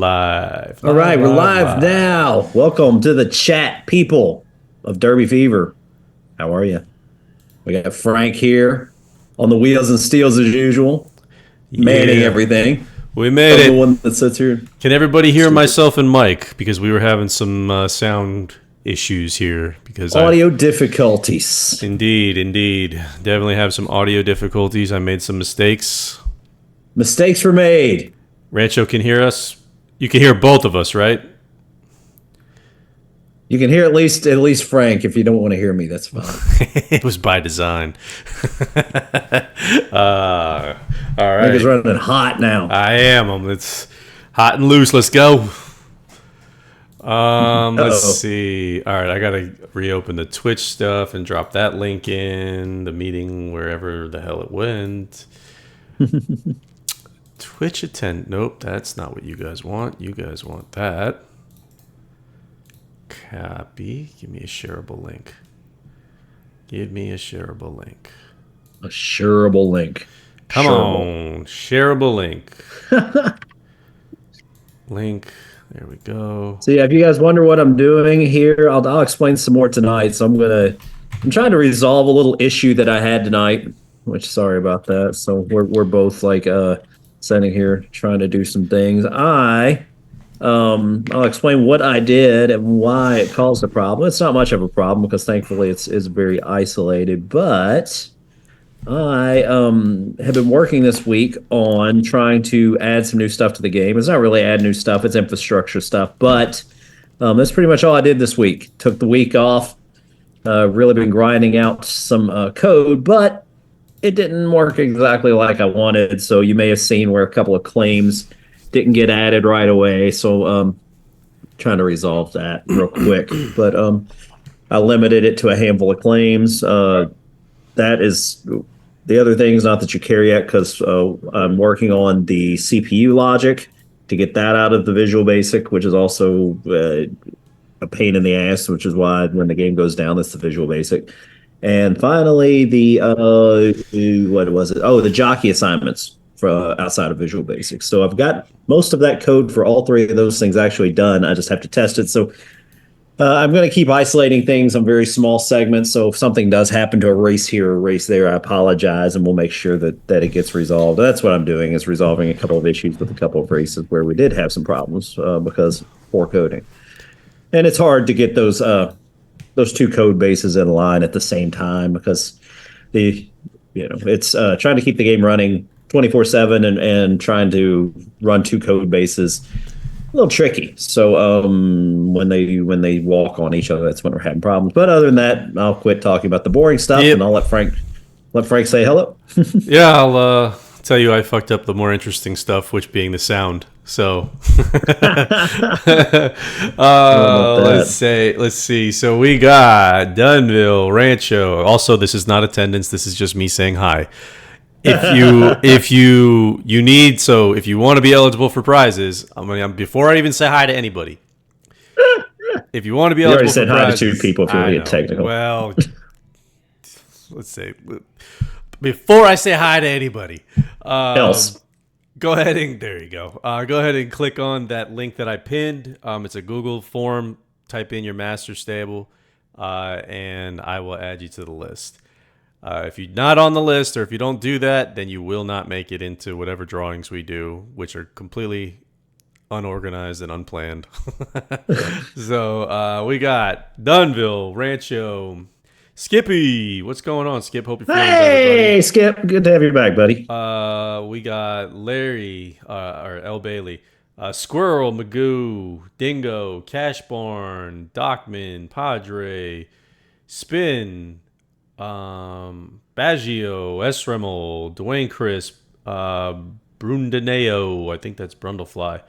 Live, All live, right, we're live, live live. now. Welcome to the chat, people of Derby Fever. How are you? We got Frank here on the wheels and steels as usual, manning Yeah, everything. we made I'm the it. one that sits here. Can everybody hear Stupid myself and Mike? Because we were having some sound issues here. Because audio difficulties. indeed, definitely have some audio difficulties. I made some mistakes. Mistakes were made. Rancho can hear us. You can hear both of us, right? You can hear at least Frank. If you don't want to hear me, that's fine. It was by design. All Frank is right. running hot now. I am. It's hot and loose. Let's go. Let's Uh-oh. see. All right, I gotta reopen the Twitch stuff and drop that link in the meeting wherever the hell it went. Twitch attend. Nope, that's not what you guys want. You guys want that. Copy. Give me a shareable link. Give me a shareable link. A shareable link. Come Shareable. on, shareable link. Link. There we go. So yeah, if you guys wonder what I'm doing here, I'll explain some more tonight. So I'm trying to resolve a little issue that I had tonight, which sorry about that. So we're both like sitting here trying to do some things. I'll explain what I did and why it caused a problem. It's not much of a problem because thankfully it's very isolated, but I have been working this week on trying to add some new stuff to the game. It's not really add new stuff, it's infrastructure stuff, but that's pretty much all I did this week. Took the week off, really been grinding out some code, but it didn't work exactly like I wanted. So you may have seen where a couple of claims didn't get added right away. So trying to resolve that real quick. But I limited it to a handful of claims. That is the other thing is not that you care yet because I'm working on the CPU logic to get that out of the Visual Basic, which is also a pain in the ass, which is why when the game goes down, that's the Visual Basic. And finally, the what was it? Oh, the jockey assignments for outside of Visual Basic. So I've got most of that code for all three of those things actually done. I just have to test it. So I'm going to keep isolating things on very small segments. So if something does happen to a race here or a race there, I apologize, and we'll make sure that it gets resolved. That's what I'm doing is resolving a couple of issues with a couple of races where we did have some problems because poor coding, and it's hard to get those two code bases in line at the same time because the it's trying to keep the game running 24/7 and trying to run two code bases a little tricky. So when they walk on each other, that's when we're having problems. But other than that, I'll quit talking about the boring stuff and Yep. I'll let Frank say hello. Yeah, I'll tell you I fucked up the more interesting stuff, which being the sound. So How about that? let's see. So we got Dunville, Rancho. Also, this is not attendance. This is just me saying hi. If you want to be eligible for prizes, before I even say hi to anybody, if you want to be You already eligible for said hi to two prizes, people if you want I to get know. technical. Well, let's say before I say hi to anybody, um, Else. go ahead and there you go. Go ahead and click on that link that I pinned. It's a Google form. Type in your master stable, and I will add you to the list. If you're not on the list or if you don't do that, then you will not make it into whatever drawings we do, which are completely unorganized and unplanned. So we got Dunville, Rancho, Skippy. What's going on, Skip? Hope you're feeling better, buddy. Hey, Skip. Good to have you back, buddy. We got Larry, or L. Bailey, Squirrel, Magoo, Dingo, Cashbarn, Dockman, Padre, Spin, Baggio, Esremel, Dwayne Crisp, Brundaneo, I think that's Brundlefly,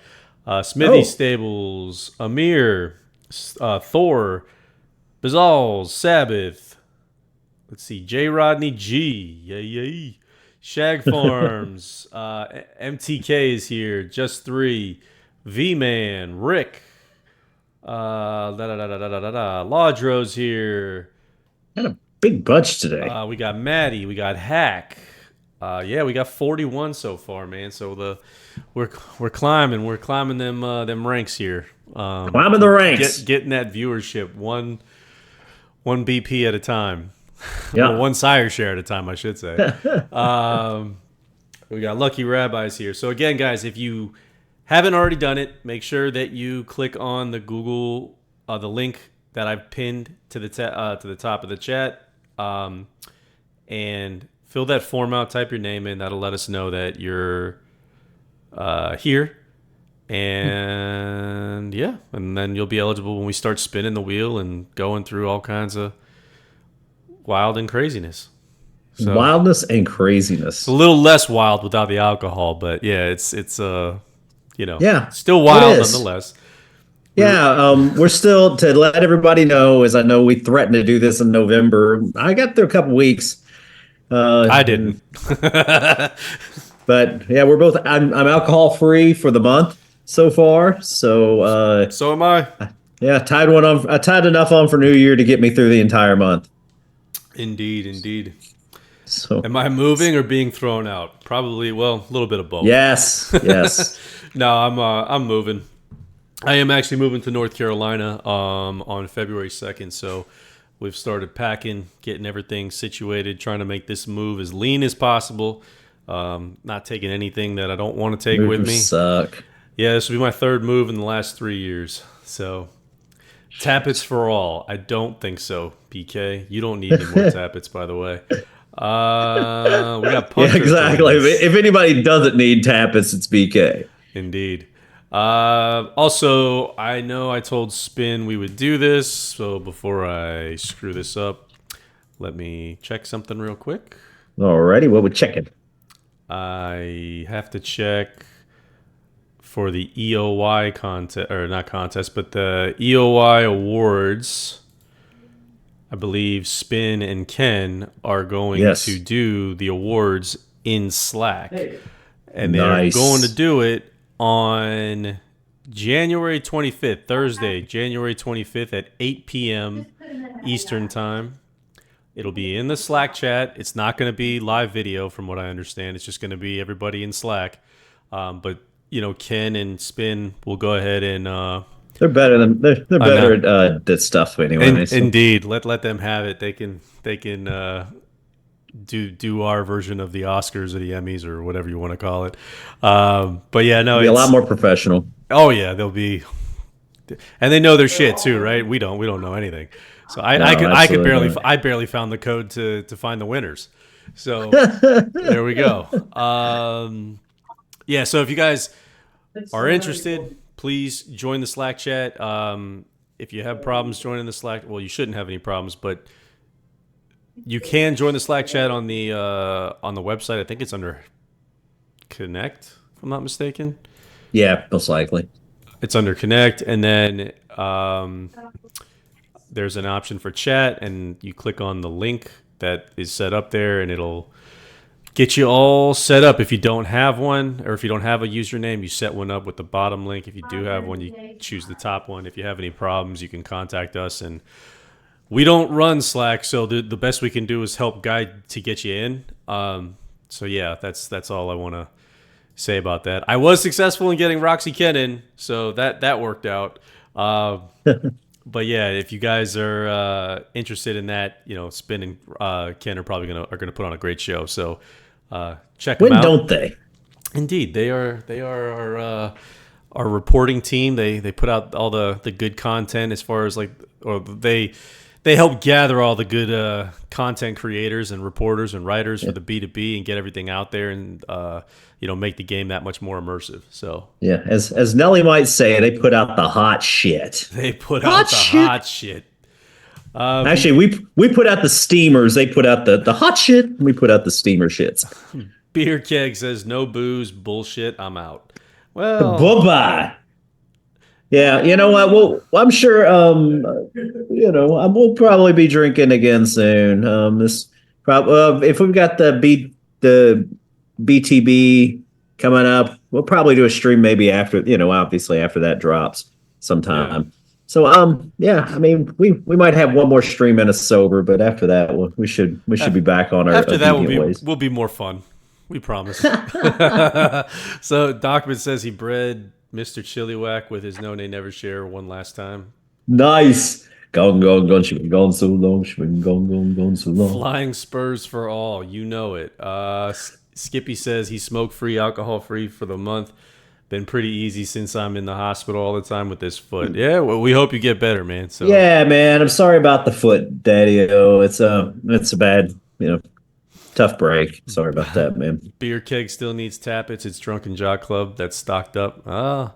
Smithy Oh, Stables, Amir, Thor, Bazals, Sabbath. Let's see, J. Rodney G, yay. Shag Farms, MTK is here, Just Three, V Man, Rick, Laudro's here. had a big bunch today. We got Maddie, we got Hack, Yeah, we got 41 so far, man. So we're climbing them ranks here. Climbing the ranks. Getting that viewership one BP at a time, or Yeah. one sire share at a time, I should say. Um, we got lucky rabbis here. So again, guys, if you haven't already done it, make sure that you click on the Google the link that I've pinned to the top of the chat, and fill that form out. Type your name in. That'll let us know that you're here. And yeah, and then you'll be eligible when we start spinning the wheel and going through all kinds of wild and craziness. So Wildness and it's a craziness. little less wild without the alcohol, but yeah, it's Yeah, still it wild is. nonetheless. We're Yeah, we're still to let everybody know, as I know we threatened to do this in November. I got through a couple weeks, uh, I didn't. but yeah, we're both. I'm alcohol free for the month so far. So So am I. yeah, tied one on. I tied enough on for New Year to get me through the entire month. Indeed, indeed. So Am I moving or being thrown out? Probably. Well, a little bit of both. yes, yes. No, I'm moving. I am actually moving to North Carolina on February 2nd. So we've started packing, getting everything situated, trying to make this move as lean as possible. Not taking anything that I don't want to take with Movers me. suck. Yeah, this will be my third move in the last 3 years. So tappets for all. I don't think so, PK. You don't need any more tappets, by the way. We got Yeah, punter exactly. joining us. If anybody doesn't need tapas, it's BK. Indeed. Also, I know I told Spin we would do this, so before I screw this up, let me check something real quick. Alrighty, what we checking? I have to check for the EOY contest, or not contest, but the EOY awards. I believe Spin and Ken are going Yes. to do the awards in Slack. And they're going to Nice. do it on January 25th, Thursday, January 25th at 8 p.m. Eastern Time. It'll be in the Slack chat. It's not going to be live video, from what I understand. It's just going to be everybody in Slack. But Ken and Spin will go ahead and They're better know. at that stuff anyway. So Indeed, let them have it. They can do our version of the Oscars or the Emmys or whatever you want to call it. But yeah, no, be a lot it's more professional. oh yeah, they'll be, and they know their shit too, right? We don't know anything. So I No, could I could absolutely barely not. I barely found the code to find the winners. So there we go. Yeah, so if you guys are interested, please join the Slack chat. If you have problems joining the Slack, well, you shouldn't have any problems, but you can join the Slack chat on the website. I think it's under Connect, if I'm not mistaken. Yeah, most likely. It's under Connect, and then there's an option for chat, and you click on the link that is set up there, and it'll get you all set up. If you don't have one, or if you don't have a username, you set one up with the bottom link. If you do have one, you choose the top one. If you have any problems, you can contact us. And we don't run Slack, so the best we can do is help guide to get you in. So yeah, that's all I want to say about that. I was successful in getting Roxy Ken in, so that worked out. But yeah, if you guys are interested in that, Spin and Ken are probably gonna put on a great show. So check them When out. don't they? Indeed, they are our reporting team. They put out all the good content as far as or they help gather all the good content creators and reporters and writers for Yeah, the B2B and get everything out there and make the game that much more immersive. So yeah. As Nelly might say, they put out the hot shit. they put Hot out the shit. hot shit. Actually, we put out the steamers. They put out the hot shit. We put out the steamer shits. Beer Keg says no booze, bullshit. I'm out. Bye Well, bye. Yeah, you know what? Well, I'm sure. We'll probably be drinking again soon. If we've got the BTB coming up, we'll probably do a stream maybe after. Obviously after that drops yeah. sometime. So yeah, I mean, we might have one more stream and a sober, but after that, we should be back on our After that, obedient ways. will be more fun. We promise. So Document says he bred Mr. Chilliwack with his no nay never share one last time. Nice. Gone, gone, gone. She been gone so long. She been gone, gone, gone so long. Flying Spurs for all. You know it. Skippy says he's smoke free, alcohol free for the month. Been pretty easy since I'm in the hospital all the time with this foot. Yeah, well, we hope you get better, man. So Yeah, man. I'm sorry about the foot, Daddy. Oh, it's a bad, tough break. Sorry about that, man. beer keg still needs tappets. It's Drunken Jock Club that's stocked up. Ah,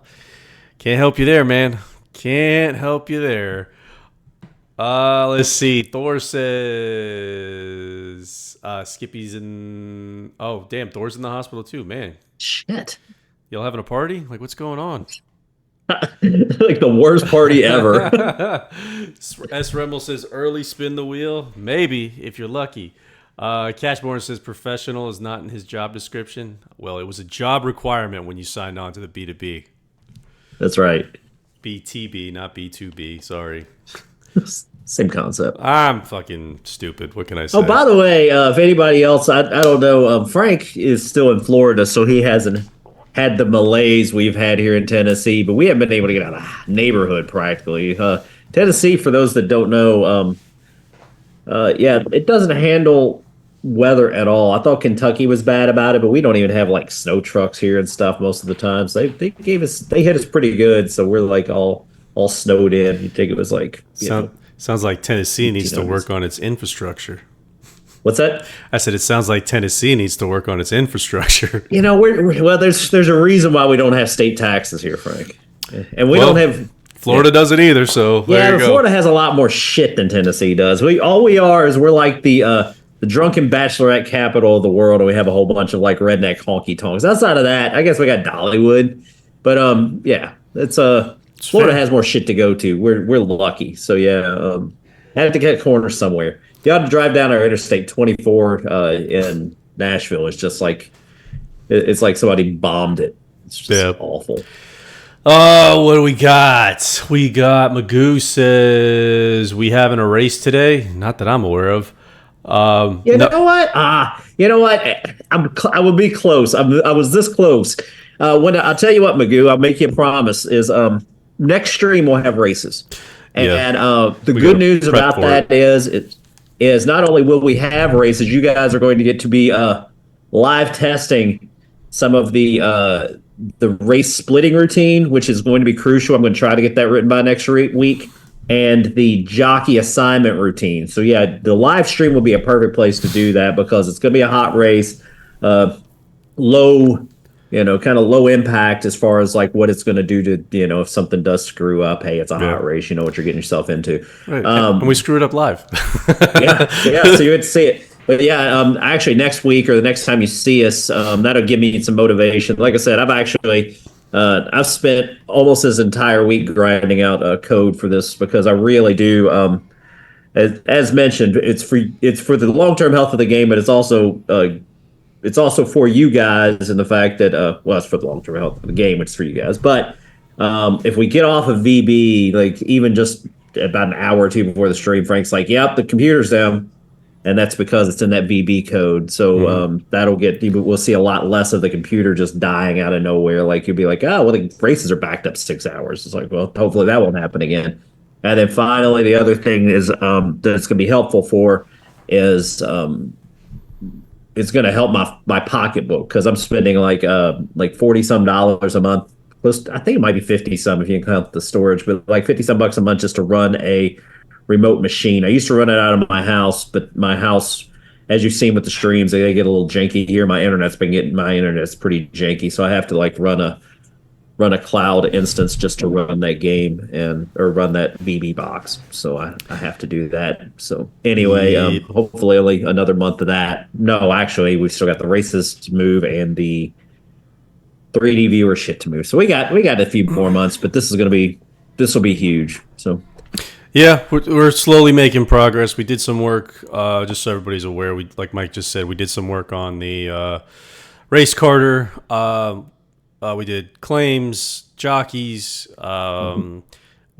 can't help you there, man. Can't help you there. Let's see. Thor says Skippy's in. Oh, damn. Thor's in the hospital too, man. Shit. Y'all having a party? Like, what's going on? Like the worst party ever. S. Remmel says early spin the wheel. Maybe if you're lucky. Cashborn says professional is not in his job description. Well, it was a job requirement when you signed on to the B2B. That's right. BTB, not B2B. Sorry. Same concept. I'm fucking stupid. What can I say? Oh, by the way, if anybody else, I don't know, Frank is still in Florida, so he hasn't had the malaise we've had here in Tennessee, but we haven't been able to get out of the neighborhood practically. Tennessee, for those that don't know, yeah, it doesn't handle weather at all. I thought Kentucky was bad about it, but we don't even have like snow trucks here and stuff most of the time. So they hit us pretty good. So we're like all snowed in. You think it was like sounds like Tennessee needs to 1800s. work on its infrastructure. What's that? I said it sounds like Tennessee needs to work on its infrastructure. Well, there's a reason why we don't have state taxes here, Frank, and we don't have. Florida doesn't either, so there you go. Florida has a lot more shit than Tennessee does. We're like the drunken bachelorette capital of the world, and we have a whole bunch of like redneck honky tonks. Outside of that, I guess we got Dollywood, but yeah, it's Florida fair. has more shit to go to. We're lucky, so yeah, I have to get corners somewhere. You ought to drive down our Interstate 24 in Nashville. It's just like it's like somebody bombed it. It's just awful. Oh, what do we got? We got Magoo says we having a race today. Not that I'm aware of. You know what? You know what? I would be close. I was this close. When I'll tell you what, Magoo, I'll make you a promise. Is next stream we'll have races, and the good news about that is not only will we have races, you guys are going to get to be live testing some of the race splitting routine, which is going to be crucial. I'm going to try to get that written by next week. And the jockey assignment routine. So yeah, the live stream will be a perfect place to do that because it's going to be a hot race, low, kind of low impact as far as like what it's going to do to, if something does screw up, hey, it's a hot race, you know what you're getting yourself into. Right. And we screw it up live. yeah, so you would see it. But yeah, actually next week or the next time you see us, that'll give me some motivation. Like I said, I've spent almost this entire week grinding out code for this because I really do. As mentioned, it's for the long term health of the game, but it's also for you guys and the fact that it's for the long term health of the game. It's for you guys, but if we get off of VB, like even just about an hour or two before the stream, Frank's like, "Yep, the computer's down." And that's because it's in that VB code. So we'll see a lot less of the computer just dying out of nowhere. Like you'll be like, oh, well, the races are backed up 6 hours. It's like, well, hopefully that won't happen again. And then finally, the other thing is that it's going to be helpful for is it's going to help my pocketbook because I'm spending like $40-some a month. I think it might be 50-some if you can count the storage, but like 50-some bucks a month just to run a remote machine. I used to run it out of my house, but my house, as you've seen with the streams, they get a little janky here. My internet's pretty janky, so I have to like run a cloud instance just to run that game or run that VB box. So I have to do that. So anyway, hopefully only another month of that. No, actually, we've still got the races to move and the 3D viewer shit to move. So we got a few more months, but this will be huge. So. Yeah, we're slowly making progress. We did some work, just so everybody's aware. We, like Mike just said, we did some work on the race carter. We did claims, jockeys. We're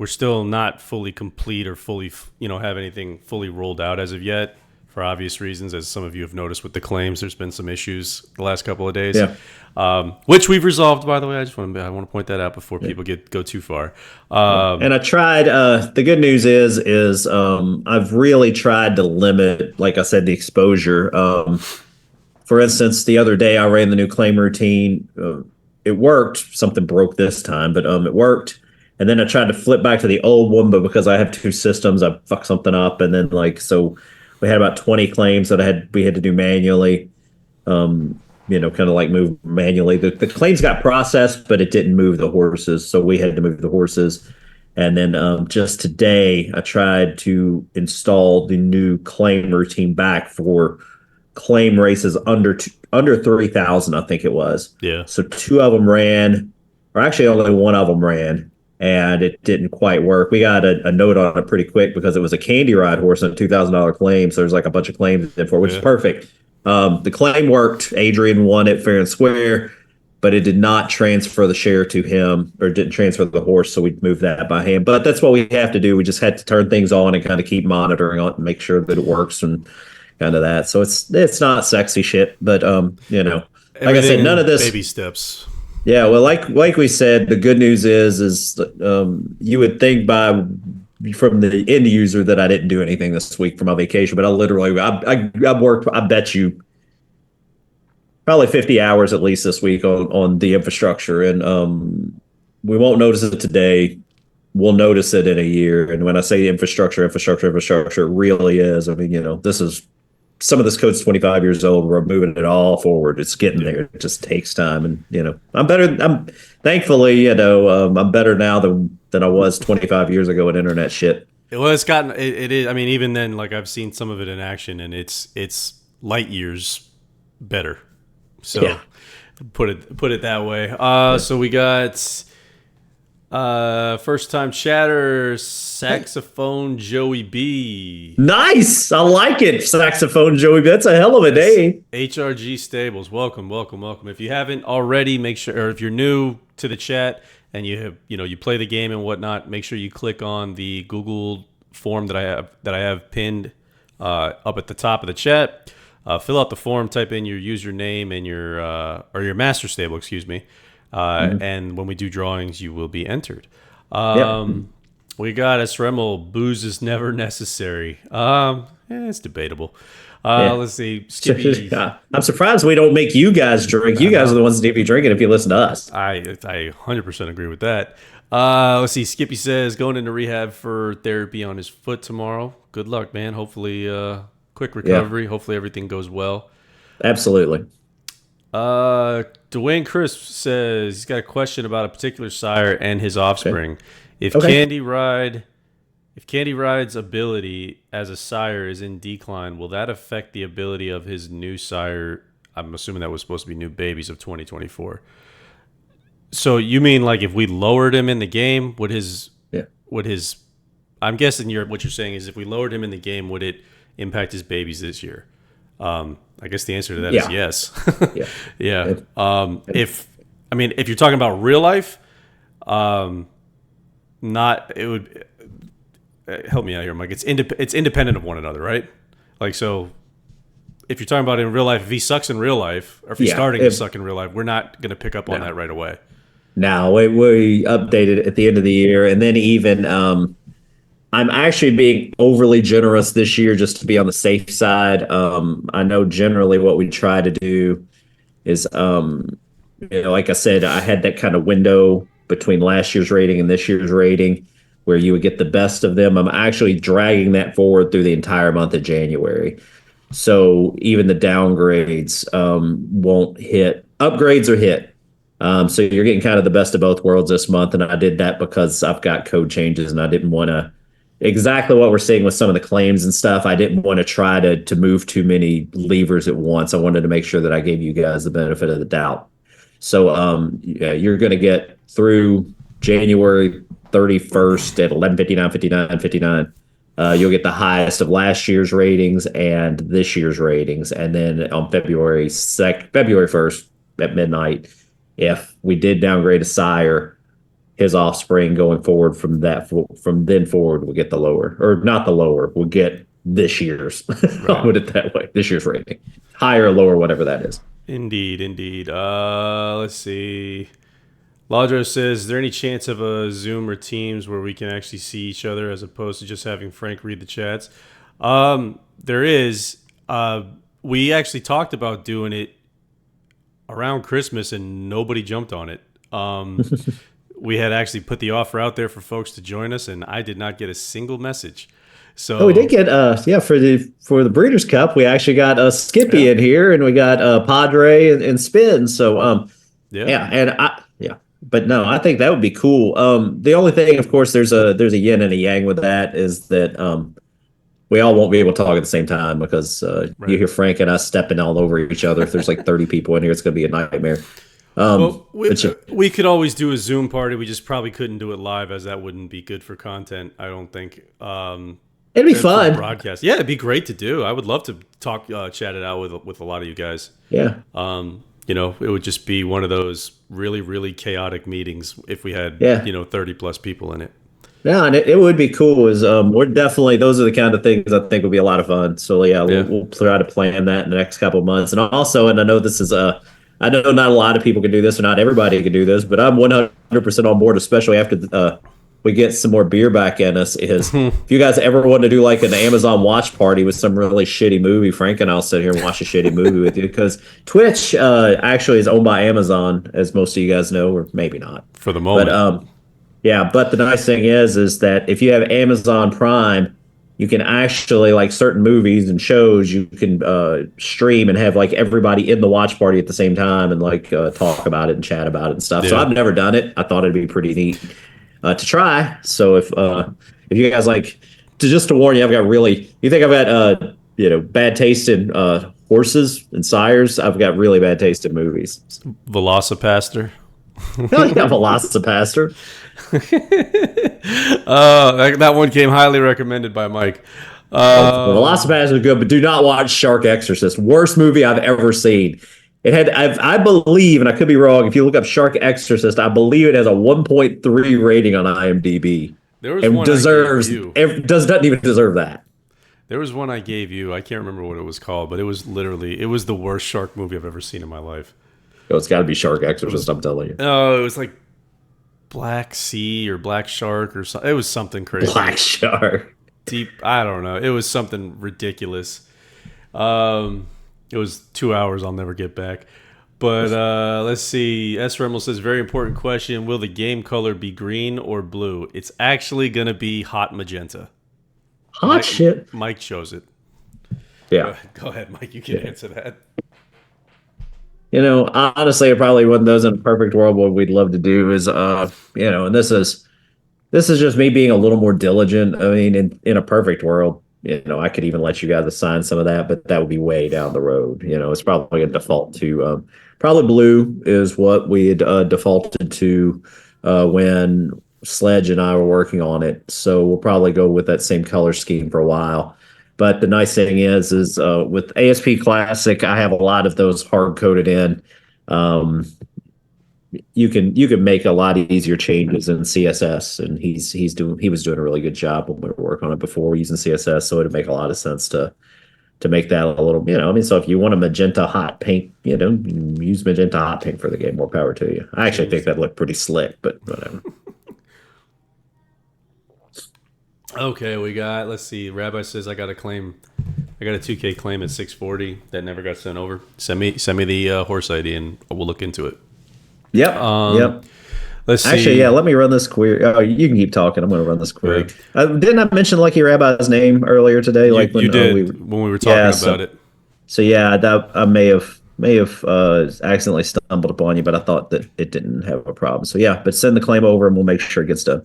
still not fully complete or fully, have anything fully rolled out as of yet for obvious reasons, as some of you have noticed with the claims. There's been some issues the last couple of days, Yeah. which we've resolved. By the way, I want to point that out before Yeah. people go too far. And I tried. The good news is I've really tried to limit, like I said, the exposure. For instance, the other day I ran the new claim routine. It worked. Something broke this time, but it worked. And then I tried to flip back to the old one, but because I have two systems, I fucked something up. And then so we had about 20 claims that we had to do manually. Kind of like move manually. The claims got processed, but it didn't move the horses, so we had to move the horses. And then just today, I tried to install the new claim routine back for claim races under 3,000, I think it was. Yeah. So two of them ran, or actually only one of them ran, and it didn't quite work. We got a note on it pretty quick because it was a candy ride horse and a $2,000 claim. So there's like a bunch of claims in for, which is perfect. The claim worked. Adrian won it fair and square, but it did not transfer the share to him, or didn't transfer the horse, so we moved that by hand. But that's what we have to do. We just had to turn things on and kind of keep monitoring it and make sure that it works and kind of that. So it's not sexy shit, but like I said, none of this baby steps. Yeah, well, like we said, the good news is you would think from the end user that I didn't do anything this week for my vacation, but I worked. I bet you probably 50 hours at least this week on the infrastructure, and we won't notice it today. We'll notice it in a year. And when I say infrastructure, it really is. I mean, this is some of this code's 25 years old. We're moving it all forward. It's getting there. It just takes time. And, I'm better. Thankfully, I'm better now than I was 25 years ago at internet shit. Well, it's gotten, it is. I mean, even then, like I've seen some of it in action and it's light years better. So Yeah. put it that way. So we got, first time chatter, saxophone Joey B. Nice. I like it. Saxophone Joey. That's a hell of a day. HRG Stables. Welcome. If you haven't already, make sure, or if you're new to the chat and you play the game and whatnot, make sure you click on the Google form that I have pinned up at the top of the chat. Fill out the form, type in your username and your master stable, excuse me. And when we do drawings, you will be entered. We got Esremel, booze is never necessary. It's debatable. Let's see. Skippy. I'm surprised we don't make you guys drink. You guys are the ones that need to be drinking if you listen to us. I 100% agree with that. Let's see. Skippy says going into rehab for therapy on his foot tomorrow. Good luck, man. Hopefully, quick recovery. Yeah. Hopefully everything goes well. Absolutely. Dwayne Crisp says he's got a question about a particular sire and his offspring. Okay. If Candy Ride's ability as a sire is in decline, will that affect the ability of his new sire? I'm assuming that was supposed to be new babies of 2024. So you mean like if we lowered him in the game, would his I'm guessing what you're saying is if we lowered him in the game, would it impact his babies this year? I guess the answer to that is yes. Yeah. If you're talking about real life, it would help me out here, Mike. It's independent of one another, right? Like, so if you're talking about in real life, if he sucks in real life, or if he's starting to suck in real life, we're not going to pick up on that right away. No, we updated at the end of the year, and then even I'm actually being overly generous this year just to be on the safe side. I know generally what we try to do is, like I said, I had that kind of window between last year's rating and this year's rating where you would get the best of them. I'm actually dragging that forward through the entire month of January. So even the downgrades won't hit. Upgrades are hit. So you're getting kind of the best of both worlds this month. And I did that because I've got code changes and I didn't want to, exactly what we're seeing with some of the claims and stuff, I didn't want to try to move too many levers at once. I wanted to make sure that I gave you guys the benefit of the doubt. So you're going to get through January 31st at 11:59, you'll get the highest of last year's ratings and this year's ratings. And then on February 1st at midnight, if we did downgrade a sire, his offspring going forward from then forward will get the lower, or not the lower, will get this year's. I'll Right. put it that way. This year's rating, higher or lower, whatever that is. Indeed, indeed. Let's see. Ladro says, "Is there any chance of a Zoom or Teams where we can actually see each other as opposed to just having Frank read the chats?" There is. We actually talked about doing it around Christmas, and nobody jumped on it. We had actually put the offer out there for folks to join us, and I did not get a single message. Oh, we did So, get yeah, for the Breeders' Cup, we actually got Skippy yeah, in here, and we got Padre and Spin. So yeah, yeah, and yeah, but no, I think that would be cool. The only thing, of course, there's a yin and a yang with that is that we all won't be able to talk at the same time because you right. hear Frank and us stepping all over each other. If there's like 30 people in here, it's going to be a nightmare. Well, But yeah, we could always do a Zoom party. We just probably couldn't do it live, as that wouldn't be good for content. I don't think. it'd be For the fun. broadcast, yeah, it'd be great to do. I would love to talk, chat it out with a lot of you guys. Yeah, It would just be one of those really, really chaotic meetings if we had, yeah. 30 plus people in it. No, and it would be cool. Is we're definitely those are the kind of things I think would be a lot of fun. So yeah, Yeah, we'll try to plan that in the next couple of months. And also, and I know this is I know not a lot of people can do this, or not everybody can do this, but I'm 100% on board, especially after we get some more beer back in us. Is if you guys ever want to do like an Amazon watch party with some really shitty movie, Frank and I'll sit here and watch a shitty movie with you because Twitch actually is owned by Amazon, as most of you guys know, or maybe not. for the But moment. yeah, but the nice thing is that if you have Amazon Prime, you can actually like certain movies and shows you can stream and have like everybody in the watch party at the same time and like talk about it and chat about it and stuff. So Yeah. I've never done it. I thought it'd be pretty neat to try. So if you guys like to warn you, I've got really you think I've got bad taste in horses and sires. I've got really bad taste in movies. Velocipaster. Oh yeah, Velocipaster. That one came highly recommended by Mike. Oh, the Velocipaster is good, but do not watch Shark Exorcist. Worst movie I've ever seen. It had, I believe, and I could be wrong. If you look up Shark Exorcist, I believe it has a 1.3 rating on IMDb, There was and one I gave deserves you. doesn't even deserve that. There was one I gave you. I can't remember what it was called, but it was the worst shark movie I've ever seen in my life. Oh, it's got to be Shark Exorcist. I'm telling you, Oh, it was like Black Sea or Black Shark or something. It was something crazy. Black Shark. Deep. I don't know. It was something ridiculous. It was 2 hours I'll never get back. But let's see. S. Remmel says, very important question. Will the game color be green or blue? It's actually going to be hot magenta. Hot shit. Mike chose it. Yeah. Go ahead, Mike. You can answer that. Honestly, probably one of those in a perfect world what we'd love to do is and this is just me being a little more diligent. I mean, in a perfect world, I could even let you guys assign some of that, but that would be way down the road. It's probably a default to probably blue is what we had defaulted to when Sledge and I were working on it. So we'll probably go with that same color scheme for a while. But the nice thing is with ASP Classic, I have a lot of those hard coded in. Um, you can make a lot easier changes in CSS, and he was doing a really good job when we were working on it before using CSS. So it'd make a lot of sense to make that a little, I mean, so if you want a magenta hot pink, use magenta hot pink for the game. More power to you. I actually think that looked pretty slick, but whatever. Okay, let's see. Rabbi says I got a 2K claim at 640 that never got sent over. Send me the horse ID and we'll look into it. Yep. Yep. Let's see. Actually, yeah, let me run this query. Oh, you can keep talking. I'm going to run this query. Right. Didn't I mention Lucky Rabbi's name earlier today? You did when we were talking about it. So yeah, I may have accidentally stumbled upon you, but I thought that it didn't have a problem. So yeah, but send the claim over and we'll make sure it gets done.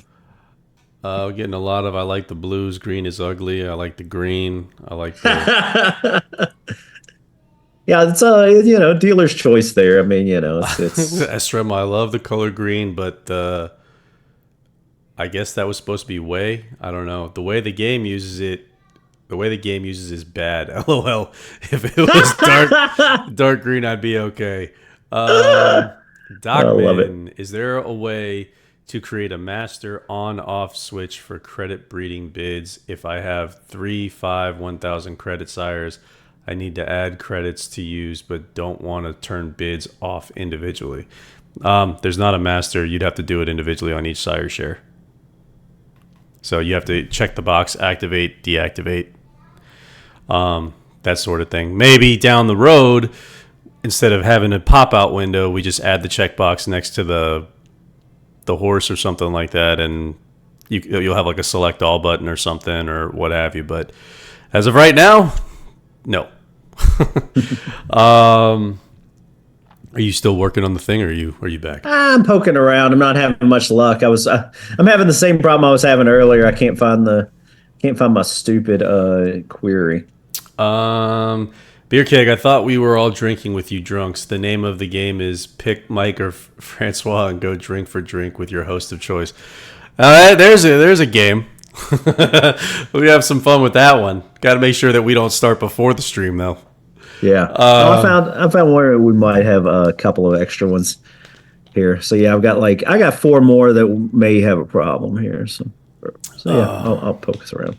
We're getting a lot of I like the blues. Green is ugly. I like the green. I like the. Yeah, it's dealer's choice there. I mean, it's Esrem, I love the color green, but I guess that was supposed to be way. I don't know. The way the game uses it, is bad. LOL. If it was dark green, I'd be okay. I love Docman, it. is there a way to create a master on-off switch for credit breeding bids. If I have 3, 5, 1,000 credit sires, I need to add credits to use, but don't want to turn bids off individually. There's not a master. You'd have to do it individually on each sire share. So you have to check the box, activate, deactivate, that sort of thing. Maybe down the road, instead of having a pop-out window, we just add the checkbox next to the horse or something like that, and you'll have like a select all button or something or what have you. But as of right now, no. Are you still working on the thing, or are you back? I'm poking around. I'm not having much luck. I'm having the same problem I was having earlier. I can't find my stupid query. Beer Keg, I thought we were all drinking with you drunks. The name of the game is pick Mike or Francois and go drink for drink with your host of choice. There's a game. We have some fun with that one. Got to make sure that we don't start before the stream, though. Yeah. I found where we might have a couple of extra ones here. So yeah, I got 4 more that may have a problem here. So yeah, I'll poke us around.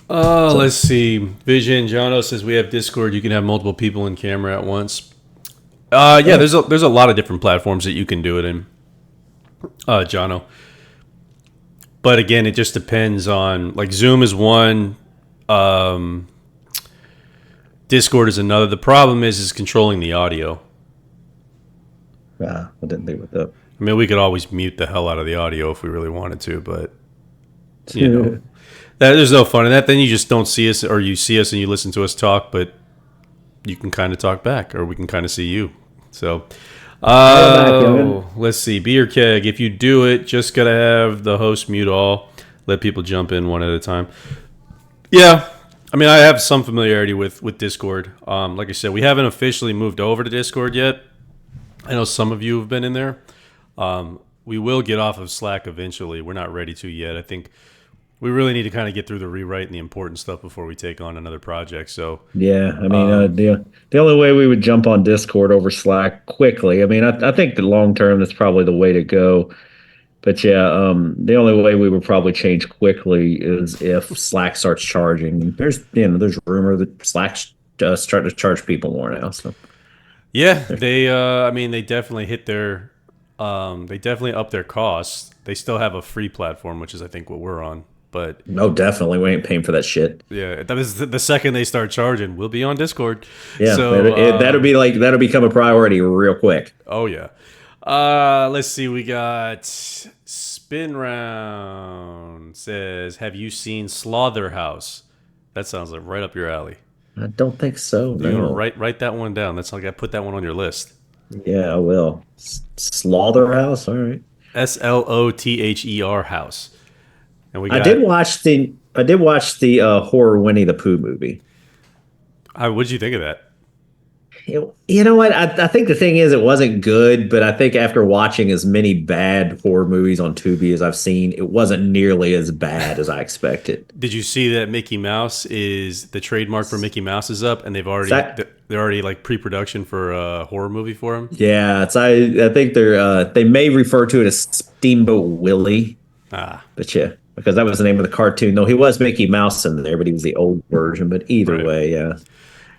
Let's see. Vision Jono says we have Discord. You can have multiple people in camera at once. Yeah, there's a lot of different platforms that you can do it in, Jono. But again, it just depends on, like, Zoom is one, Discord is another. The problem is controlling the audio. I didn't think about that. I mean, we could always mute the hell out of the audio if we really wanted to, but you know. There's no fun in that. Then you just don't see us, or you see us and you listen to us talk, but you can kind of talk back, or we can kind of see you. So, let's see. Beer Keg, if you do it, just got to have the host mute all. Let people jump in one at a time. Yeah. I mean, I have some familiarity with Discord. Like I said, we haven't officially moved over to Discord yet. I know some of you have been in there. We will get off of Slack eventually. We're not ready to yet. I think we really need to kind of get through the rewrite and the important stuff before we take on another project. So yeah, I mean, the only way we would jump on Discord over Slack quickly. I mean, I think that long term that's probably the way to go. But yeah, the only way we would probably change quickly is if Slack starts charging. There's rumor that Slack's starting to charge people more now. So yeah, they definitely hit their they definitely up their costs. They still have a free platform, which is I think what we're on. But no, definitely we ain't paying for that shit. Yeah, that is the second they start charging, we'll be on Discord. Yeah, so that'll become a priority real quick. Oh yeah. Let's see. We got Spin Round says, "Have you seen Slaughterhouse?" That sounds like right up your alley. I don't think so. No. Write that one down. That's like I put that one on your list. Yeah, I will. Slaughterhouse. All right. Slother house. And we got, I did watch the horror Winnie the Pooh movie. What'd you think of that? You know what? I think the thing is it wasn't good, but I think after watching as many bad horror movies on Tubi as I've seen, it wasn't nearly as bad as I expected. Did you see that Mickey Mouse is the trademark for Mickey Mouse is up, and they're already like pre-production for a horror movie for him? Yeah, I think they may refer to it as Steamboat Willie. But yeah, because that was the name of the cartoon. No, he was Mickey Mouse in there, but he was the old version. But either way, yeah.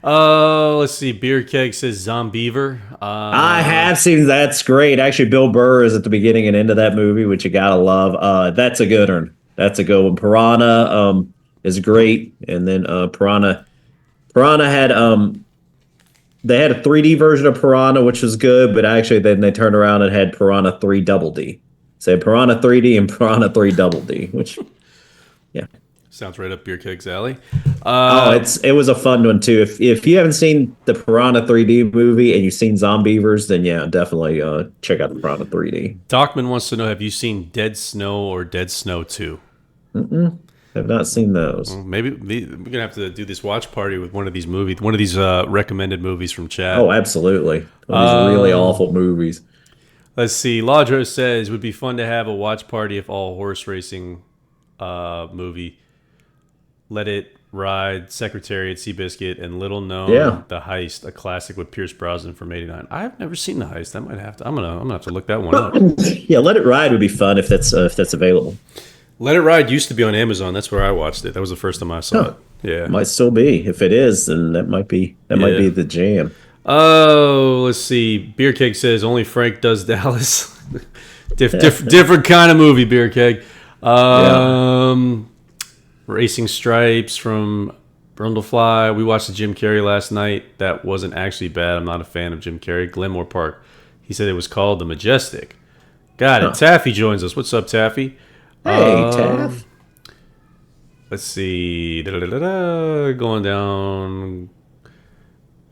Let's see. Beer Keg says Zombeaver. I have seen that's great. Actually, Bill Burr is at the beginning and end of that movie, which you gotta love. That's a good one. That's a good one. Piranha is great, and then Piranha had they had a 3D version of Piranha, which was good, but actually then they turned around and had Piranha 3 Double D. So Piranha 3D and Piranha 3 Double D, which yeah. Sounds right up Beer Keg's alley. It was a fun one too. If you haven't seen the Piranha 3D movie and you've seen Zombeavers, then yeah, definitely check out the Piranha 3D. Dockman wants to know: have you seen Dead Snow or Dead Snow 2? Have not seen those. Well, maybe we're gonna have to do this watch party with one of these movies, one of these recommended movies from chat. Oh, absolutely. One of these really awful movies. Let's see. Ladro says would be fun to have a watch party if all horse racing movie. Let it Ride, Secretariat, Seabiscuit, and Little Yeah. Known, The Heist, a classic with Pierce Brosnan from '89. I've never seen The Heist. I might have to. I'm gonna have to look that one up. Yeah, Let It Ride would be fun if that's available. Let It Ride used to be on Amazon. That's where I watched it. That was the first time I saw Huh. it. Yeah, Might still be. If it is, then that might be yeah. the jam. Oh, let's see. Beer Keg says only Frank does Dallas. Different kind of movie, Beer Keg. Yeah. Racing Stripes from Brundlefly. We watched the Jim Carrey last night. That wasn't actually bad. I'm not a fan of Jim Carrey. Glenmore Park. He said it was called The Majestic. Got it. Huh. Taffy joins us. What's up, Taffy? Hey, Um, Taff. let's see. Da-da-da-da-da. Going down.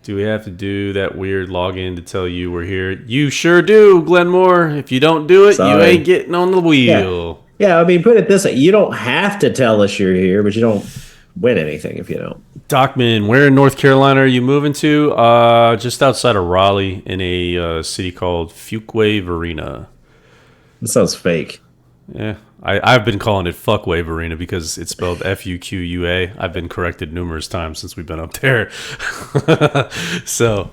Do we have to do that weird login to tell you we're here? You sure do, Glenmore. If you don't do it, you ain't Sorry. getting on the Yeah. wheel. Yeah, I mean, put it this way. You don't have to tell us you're here, but you don't win anything if you don't. Dockman, where in North Carolina are you moving to? Just outside of Raleigh in a city called Fuquay Varina. That sounds fake. Yeah, I've been calling it Fuckway Varina because it's spelled Fuqua. I've been corrected numerous times since we've been up there. So,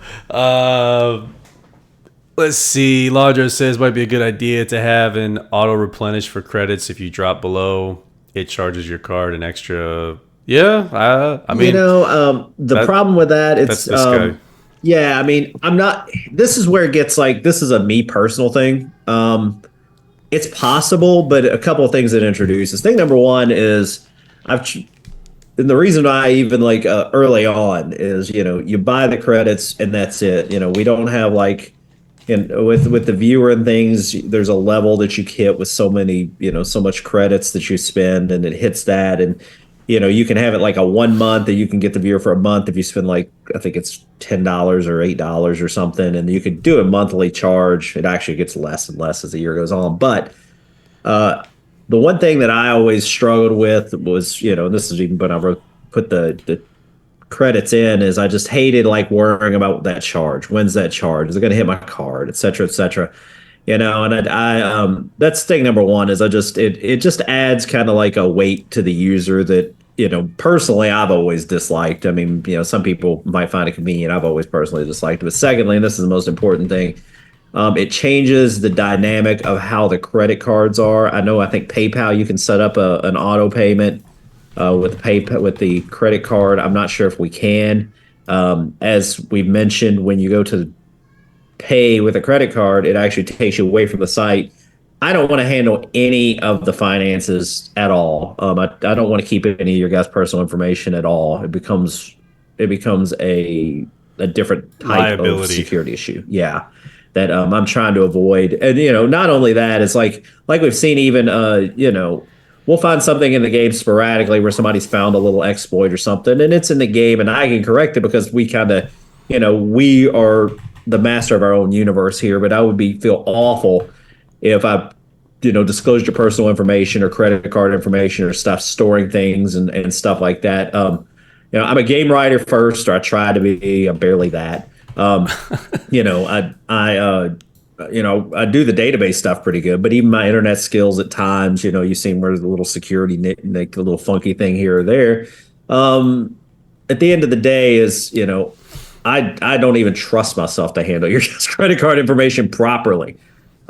let's see. Laudra says might be a good idea to have an auto replenish for credits. If you drop below, it charges your card an extra. Yeah, I mean The that problem with that, that's it's this guy. yeah, I mean, I'm not. This is where it gets like this is a me personal thing. It's possible, but a couple of things that introduces. Thing number one is I've and the reason I even like early on is you buy the credits and that's it. We don't have like with the viewer and things. There's a level that you hit with so many so much credits that you spend and it hits that and you can have it like a 1 month that you can get the viewer for a month if you spend like I think it's $10 or $8 or something and you could do a monthly charge. It actually gets less and less as the year goes on, but uh, the one thing that I always struggled with was, and this is even when I put the credits in, is I just hated like worrying about that charge. When's that charge? Is it going to hit my card, et cetera, et cetera. And that's thing number one is it just adds kind of like a weight to the user that, personally I've always disliked. I mean, some people might find it convenient. I've always personally disliked it. But secondly, and this is the most important thing, it changes the dynamic of how the credit cards are. I think PayPal, you can set up an auto payment with PayPal with the credit card. I'm not sure if we can. As we mentioned, when you go to pay with a credit card, it actually takes you away from the site. I don't want to handle any of the finances at all. I don't want to keep any of your guys' personal information at all. It becomes a different type of Liability. security issue. Yeah, that I'm trying to avoid. And not only that, it's like we've seen even we'll find something in the game sporadically where somebody's found a little exploit or something, and it's in the game, and I can correct it because we kind of we are the master of our own universe here. But I would feel awful if I disclosed your personal information or credit card information or stuff, storing things and stuff like that. I'm a game writer first, or I try to be. I'm barely that. I do the database stuff pretty good, but even my internet skills at times, you see where there's a little security nick, a little funky thing here or there. At the end of the day, I don't even trust myself to handle your credit card information properly.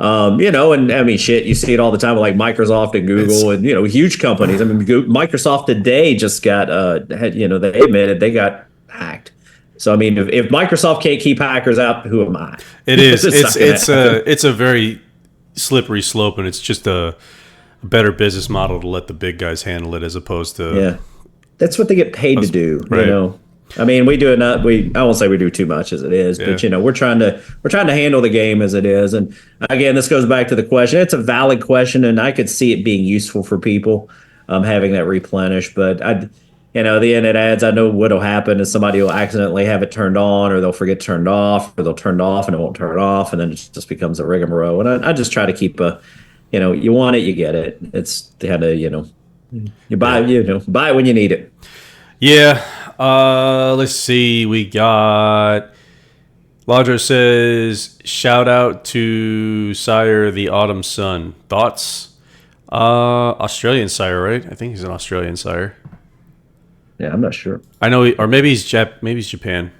And I mean, shit, you see it all the time with like Microsoft and It's Google and, huge companies. I mean, Microsoft today just got, they admitted they got hacked. So, I mean, if Microsoft can't keep hackers out, who am I? It is. It's not going to happen. It's a very slippery slope, and it's just a better business model to let the big guys handle it as opposed to Yeah. That's what they get paid to do, right. I mean, we do enough. I won't say we do too much as it is, but Yeah. we're trying to handle the game as it is. And again, this goes back to the question. It's a valid question, and I could see it being useful for people, having that replenish. But the end it adds. I know what'll happen is somebody will accidentally have it turned on, or they'll forget to turn it off, or they'll turn it off and it won't turn it off, and then it just becomes a rigmarole. And I just try to keep you want it, you get it. It's kind of you buy Yeah. buy it when you need it. Yeah. Let's see. We got Laudra says, shout out to Sire the Autumn Sun. Thoughts? Australian Sire, right? I think he's an Australian Sire. Yeah, I'm not sure. I know, or maybe maybe he's Japan.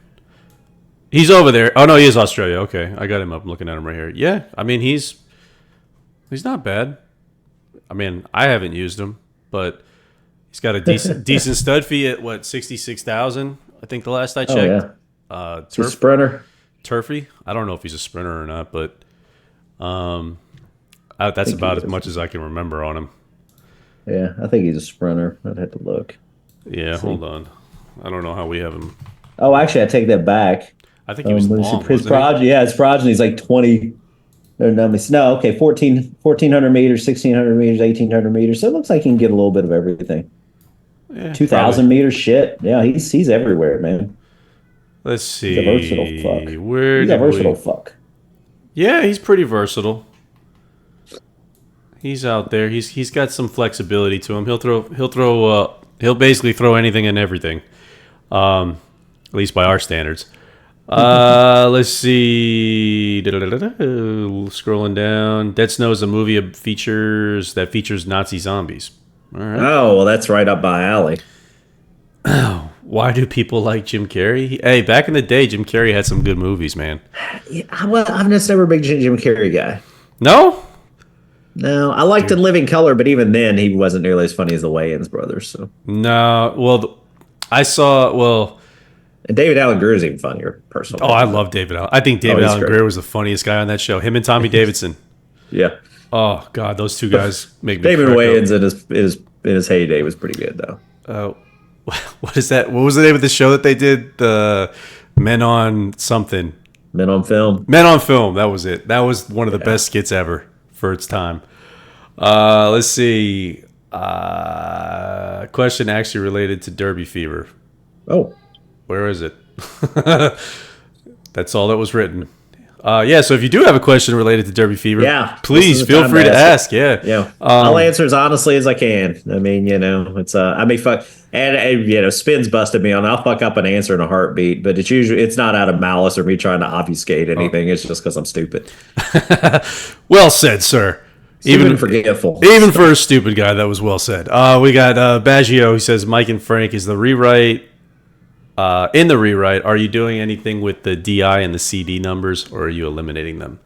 He's over there. Oh no, he is Australia. Okay, I got him up. I'm looking at him right here. Yeah, I mean he's not bad. I mean I haven't used him, but he's got a decent stud fee at what 66,000. I think the last I Oh checked. yeah, it's a Turf sprinter. Turfy. I don't know if he's a sprinter or not, but that's think he about as is. much as I can remember on him. Yeah, I think he's a sprinter. I'd have to look. Yeah, See. hold on. I don't know how we have him. Oh, actually, I take that back. I think he was Let me see. long, His wasn't he? progeny, yeah, his progeny is like 20. No, okay, 1400 meters, 1600 meters, 1800 meters. So it looks like he can get a little bit of everything. Yeah, probably. 2000 meters, shit. Yeah, he's everywhere, man. Let's He's a versatile fuck. see. Where He's a did versatile we? fuck. Yeah, he's pretty versatile. He's out there. He's got some flexibility to him. He'll basically throw anything and everything. At least by our standards. Let's see. Scrolling down. Dead Snow is a movie that features Nazi zombies. All right. Oh, well, that's right up my alley. Why do people like Jim Carrey? Hey, back in the day, Jim Carrey had some good movies, man. Yeah, well, I'm just never a big Jim Carrey guy. No? No, I liked In Living Color, but even then, he wasn't nearly as funny as the Wayans brothers. So, No. Well, I saw. Well, and David Allen Greer is even funnier, personally. oh, I love David Allen. I think David he's Allen great. Greer was the funniest guy on that show. Him and Tommy Davidson. Yeah, Oh God, those two guys make me David crack Wayans in his heyday was pretty good, though. up. What is that? What was the name of the show that they did? The Men on something. Men on Film. Men on Film. That was it. That was one of the Yeah. best skits ever for its time. Let's see. Question actually related to Derby Fever. Oh, Where is it? That's all that was written. Yeah, so if you do have a question related to Derby Fever, yeah. please This is the feel time free to ask ask. Yeah. Yeah, I'll answer as honestly as I can. I mean, it's I mean, fuck, and Spins busted me on. I'll fuck up an answer in a heartbeat, but it's not out of malice or me trying to obfuscate anything. It's just because I'm stupid, Well said, sir. stupid and forgetful. Even for a stupid guy, that was well said. We got Baggio, who says Mike and Frank is the rewrite. In the rewrite, are you doing anything with the DI and the CD numbers, or are you eliminating them?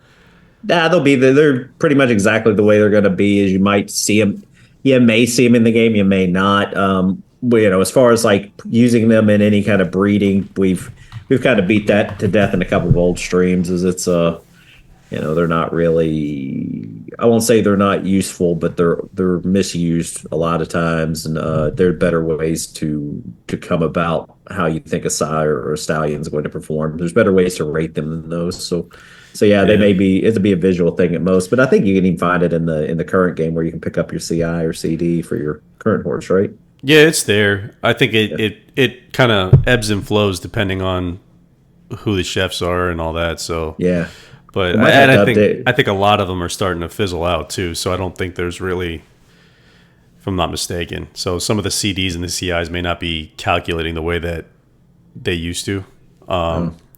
Nah, they're pretty much exactly the way they're going to be. As you might see them, you may see them in the game, you may not. As far as like using them in any kind of breeding, we've kind of beat that to death in a couple of old streams. As it's they're not really. I won't say they're not useful, but they're misused a lot of times, and there are better ways to come about how you think a sire or a stallion is going to perform. There's better ways to rate them than those. So yeah, they may be. It'll be a visual thing at most, but I think you can even find it in the current game where you can pick up your CI or CD for your current horse, right? Yeah, it's there. I think it kind of ebbs and flows depending on who the chefs are and all that. So Yeah. but We might have to update. I think a lot of them are starting to fizzle out too. So I don't think there's really, if I'm not mistaken. So some of the CDs and the CIs may not be calculating the way that they used to.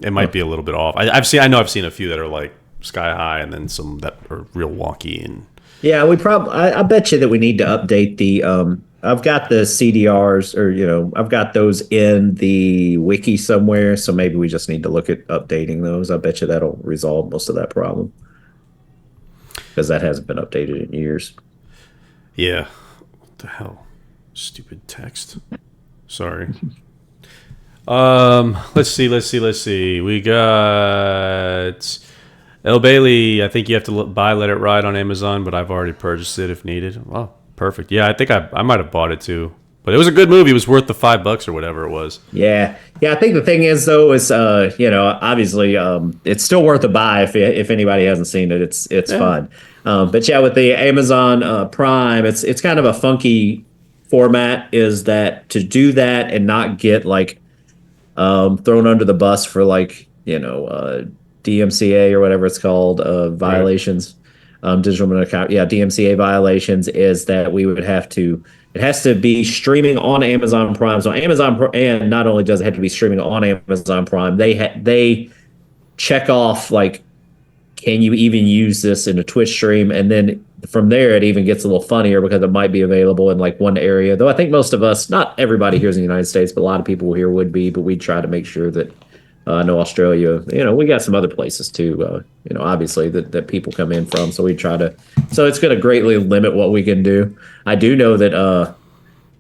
It might be a little bit off. I know I've seen a few that are like sky high, and then some that are real wonky. And Yeah, I bet you that we need to update the. I've got the CDRs, or I've got those in the wiki somewhere. So maybe we just need to look at updating those. I bet you that'll resolve most of that problem because that hasn't been updated in years. yeah, what the hell, stupid text. Sorry. Let's see. We got El Bailey. I think you have to buy Let It Ride on Amazon, but I've already purchased it if needed. Oh, perfect. Yeah, I think I might have bought it too. But it was a good movie. It was worth the $5 or whatever it was. Yeah. I think the thing is though is obviously it's still worth a buy if anybody hasn't seen it. It's fun. But yeah, with the Amazon Prime, it's kind of a funky format. Is that to do that and not get like thrown under the bus for DMCA or whatever it's called violations, digital minimum account. Yeah, DMCA violations is that we would have to. It has to be streaming on Amazon Prime. So and not only does it have to be streaming on Amazon Prime, they check off like can you even use this in a Twitch stream? And then from there, it even gets a little funnier because it might be available in like one area. Though I think most of us, not everybody here is in the United States, but a lot of people here would be. But we try to make sure that I know Australia. We got some other places too. Obviously that people come in from. So we try to. So it's going to greatly limit what we can do. I do know that.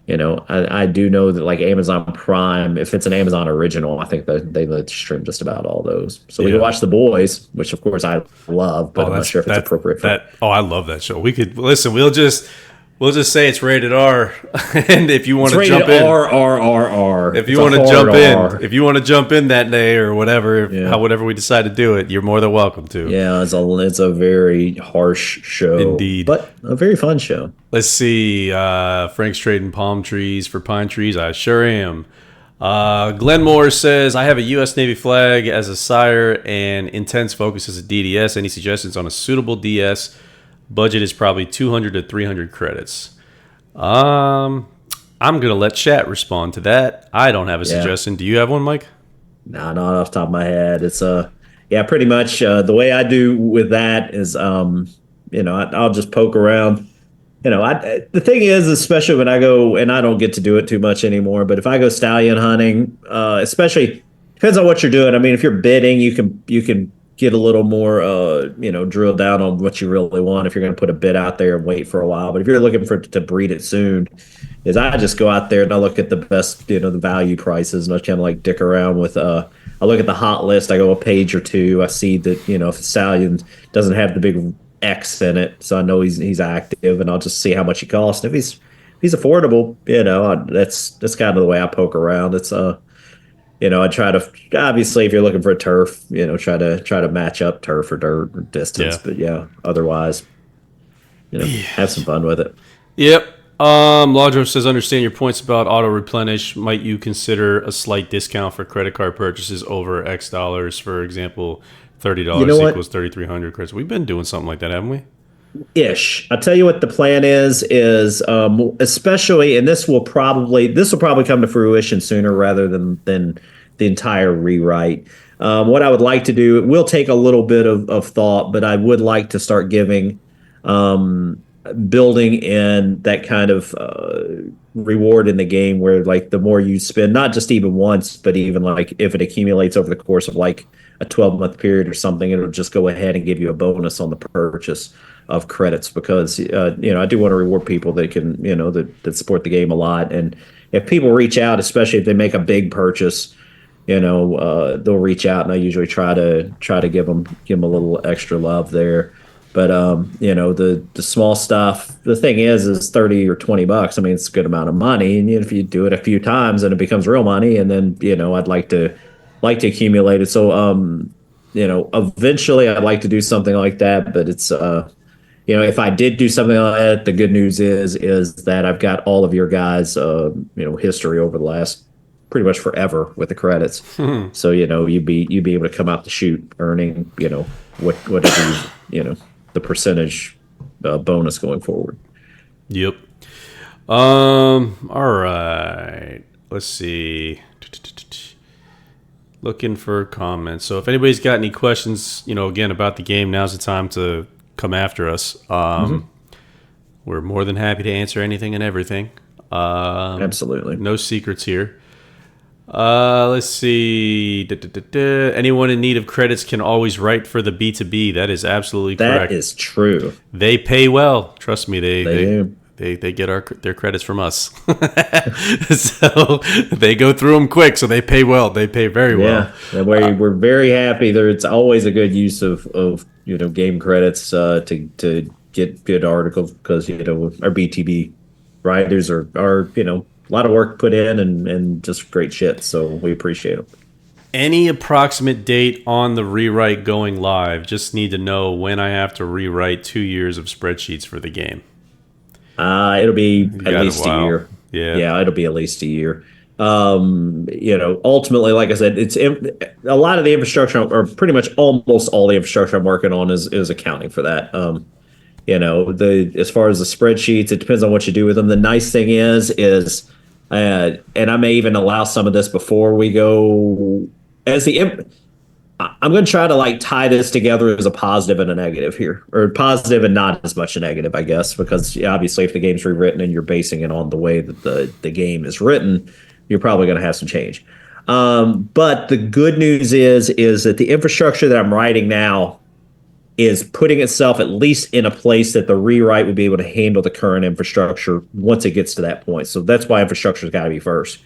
I do know that like Amazon Prime, if it's an Amazon original, I think that they let stream just about all those. So we can watch The Boys, which of course I love, but I'm not sure if it's appropriate for that. Oh, I love that show. We could listen. We'll just say it's rated R, and if you want to jump in, R. If you want to jump in that day or whatever, whatever we decide to do it, you're more than welcome to. Yeah, it's a very harsh show, indeed, but a very fun show. Let's see. Frank's trading palm trees for pine trees. I sure am. Glenmore says, I have a U.S. Navy flag as a sire and intense focus as a DDS. Any suggestions on a suitable DS? Budget is probably 200 to 300 credits. I'm going to let chat respond to that. I don't have a suggestion. Do you have one, Mike? No, not off the top of my head. It's pretty much the way I do with that is, I'll just poke around. The thing is, especially when I go, and I don't get to do it too much anymore, but if I go stallion hunting, especially depends on what you're doing. I mean, if you're bidding, you can get a little more, drill down on what you really want if you're going to put a bid out there and wait for a while. But if you're looking to breed it soon, is I just go out there and I look at the best, the value prices, and I kind of like dick around with, I look at the hot list. I go a page or two. I see that, if the stallion doesn't have the big X in it, so I know he's active, and I'll just see how much he costs. And if he's affordable, that's kind of the way I poke around. It's I try to, obviously if you're looking for a turf, try to match up turf or dirt or distance. But otherwise, have some fun with it. Yep. Laudro says, understand your points about auto replenish. Might you consider a slight discount for credit card purchases over X dollars? For example, $30 equals 3,300 credits. We've been doing something like that, haven't we? Ish. I'll tell you what the plan is especially, and this will probably come to fruition sooner rather than the entire rewrite. What I would like to do, it will take a little bit of thought, but I would like to start giving building in that kind of reward in the game where like the more you spend, not just even once, but even like if it accumulates over the course of like a 12-month period or something, it'll just go ahead and give you a bonus on the purchase of credits because I do want to reward people that can that support the game a lot. And if people reach out, especially if they make a big purchase, they'll reach out, and I usually try to give them a little extra love there. But the small stuff, the thing is 30 or $20. I mean, it's a good amount of money, and if you do it a few times, then it becomes real money. And then I'd like to accumulate it. So eventually I'd like to do something like that, but it's if I did do something like that, the good news is that I've got all of your guys history over the last pretty much forever with the credits. So you'd be able to come out the chute earning whatever the percentage bonus going forward. Yep. All right. Let's see. Looking for comments. So if anybody's got any questions, again about the game, now's the time to come after us. We're more than happy to answer anything and everything. Absolutely. No secrets here. Let's see. Anyone in need of credits can always write for the B2B. That is absolutely correct. That is true. They pay well. Trust me, they do. They get their credits from us. So they go through them quick, so they pay well. They pay very well. Yeah, we're very happy. It's always a good use of game credits to get good articles because our BTB writers are a lot of work put in and just great shit. So we appreciate them. Any approximate date on the rewrite going live? Just need to know when I have to rewrite 2 years of spreadsheets for the game. It'll be at least a year. Yeah, it'll be at least a year. Ultimately, like I said, it's a lot of the infrastructure, or pretty much almost all the infrastructure I'm working on is accounting for that. As far as the spreadsheets, it depends on what you do with them. The nice thing is, and I may even allow some of this before we go as the I'm going to try to like tie this together as a positive and a negative here, or positive and not as much a negative, I guess, because yeah, obviously if the game's rewritten and you're basing it on the way that the game is written, you're probably going to have some change. But the good news is that the infrastructure that I'm writing now is putting itself at least in a place that the rewrite would be able to handle the current infrastructure once it gets to that point. So that's why infrastructure's got to be first.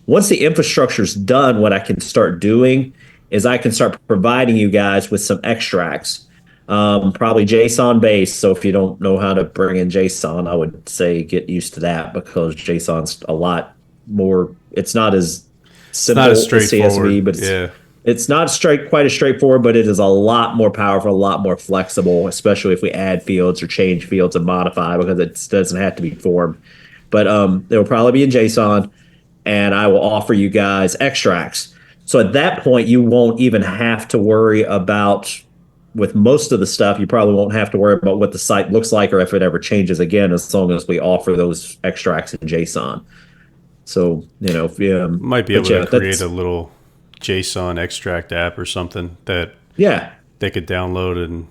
Once the infrastructure's done, what I can start doing is I can start providing you guys with some extracts, probably JSON based. So if you don't know how to bring in JSON, I would say get used to that because JSON's a lot more. It's not as It's not as simple as CSV, straightforward. but Yeah. it's not straight quite as straightforward, but it is a lot more powerful, a lot more flexible, especially if we add fields or change fields and modify because it doesn't have to be formed. But it will probably be in JSON, and I will offer you guys extracts. So at that point, you won't even have to worry about, with most of the stuff, you probably won't have to worry about what the site looks like or if it ever changes again, as long as we offer those extracts in JSON. So, Might be but able to yeah, create that's, a little JSON extract app or something that yeah. they could download and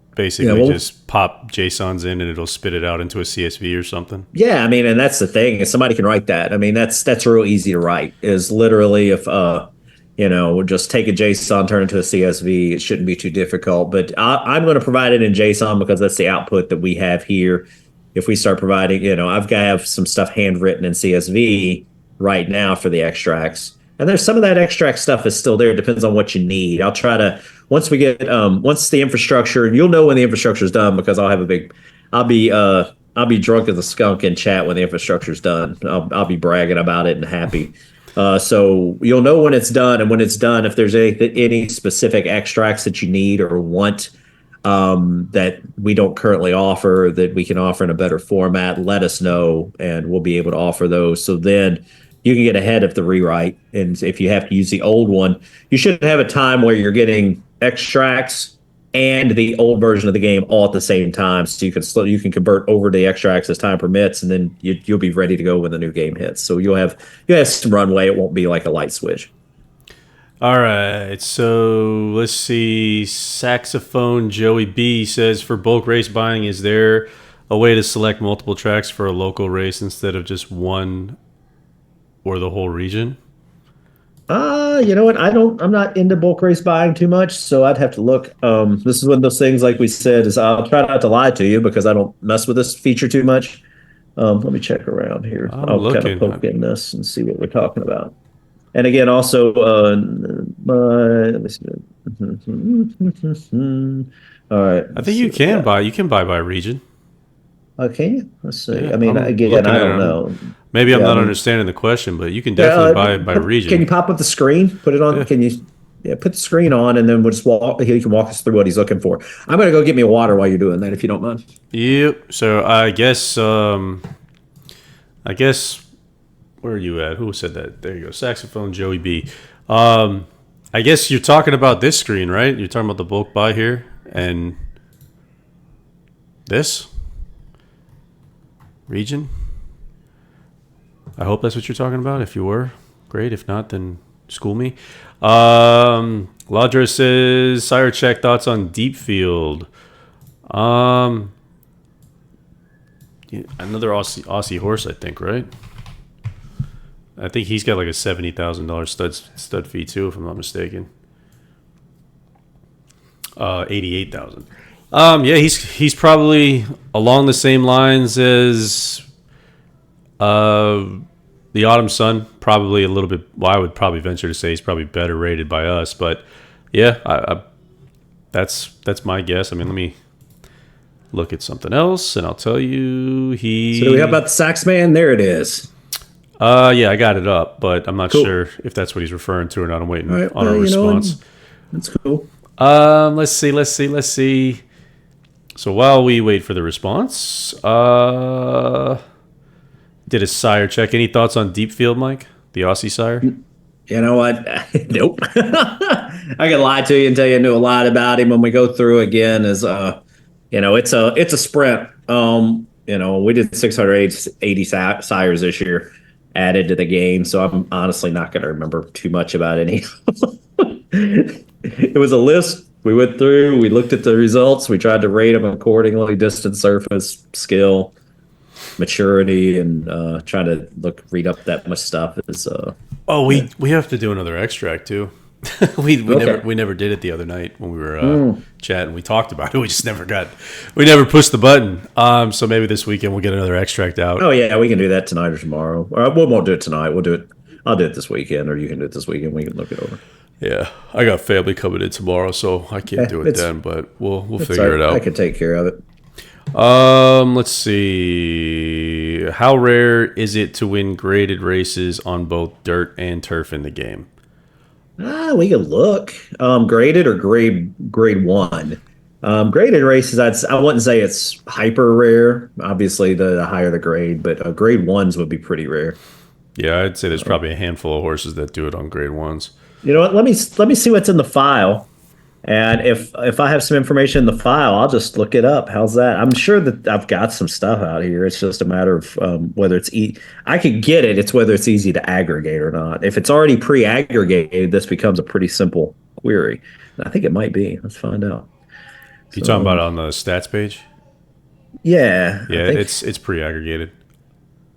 Yeah, basically well, just pop JSONs in and it'll spit it out into a CSV or something. yeah, I mean, and that's the thing is somebody can write that. I mean, that's real easy to write. Is literally if just take a JSON, turn it into a CSV. It shouldn't be too difficult. But I'm going to provide it in JSON because that's the output that we have here. If we start providing, I've got to have some stuff handwritten in CSV right now for the extracts. And there's some of that extract stuff is still there. It depends on what you need. I'll try to once the infrastructure, you'll know when the infrastructure is done because I'll be I'll be drunk as a skunk in chat when the infrastructure's done. I'll be bragging about it and happy. So you'll know when it's done, and when it's done, if there's any specific extracts that you need or want that we don't currently offer that we can offer in a better format, let us know, and we'll be able to offer those. So then you can get ahead of the rewrite. And if you have to use the old one, you should have a time where you're getting extracts and the old version of the game all at the same time, so you can convert over to the extracts as time permits, and then you'll be ready to go when the new game hits. So you'll have some runway. It won't be like a light switch. All right, so let's see. Saxophone Joey B says for bulk race buying, is there a way to select multiple tracks for a local race instead of just one or the whole region? You know what? I'm not into bulk race buying too much, so I'd have to look. This is one of those things, like we said, is I'll try not to lie to you because I don't mess with this feature too much. Let me check around here. I'm I'll kind of looking. poke in this and see what we're talking about. And again, also, let me see. All right, I let's think see you what we can got. buy. You can buy by region. Okay, let's see. I Yeah, mean, I'm again, looking I at it. don't know. Maybe I'm Yeah, I not mean, understanding the question, but you can yeah. definitely buy it by Can you region. pop up the screen? Put it on. Yeah. Can you? Yeah, put the screen on, and then we'll just walk. He can walk us through what he's looking for. I'm gonna go get me water while you're doing that, if you don't mind. Yep. So I guess where are you at? Who said that? There you go. Saxophone Joey B. I guess you're talking about this screen, right? You're talking about the bulk buy here and this region. I hope that's what you're talking about. If you were, great. If not, then school me. Ladra says, Sire check thoughts on Deep Field. Um, yeah, another Aussie horse, I think, right? I think he's got like a $70,000 stud fee too, if I'm not mistaken. 88,000. Yeah, he's probably along the same lines as the Autumn Sun. Probably a little bit. Well, I would probably venture to say he's probably better rated by us, but yeah, that's my guess. I mean, let me look at something else, and I'll tell you So, do we have he. about the sax man? There it is. Yeah, I got it up, but I'm not Cool. sure if that's what he's referring to or not. I'm All waiting right. on a Well, response. that's cool. Let's see. So while we wait for the response, did a sire check. Any thoughts on Deep Field, Mike? The Aussie sire? You know what? Nope. I could lie to you and tell you I knew a lot about him when we go through again. It's a sprint. We did 680 sires this year added to the game, so I'm honestly not going to remember too much about any. It was a list we went through. We looked at the results. We tried to rate them accordingly: distance, surface, skill, maturity, and try to read up that much stuff. Is Oh, yeah. we have to do another extract too. We Okay. never did it the other night when we were Mm. chatting. We talked about it. We never pushed the button. So maybe this weekend we'll get another extract out. Oh yeah, we can do that tonight or tomorrow. Or we won't do it tonight. We'll do it. I'll do it this weekend, or you can do it this weekend. We can look it over. Yeah, I got family coming in tomorrow, so I can't Yeah, do it it's then. But we'll it's figure it I out. can take care of it. Let's see. How rare is it to win graded races on both dirt and turf in the game? We could look. Graded or grade one. Graded races, I wouldn't say it's hyper rare. Obviously, the higher the grade, but grade ones would be pretty rare. Yeah, I'd say there's probably a handful of horses that do it on grade ones. You know what? Let me see what's in the file, and if I have some information in the file, I'll just look it up. How's that? I'm sure that I've got some stuff out here. It's just a matter of whether I could get it. It's whether it's easy to aggregate or not. If it's already pre-aggregated, this becomes a pretty simple query. And I think it might be. Let's find out. You So talking about on the stats page? yeah, Yeah, it's pre-aggregated.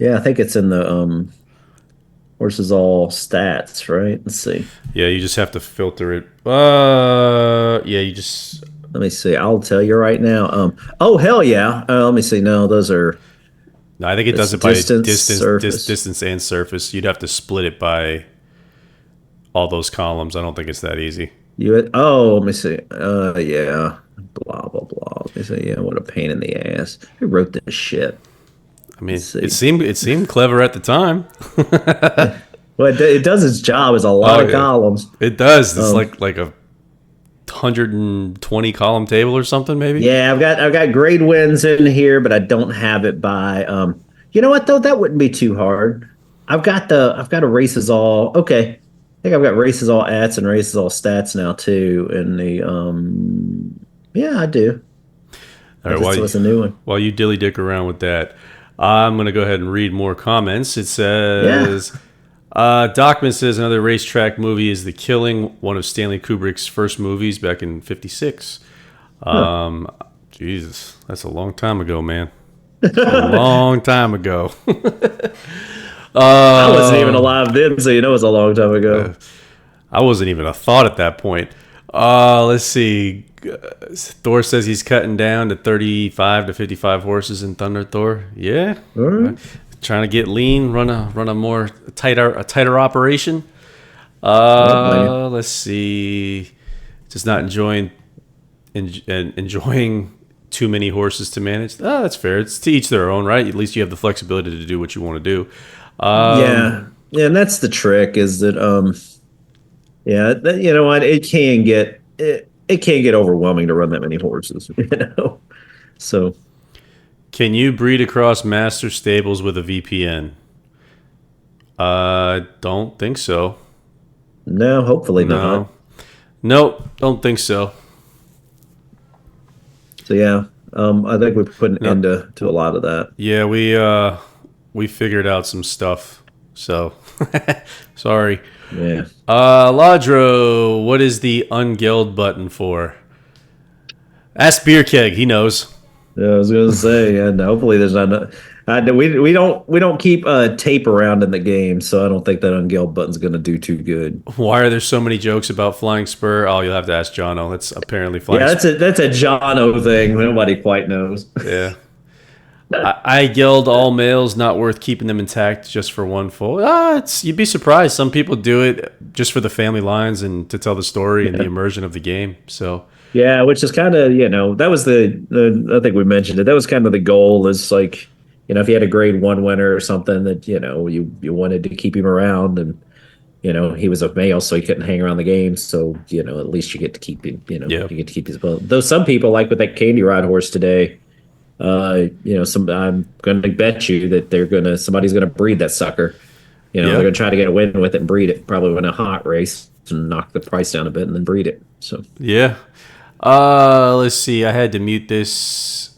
I think it's in the horses all stats, right? Let's see. Yeah, you just have to filter it. Yeah, you just. Let me see. I'll tell you right now. Oh hell yeah. Let me see. No, those are No, I think it it's does it by distance, surface. distance and surface. You'd have to split it by all those columns. I don't think it's that easy. Let me see. Yeah. Blah blah blah. Let me see. Yeah, what a pain in the ass. Who wrote this shit? I Let's mean, see. it seemed clever at the time. Well, it does its job. It's a lot Oh of yeah, columns. it does. It's Um, like a 120 column table or something, maybe. yeah, I've got grade wins in here, but I don't have it by. You know what though? That wouldn't be too hard. I've got a races all. Okay, I think I've got races all ats and races all stats now too. In the yeah, I do. All I right, just was a new one. while you dilly dick around with that, I'm gonna go ahead and read more comments. It Yeah. says. Dockman says another racetrack movie is The Killing, one of Stanley Kubrick's first movies back in '56. Huh. Jesus, that's a long time ago, man. A long time ago. I wasn't even uh, alive then, so you know it was a long time ago. I wasn't even a thought at that point. Let's see. Thor says he's cutting down to 35 to 55 horses in Thunder Thor. Yeah. All right. Trying to get lean, run a more a tighter operation. I don't blame you. Let's see. Just not enjoying too many horses to manage. That's fair. It's to each their own, right? At least you have the flexibility to do what you want to do. Yeah. Yeah, and that's the trick is that yeah, you know what? It can get overwhelming to run that many horses, you know. So Can you breed across master stables with a VPN? Don't think so. no, hopefully not. No. Nope, don't think so. So yeah, I think we put an No. end to a lot of that. Yeah, we figured out some stuff. So sorry. Yeah. Ladro, what is the unguild button for? Ask Beer Keg, he knows. Yeah, I was gonna say, and hopefully there's not. We don't keep tape around in the game, so I don't think that unguild button's gonna do too good. Why are there so many jokes about Flying Spur? Oh, you'll have to ask Jono. That's apparently Flying Yeah, Spur. that's a Jono thing. Nobody quite knows. Yeah. I guild all males, not worth keeping them intact just for one foal. You'd be surprised. Some people do it just for the family lines and to tell the story and the immersion of the game. So, Yeah, which is kind of, that was I think we mentioned it. That was kind of the goal is like, if you had a grade one winner or something that, you wanted to keep him around and, he was a male, so he couldn't hang around the game. So, at least you get to keep him, yeah. you get to keep his boat. Though some people, like with that Candy Ride horse today, I'm going to bet you that somebody's going to breed that sucker. They're Yeah. going to try to get a win with it and breed it, probably win a hot race and knock the price down a bit and then breed it. So, Yeah. Let's see. I've had to mute this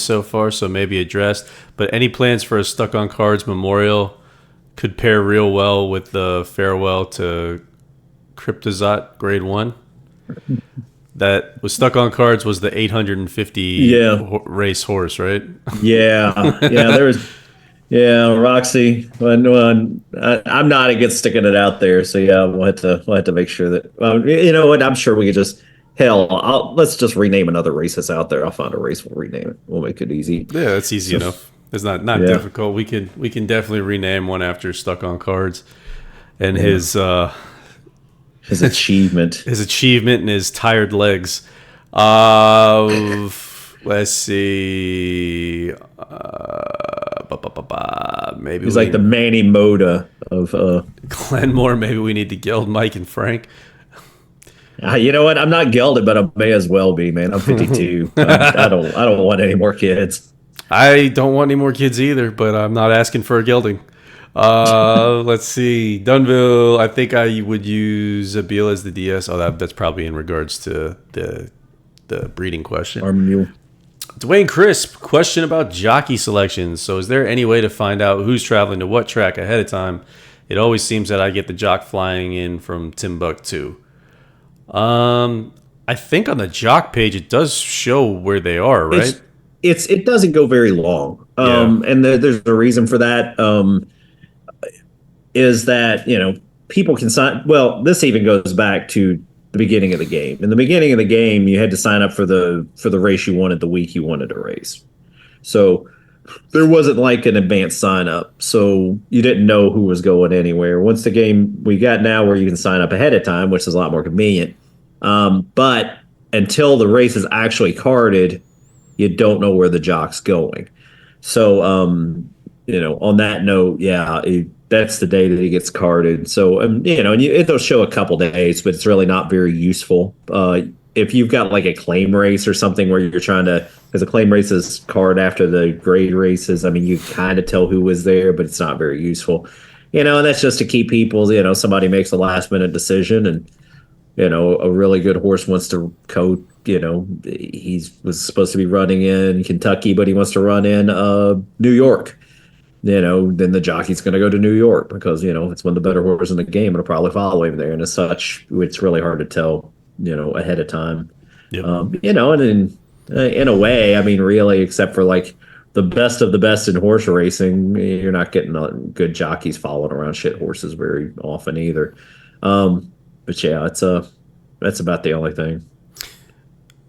so far, so maybe addressed. But any plans for a Stuck on Cards memorial could pair real well with the farewell to Cryptozot Grade 1 that was stuck on cards was the 850 Yeah, race horse, right? yeah. There was yeah, Roxy. I'm not against sticking it out there, so yeah, we'll have to make sure that you know what. I'm sure we could just let's just rename another race that's out there. I'll find a race. We'll rename it. We'll make it easy. Yeah, that's easy So enough. It's not yeah, difficult. We can definitely rename one after Stuck on Cards and yeah. His achievement. his achievement and his tired legs. Uh, let's see. Maybe He's like the we Manny Moda of Glenmore. Maybe we need to gild Mike and Frank. you know what? I'm not gelded, but I may as well be, man. I'm 52. I don't want any more kids. I don't want any more kids either, but I'm not asking for a gilding. Let's see. Dunville, I think I would use Zabeel as the DS. Oh, that's probably in regards to the breeding question. Or mule. Dwayne Crisp, question about jockey selections. So, is there any way to find out who's traveling to what track ahead of time? It always seems that I get the jock flying in from Timbuktu. I think on the jock page it does show where they are, right? It doesn't go very long, Yeah. and there's a reason for that. Is that people can sign. Well, this even goes back to the beginning of the game. In the beginning of the game, you had to sign up for the race you wanted the week you wanted to race. So there wasn't like an advanced sign up, so you didn't know who was going anywhere. Once the game we got now where you can sign up ahead of time, which is a lot more convenient. But until the race is actually carded, you don't know where the jock's going. So, on that note, yeah, that's the day that he gets carded. So, and it'll show a couple days, but it's really not very useful. If you've got like a claim race or something where you're trying to, because the claim races card after the grade races, I mean, you kind of tell who was there, but it's not very useful. And that's just to keep people, somebody makes a last minute decision and, a really good horse wants to coat, he was supposed to be running in Kentucky, but he wants to run in New York. Then the jockey's going to go to New York because, it's one of the better horses in the game and it'll probably follow him there. And as such, it's really hard to tell, ahead of time. Yep. And in a way, I mean, really, except for like the best of the best in horse racing, you're not getting good jockeys following around shit horses very often either. But yeah, that's about the only thing.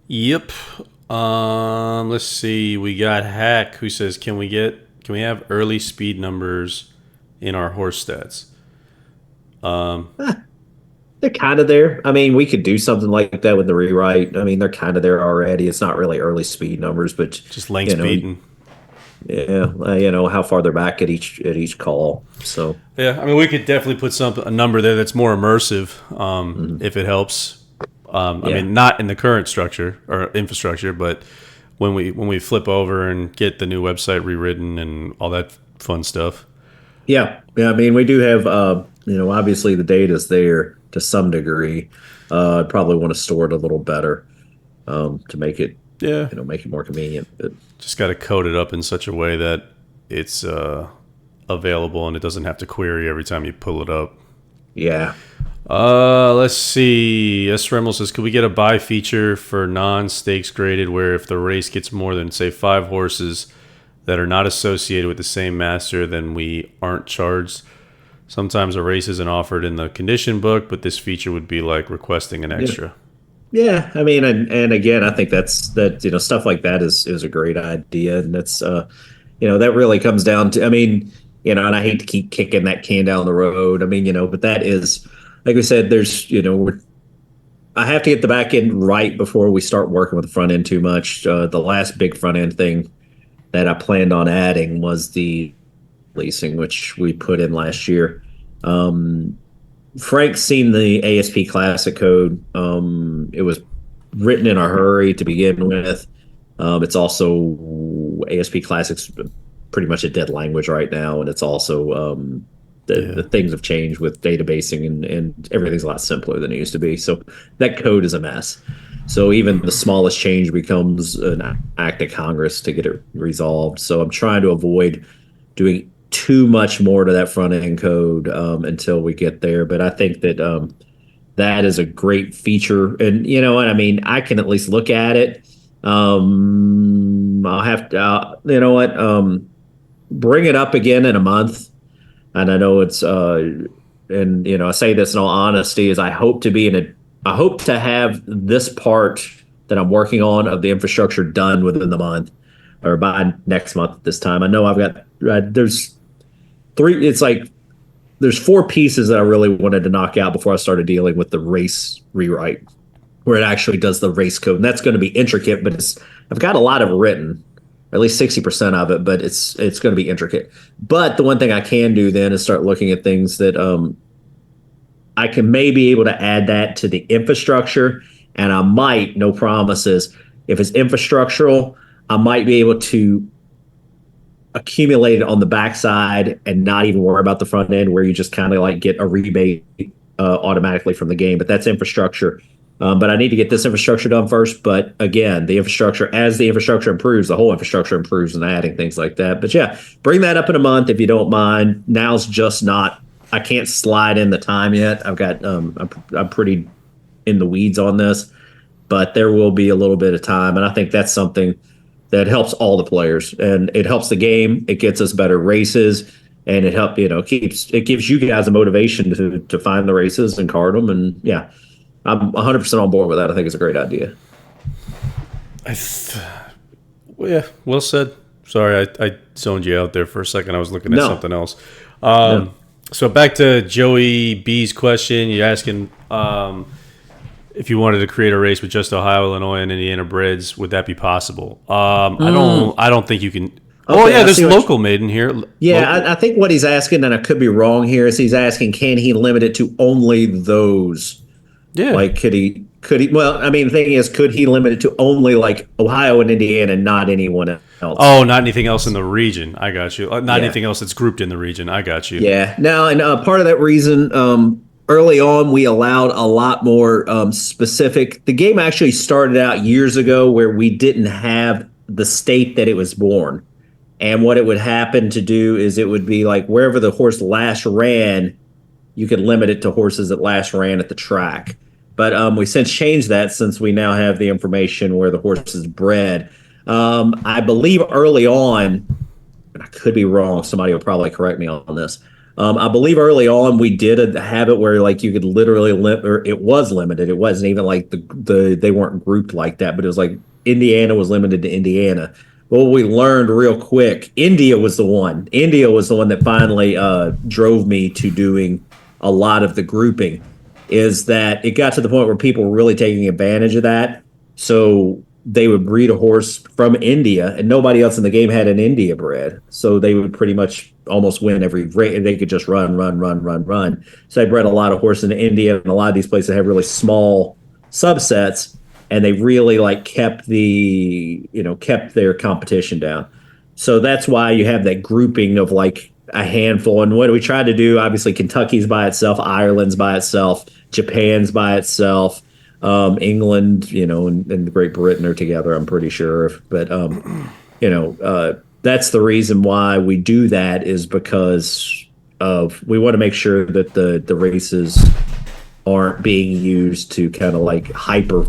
Yep. Let's see. We got Hack who says, Can we have early speed numbers in our horse stats?" They're kind of there. I mean, we could do something like that with the rewrite. I mean, they're kind of there already. It's not really early speed numbers, but Just lengths beaten. yeah, how far they're back at each call. So Yeah, I mean, we could definitely put a number there that's more immersive, if it helps. I yeah. mean, not in the current structure or infrastructure, but when we flip over and get the new website rewritten and all that fun stuff. Yeah. I mean, we do have, obviously the data's there to some degree. I'd probably want to store it a little better to make it, Yeah, make it more convenient. But just got to code it up in such a way that it's available and it doesn't have to query every time you pull it up. yeah, Let's see. S. Remmel says, could we get a buy feature for non-stakes graded where if the race gets more than, say, 5 horses that are not associated with the same master, then we aren't charged? Sometimes a race isn't offered in the condition book, but this feature would be like requesting an extra. yeah. I mean, and again, I think that stuff like that is a great idea, and that's that really comes down to. I mean, and I hate to keep kicking that can down the road. I mean, but that is, like we said, there's I have to get the back end right before we start working with the front end too much. The last big front end thing that I planned on adding was the leasing, which we put in last year. Frank's seen the ASP Classic code. It was written in a hurry to begin with. It's also ASP Classic's pretty much a dead language right now, and it's also the things have changed with databasing and everything's a lot simpler than it used to be. So that code is a mess. So even the smallest change becomes an act of Congress to get it resolved. So I'm trying to avoid doing too much more to that front end code until we get there. But I think that that is a great feature. And you know what? I mean, I can at least look at it. I'll have to, you know what? Bring it up again in a month. And I know and you know, I say this in all honesty, is I hope to have this part that I'm working on of the infrastructure done within the month or by next month at this time. I know I've got, there's three, it's like, there's four pieces that I really wanted to knock out before I started dealing with the race rewrite, where it actually does the race code. And that's going to be intricate, but I've got a lot of it written, at least 60% of it, but it's going to be intricate. But the one thing I can do then is start looking at things that I can maybe able to add that to the infrastructure. And I might, no promises, if it's infrastructural, I might be able to accumulate it on the backside and not even worry about the front end, where you just kind of like get a rebate automatically from the game. But that's infrastructure. But I need to get this infrastructure done first. But again, as the infrastructure improves, the whole infrastructure improves, and adding things like that. But yeah, bring that up in a month if you don't mind. Now's just not, I can't slide in the time yet. I've got, I'm pretty in the weeds on this, but there will be a little bit of time. And I think that's something that helps all the players, and it helps the game. It gets us better races, and it gives you guys a motivation to find the races and card them. And yeah, I'm 100% on board with that. I think it's a great idea. Well, yeah, well said. Sorry, I zoned you out there for a second. I was looking at something else. No. So back to Joey B's question. You're asking if you wanted to create a race with just Ohio, Illinois, and Indiana breds, would that be possible? I don't think you can. Okay, oh yeah, there's local made in here. Yeah, I think what he's asking, and I could be wrong here, is he's asking, can he limit it to only those? Yeah. Like, could he? Well, I mean, the thing is, could he limit it to only like Ohio and Indiana, and not anyone else? Oh, not anything else in the region. I got you. Not anything else that's grouped in the region. I got you. Yeah. Now, and part of that reason, early on, we allowed a lot more specific. The game actually started out years ago where we didn't have the state that it was born. And what it would happen to do is it would be like wherever the horse last ran, you could limit it to horses that last ran at the track. But we since changed that, since we now have the information where the horse is bred. I believe early on, and I could be wrong, somebody will probably correct me on this. I believe early on we did have it where like you could literally limit, or it was limited. It wasn't even like they weren't grouped like that, but it was like Indiana was limited to Indiana. Well, we learned real quick, India was the one. India was the one that finally drove me to doing a lot of the grouping. Is that it got to the point where people were really taking advantage of that. So they would breed a horse from India, and nobody else in the game had an India bred. So they would pretty much almost win every race. They could just run. So they bred a lot of horses in India, and a lot of these places have really small subsets, and they really like kept their competition down. So that's why you have that grouping of like a handful. And what we tried to do, obviously, Kentucky's by itself, Ireland's by itself, Japan's by itself. England, and Great Britain are together, I'm pretty sure. But, that's the reason why we do that, is because we want to make sure that the races aren't being used to kind of like hyper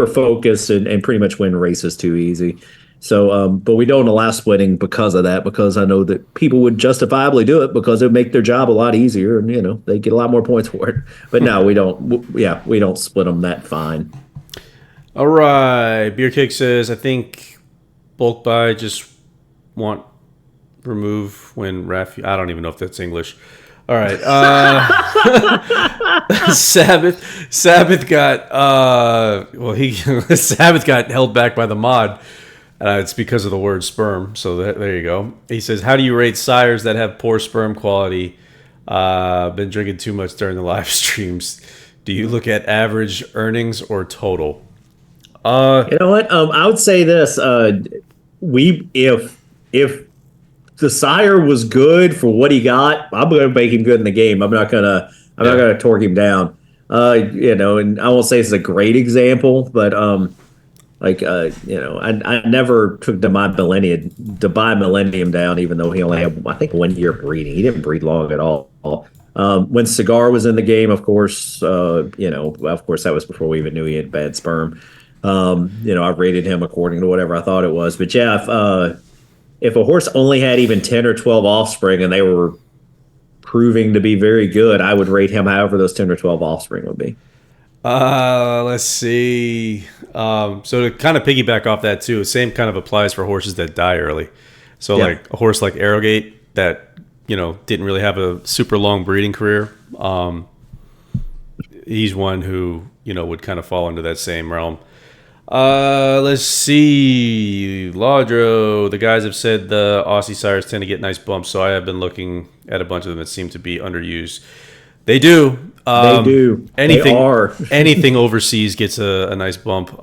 focus and pretty much win races too easy. So, but we don't allow splitting because of that, because I know that people would justifiably do it because it would make their job a lot easier, and they get a lot more points for it. But no, we don't. Yeah, we don't split them that fine. All right, Beer Cake says, I think bulk buy just want remove when ref. I don't even know if that's English. All right, Sabbath got Sabbath got held back by the mod. It's because of the word sperm. So there you go. He says, how do you rate sires that have poor sperm quality? Been drinking too much during the live streams. Do you look at average earnings or total? You know what? I would say this. If the sire was good for what he got, I'm going to make him good in the game. I'm not gonna torque him down. And I won't say it's a great example, but I never took to buy Millennium down, even though he only had, I think, 1 year breeding. He didn't breed long at all. When Cigar was in the game, of course, of course that was before we even knew he had bad sperm. I rated him according to whatever I thought it was. But yeah, if a horse only had even 10 or 12 offspring and they were proving to be very good, I would rate him however those 10 or 12 offspring would be. Let's see. So to kind of piggyback off that too, same kind of applies for horses that die early. So Yeah. like a horse like Arrogate that didn't really have a super long breeding career. He's one who would kind of fall into that same realm. Let's see. Laudro, the guys have said the Aussie sires tend to get nice bumps, so I have been looking at a bunch of them that seem to be underused. They do. They do. Anything, They are. anything overseas gets a nice bump.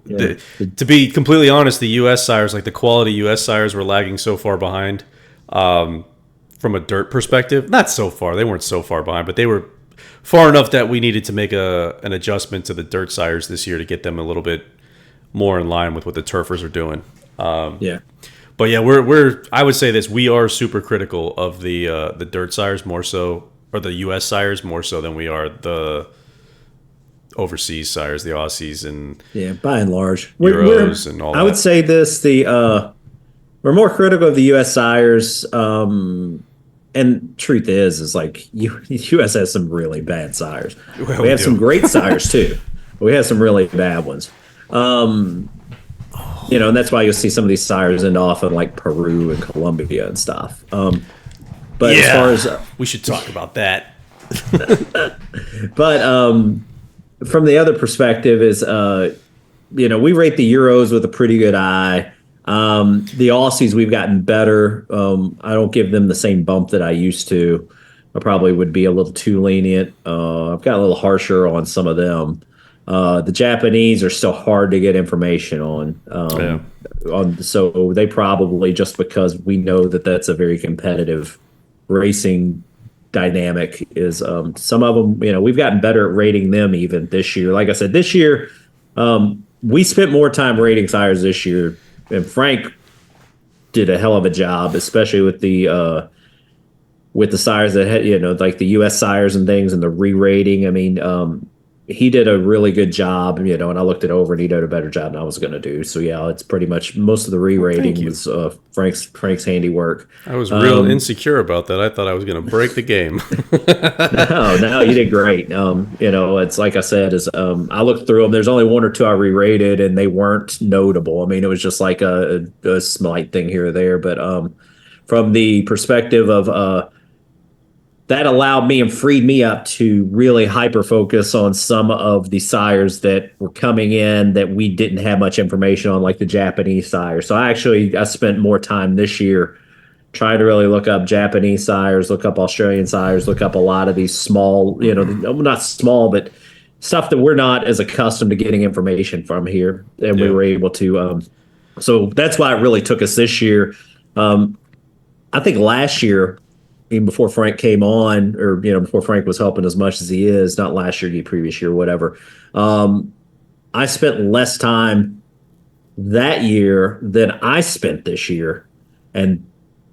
Yeah. To be completely honest, the U.S. sires, like the quality U.S. sires, were lagging so far behind from a dirt perspective. Not so far; they weren't so far behind, but they were far enough that we needed to make an adjustment to the dirt sires this year to get them a little bit more in line with what the turfers are doing. Yeah. But yeah, we're I would say this: we are super critical of the dirt sires more so, or the U.S. sires more so than we are the overseas sires, the Aussies and Yeah, by and large, Euros and all I that. would say this: we're more critical of the U.S. sires, and truth is like U.S. has some really bad sires. Well, We have do. some great sires too. We have some really bad ones. And that's why you'll see some of these sires end off in like Peru and Colombia and stuff. But as far as we should talk about that. But from the other perspective is, we rate the Euros with a pretty good eye. The Aussies, we've gotten better. I don't give them the same bump that I used to. I probably would be a little too lenient. I've got a little harsher on some of them. The Japanese are still hard to get information on. So they probably, just because we know that that's a very competitive racing dynamic, is some of them, we've gotten better at rating them even this year. Like I said, this year, we spent more time rating sires this year, and Frank did a hell of a job, especially with the sires that had, like the U.S. sires and things and the re-rating. I mean, he did a really good job, and I looked it over and he did a better job than I was going to do. So yeah, it's pretty much most of the re-rating was Frank's handiwork. I was real insecure about that. I thought I was going to break the game. No, you did great. It's like I said, I looked through them. There's only one or two I re-rated, and they weren't notable. I mean, it was just like a slight thing here or there. But from the perspective of that allowed me and freed me up to really hyper focus on some of the sires that were coming in that we didn't have much information on, like the Japanese sires. So I spent more time this year trying to really look up Japanese sires, look up Australian sires, look up a lot of these small, not small, but stuff that we're not as accustomed to getting information from here. And we were able to, so that's why it really took us this year. I think last year, even before Frank came on, or before Frank was helping as much as he is, not last year, the previous year, whatever. I spent less time that year than I spent this year, and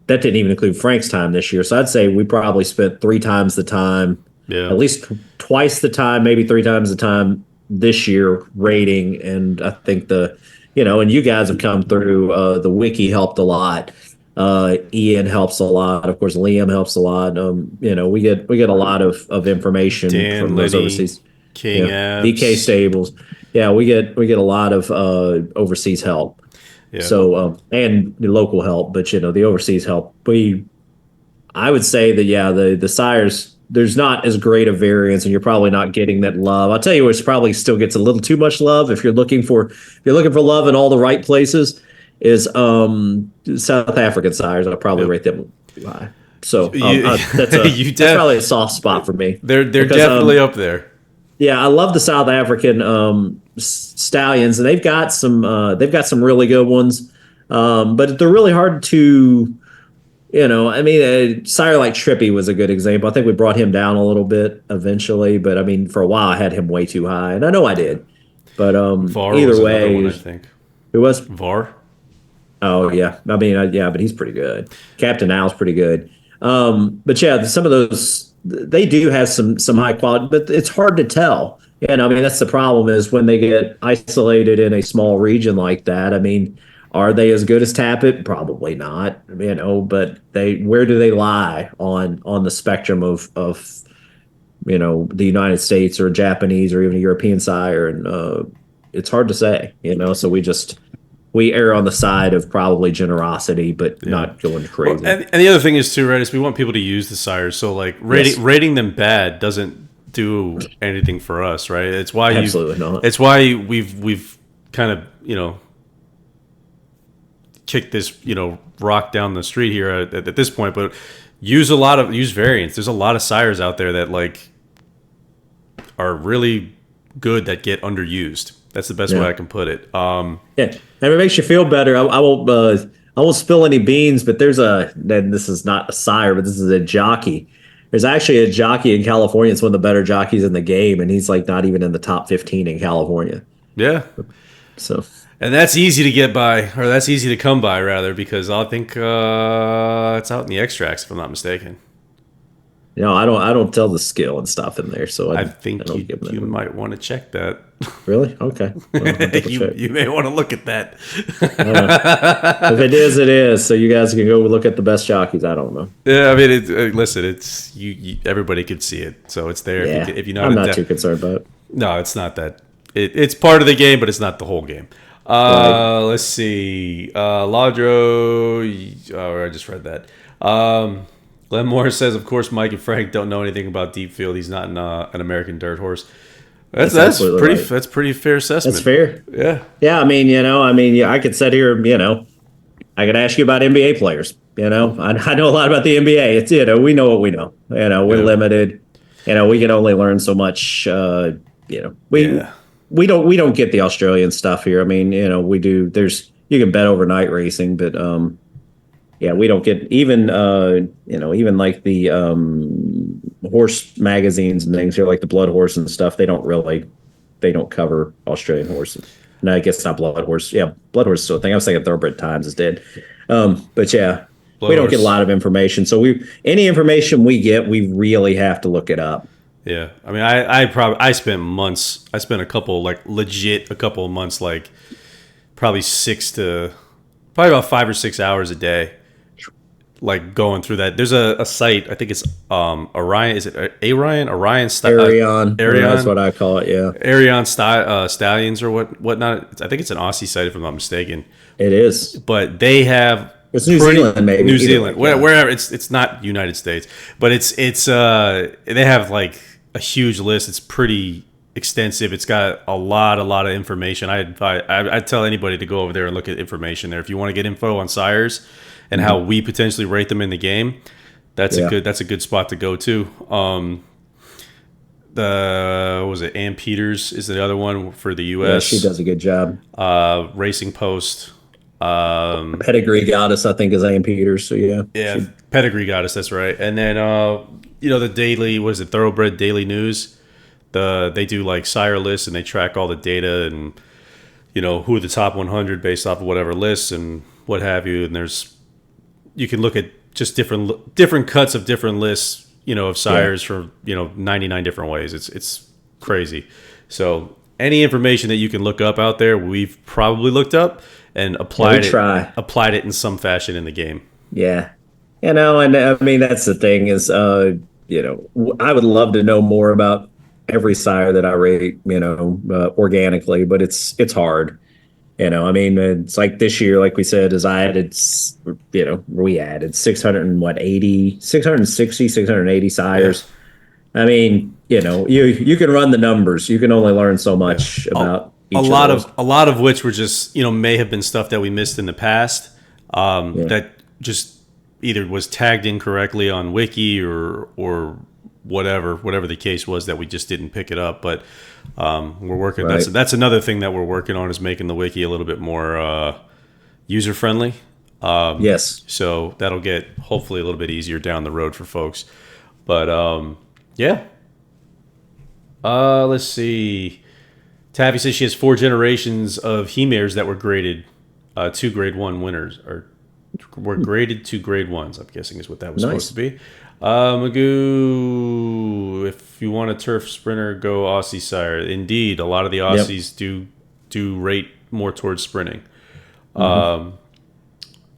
that didn't even include Frank's time this year. So I'd say we probably spent 3 times the time, at least twice the time, maybe 3 times the time this year rating. And I think and you guys have come through. The wiki helped a lot. Ian helps a lot. Of course, Liam helps a lot. We get a lot of information Dan, from those Lenny, overseas. King Abs. BK Stables. Yeah, we get a lot of overseas help. Yeah. So and the local help, but the overseas help. I would say that the sires, there's not as great a variance, and you're probably not getting that love. I'll tell you, which probably still gets a little too much love if you're looking for love in all the right places. Is South African sires. I'll probably rate them too high. So that's probably a soft spot for me. They're definitely up there. Yeah, I love the South African stallions, and they've got some really good ones, but they're really hard to. A sire like Trippy was a good example. I think we brought him down a little bit eventually, but I mean, for a while I had him way too high, and I know I did. But Var either was way, one, I think. Who was Var? Oh yeah, I mean, but he's pretty good. Captain Al's pretty good. But yeah, some of those they do have some high quality, but it's hard to tell. And I mean, that's the problem is when they get isolated in a small region like that. I mean, are they as good as Tappet? Probably not. But they where do they lie on the spectrum of the United States or Japanese or even a European sire? And it's hard to say. So we err on the side of probably generosity, but Yeah. not going Well, crazy. and the other thing is too, right? Is we want people to use the sires. So like Yes, rating them bad doesn't do anything for us, right? It's why absolutely not. It's why we've kind of kicked this rock down the street here at this point. But use variants. There's a lot of sires out there that like are really good that get underused. That's the best way Yeah. I can put it. Yeah, and it makes you feel better. I won't spill any beans, but then this is not a sire, but this is a jockey. There's actually a jockey in California. It's one of the better jockeys in the game, and he's like not even in the top 15 in California. Yeah. So And that's easy to get by, or that's easy to come by, rather, because I think it's out in the extracts, if I'm not mistaken. I don't tell the skill and stuff in there, so I I think don't give them you that. might want to check that. Really? Okay, well, I'll double check. You may want to look at that. If it is, it is. So you guys can go look at the best jockeys. I don't know. Yeah, I mean, listen, it's everybody could see it, so it's there. Yeah, If you're not, I'm not too concerned about it. no, it's not that. It's part of the game, but it's not the whole game. Right. Let's see. Ladro. Oh, I just read that. Glenn Morris says, of course, Mike and Frank don't know anything about deep field. He's not an American dirt horse. That's absolutely pretty. right. That's pretty fair assessment. That's fair. Yeah. Yeah, yeah, I could sit here, I could ask you about NBA players. I know a lot about the NBA. It's we know what we know. We're Yeah. limited. We can only learn so much. Yeah. We don't get the Australian stuff here. I mean, we do. You can bet overnight racing, but yeah, we don't get even like the horse magazines and things here, like the Blood Horse and stuff. They don't cover Australian horses. No, I guess not Blood Horse. Yeah, Blood Horse is still a thing. I was thinking Thoroughbred Times is dead. But yeah, Blood we don't get a Horse. lot of information. So any information we get, we really have to look it up. Yeah. I mean, I spent months. I spent a couple of months, like probably probably about 5 or 6 hours a day, like going through that. There's a site. I think it's Orion. Is it Orion? Orion. Arion, Arion. that's what I call it. Yeah, Arion Stallions or whatnot. I think it's an Aussie site if I'm not mistaken. it is. But they have It's New Zealand, maybe. New Either Zealand, way, yeah. wherever. It's not United States, but it's they have like a huge list. It's pretty extensive. It's got a lot of information. I'd tell anybody to go over there and look at information there if you want to get info on sires and how we potentially rate them in the game. That's Yeah. a good spot to go to. What was it? Ann Peters is the other one for the Yeah, U.S. she does a good job. Racing Post. Pedigree Goddess, I think, is Ann Peters. So yeah, Yeah, Pedigree Goddess. That's right. And then the daily, what is it? Thoroughbred Daily News. They do like sire lists and they track all the data and who are the top 100 based off of whatever lists and what have you. And you can look at just different cuts of different lists, of sires for 99 different ways. It's crazy. So any information that you can look up out there, we've probably looked up and applied it in some fashion in the game. yeah. And I mean that's the thing is, I would love to know more about every sire that I rate, organically, but it's hard. I mean, it's like this year, like we said, as we added 660, 680 sires. Yeah. I mean, you can run the numbers. You can only learn so much about each a of lot of which were just may have been stuff that we missed in the past that just either was tagged incorrectly on Wiki or whatever the case was that we just didn't pick it up. But we're working. Right. That's another thing that we're working on is making the Wiki a little bit more user friendly. Yes. So that'll get hopefully a little bit easier down the road for folks. But yeah. Let's see. Taffy says she has 4 generations of he mares that were graded 2 grade 1 winners. Or were graded to grade ones. I'm guessing is what that was Nice. supposed to be. Magoo, if you want a turf sprinter, go Aussie sire. Indeed, a lot of the Yep. Aussies do rate more towards sprinting. Hmm.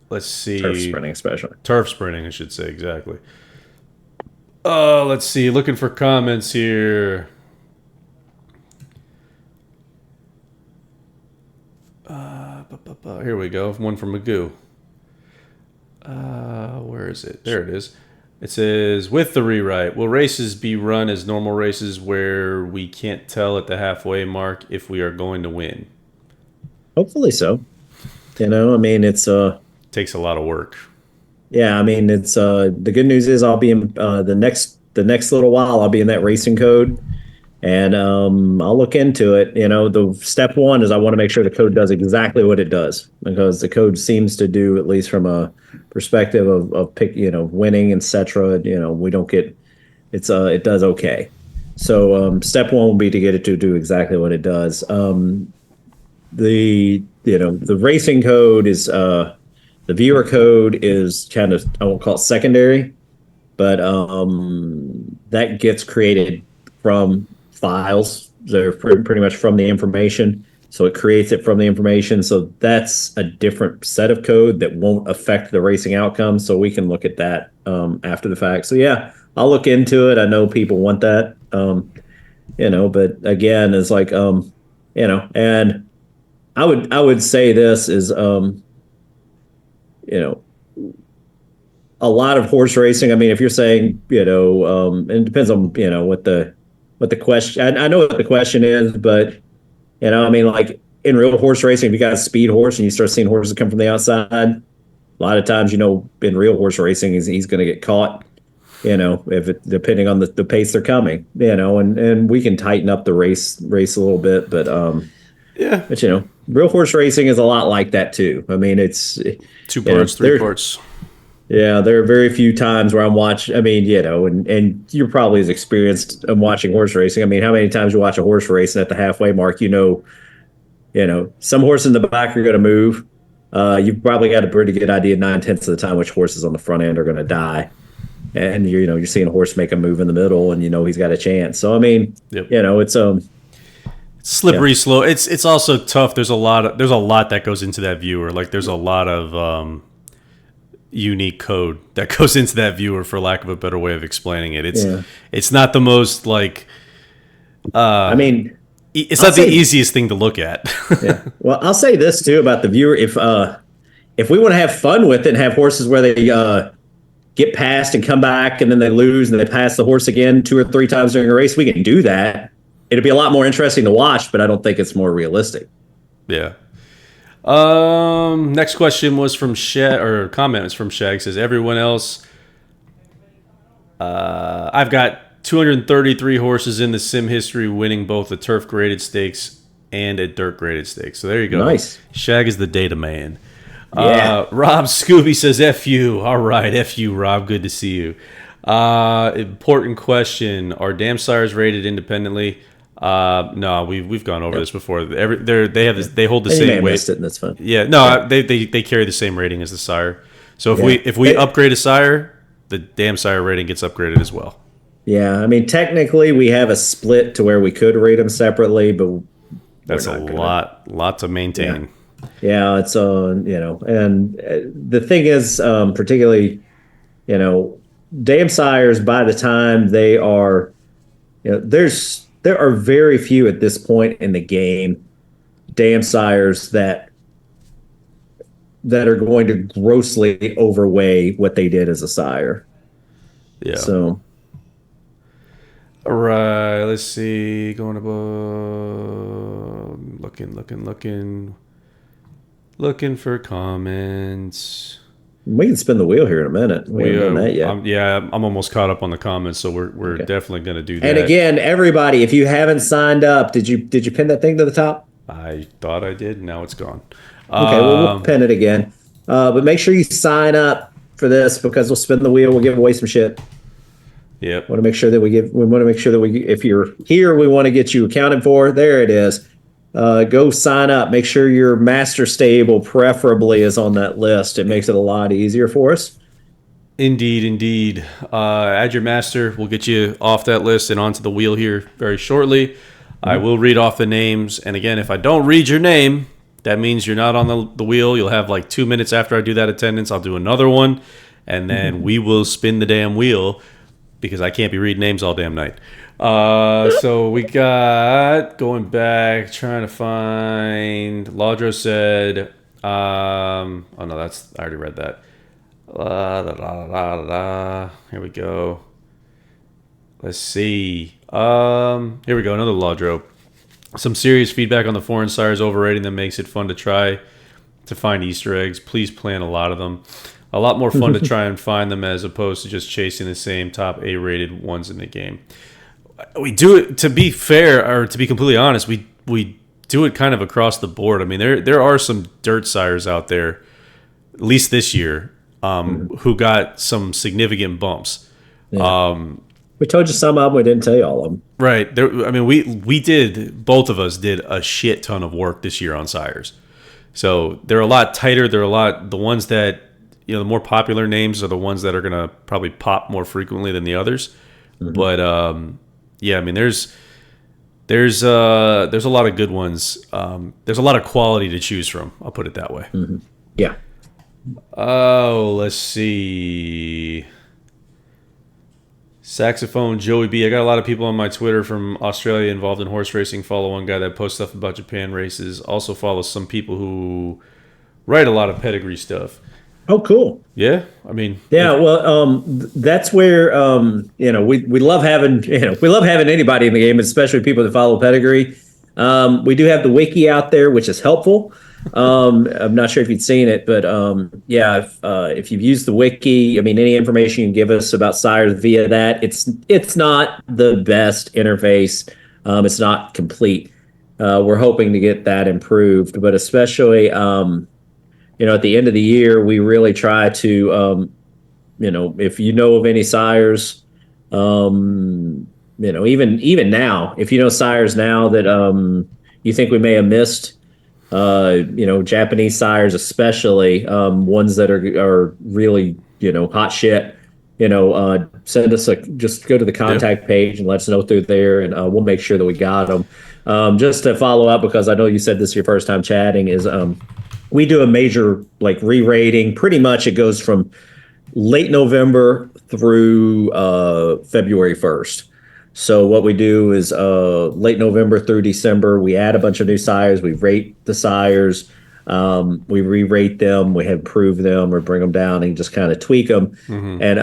Let's Turf see, sprinting, especially. turf sprinting, I should say exactly. Let's see, looking for comments here. Here we go. One from Magoo. Where is it? There it is. It says, with the rewrite, will races be run as normal races where we can't tell at the halfway mark if we are going to win? Hopefully so. I mean, it's Takes a lot of work. yeah, I mean, it's the good news is I'll be in the next little while I'll be in that racing code, and I'll look into it. The step one is I want to make sure the code does exactly what it does, because the code seems to do, at least from a perspective of pick, winning, etc. We don't get it does okay. So step one will be to get it to do exactly what it does. The racing code is the viewer code is kind of, I won't call it secondary, but that gets created from files. They're pretty much from the information. So it creates it from the information. So that's a different set of code that won't affect the racing outcome. So we can look at that after the fact. So yeah, I'll look into it. I know people want that, but again, it's like, and I would say this is, you know, a lot of horse racing. I mean, if you're saying, and it depends on, what the question. I know what the question is, but I mean, like in real horse racing, if you got a speed horse and you start seeing horses come from the outside, a lot of times, in real horse racing, he's going to get caught. If it depending on the pace they're coming, and we can tighten up the race a little bit, but Yeah. real horse racing is a lot like that too. I mean, it's Two parts, three parts. yeah, there are very few times where I'm watching. I mean, and you're probably as experienced in watching horse racing. I mean, how many times you watch a horse race and at the halfway mark, some horses in the back are going to move. You've probably got a pretty good idea 9/10 of the time which horses on the front end are going to die, and you're seeing a horse make a move in the middle, and he's got a chance. So I mean, Yep. it's Slippery slope. It's also tough. There's a lot that goes into that viewer. Like there's a lot of unique code that goes into that viewer, for lack of a better way of explaining it. It's not the most like I mean, it's not the easiest thing to look at. yeah. Well, I'll say this too about the viewer. If we want to have fun with it and have horses where they get past and come back and then they lose and they pass the horse again 2 or 3 times during a race, we can do that. It'd be a lot more interesting to watch, but I don't think it's more realistic. Yeah. Next question was from Shag, or comment was from Shag. Says everyone else. I've got 233 horses in the sim history, winning both a turf graded stakes and a dirt graded stakes. So there you go. Nice. Shag is the data man. Yeah. Rob Scooby says F you. All right, F you, Rob. Good to see you. Important question: are dam sires rated independently? No, we've gone over this before. They hold the same weight. Missed it, and that's fine. Yeah, no, they carry the same rating as the sire. So if we upgrade a sire, the dam sire rating gets upgraded as well. Yeah, I mean, technically we have a split to where we could rate them separately, but that's a lot to maintain. Yeah, it's and the thing is, particularly, dam sires, by the time they are, there are very few at this point in the game dam sires that are going to grossly overweigh what they did as a sire. Yeah. So. All right, let's see. Going above, looking for comments. We can spin the wheel here in a minute. We haven't done that yet. I'm almost caught up on the comments, so we're definitely going to do that. And again, everybody, if you haven't signed up, did you pin that thing to the top? I thought I did. Now it's gone. Okay, we'll pin it again. But make sure you sign up for this, because we'll spin the wheel. We'll give away some shit. Yep. We want to make sure that if you're here, we want to get you accounted for. There it is. go sign up. Make sure your master stable preferably is on that list. It makes it a lot easier for us. Indeed, indeed. Add your master. We'll get you off that list and onto the wheel here very shortly. I will read off the names. And again, if I don't read your name, that means you're not on the wheel. You'll have like 2 minutes after I do that attendance. I'll do another one. And then we will spin the damn wheel because I can't be reading names all damn night. So we got, going back, trying to find, Laudro said, oh no, I already read that. Here we go. Let's see. Here we go. Another Laudro. Some serious feedback on the foreign sires overrating them makes it fun to try to find Easter eggs. Please plant a lot of them. A lot more fun to try and find them as opposed to just chasing the same top A-rated ones in the game. We do it, to be fair, or to be completely honest, we do it kind of across the board. I mean, there are some dirt sires out there, at least this year, who got some significant bumps. Yeah. We told you some of them. We didn't tell you all of them. Right. I mean, both of us did a shit ton of work this year on sires. So they're a lot tighter. The ones that, the more popular names are the ones that are going to probably pop more frequently than the others. But, yeah, I mean, there's a lot of good ones. There's a lot of quality to choose from. I'll put it that way. Yeah. Oh, let's see. Saxophone Joey B. I got a lot of people on my Twitter from Australia involved in horse racing. Follow one guy that posts stuff about Japan races. Also follow some people who write a lot of pedigree stuff. Oh, cool. Yeah, I mean, yeah. Well, that's where we love having anybody in the game, especially people that follow pedigree. We do have the wiki out there, which is helpful. I'm not sure if you'd seen it, but yeah, if you've used the wiki, I mean, any information you can give us about sires via that, it's not the best interface. It's not complete. We're hoping to get that improved, but especially at the end of the year, we really try to if you know of any sires, even now, if you know sires now that you think we may have missed. Japanese sires, especially ones that are really hot shit. Send us just go to the contact page and let us know through there, and we'll make sure that we got them. Just to follow up, because I know you said this is your first time chatting, is we do a major re-rating. Pretty much it goes from late November through February 1st. So what we do is late November through December, we add a bunch of new sires. We rate the sires. We re-rate them. We improve them or bring them down and just kind of tweak them. And